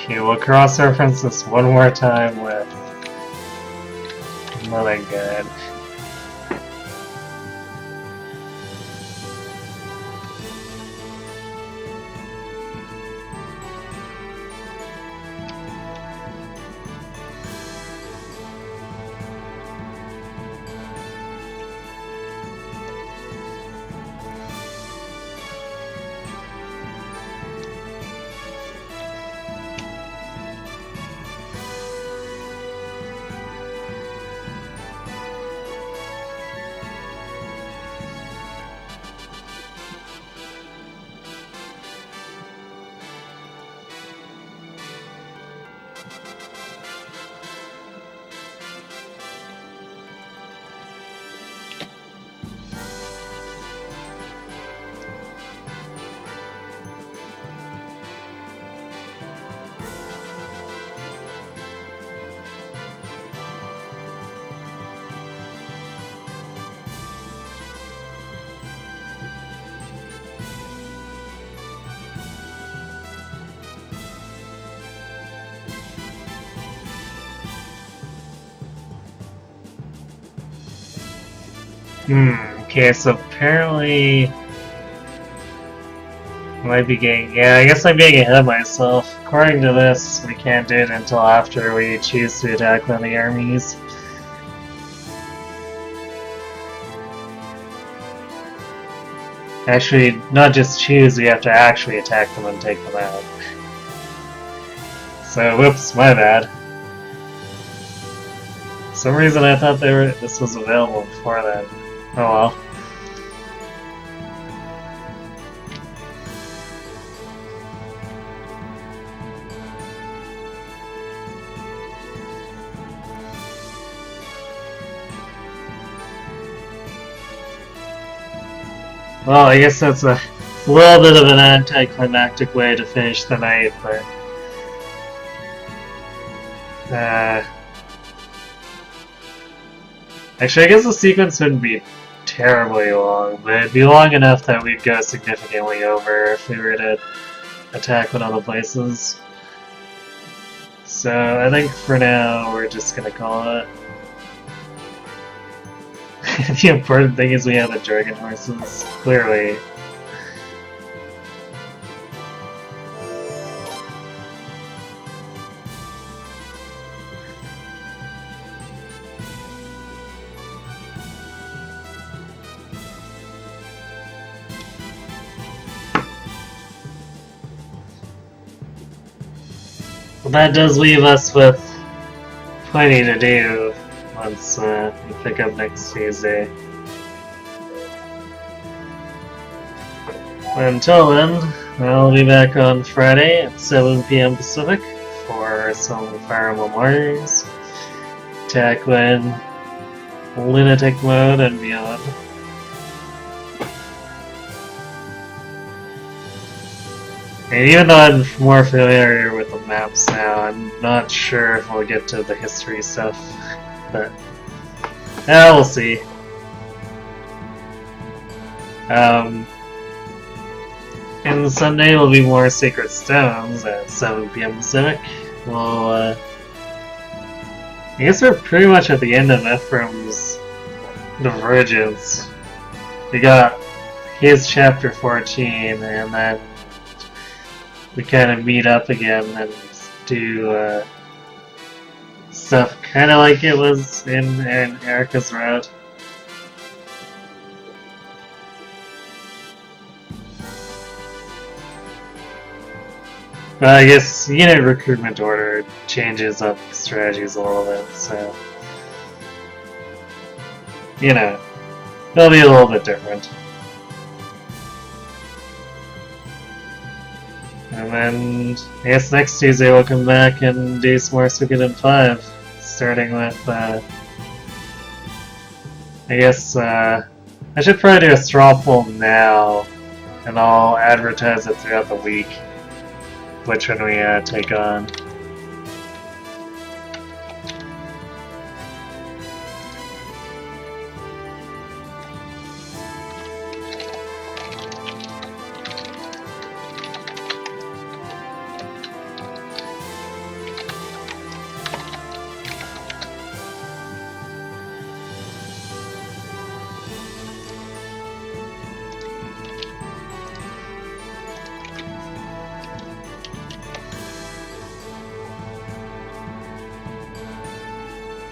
S1: Okay, we'll cross-reference this one more time with Mother Good. Okay, so apparently I might be getting, yeah, I guess I'm getting ahead of myself. According to this, we can't do it until after we choose to attack one of the armies. Actually, not just choose, we have to actually attack them and take them out. So, whoops, my bad. For some reason I thought this was available before then. Oh well. Well, I guess that's a little bit of an anticlimactic way to finish the night, but... Actually, I guess the sequence wouldn't be terribly long, but it'd be long enough that we'd go significantly over if we were to attack one of the places. So, I think for now, we're just gonna call it. The important thing is we have the dragon horses, clearly. Well, that does leave us with plenty to do once we pick up next Tuesday. Until then, I'll be back on Friday at 7 PM Pacific for some Fire Emblem Warriors, tackling Lunatic Mode and beyond. And even though I'm more familiar with the maps now, I'm not sure if we'll get to the history stuff, but we'll see. And Sunday will be more Sacred Stones at 7 PM Pacific. Well, I guess we're pretty much at the end of Ephraim's Divergence. We got his chapter 14, and then we kind of meet up again and do stuff kind of like it was in Erica's route. But I guess unit recruitment order changes up strategies a little bit, so you know, it'll be a little bit different. And then I guess next Tuesday we'll come back and do some more Suikoden 5, starting with I guess I should probably do a straw poll now, and I'll advertise it throughout the week. Which one we take on.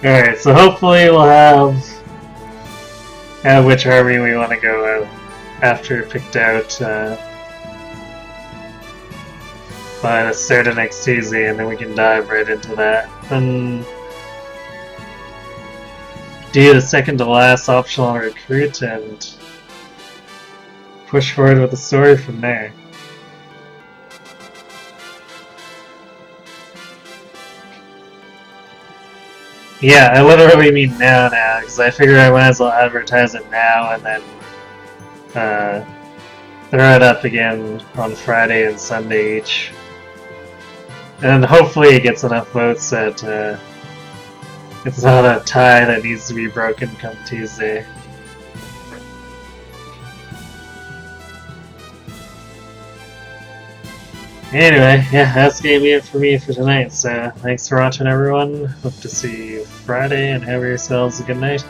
S1: Alright, so hopefully we'll have which army we want to go after picked out by the start of next Tuesday, and then we can dive right into that. And do the second to last optional recruit and push forward with the story from there. Yeah, I literally mean now, because I figure I might as well advertise it now and then throw it up again on Friday and Sunday each. And hopefully it gets enough votes that it's not a tie that needs to be broken come Tuesday. Anyway, yeah, that's gonna be it for me for tonight, so thanks for watching everyone. Hope to see you Friday, and have yourselves a good night.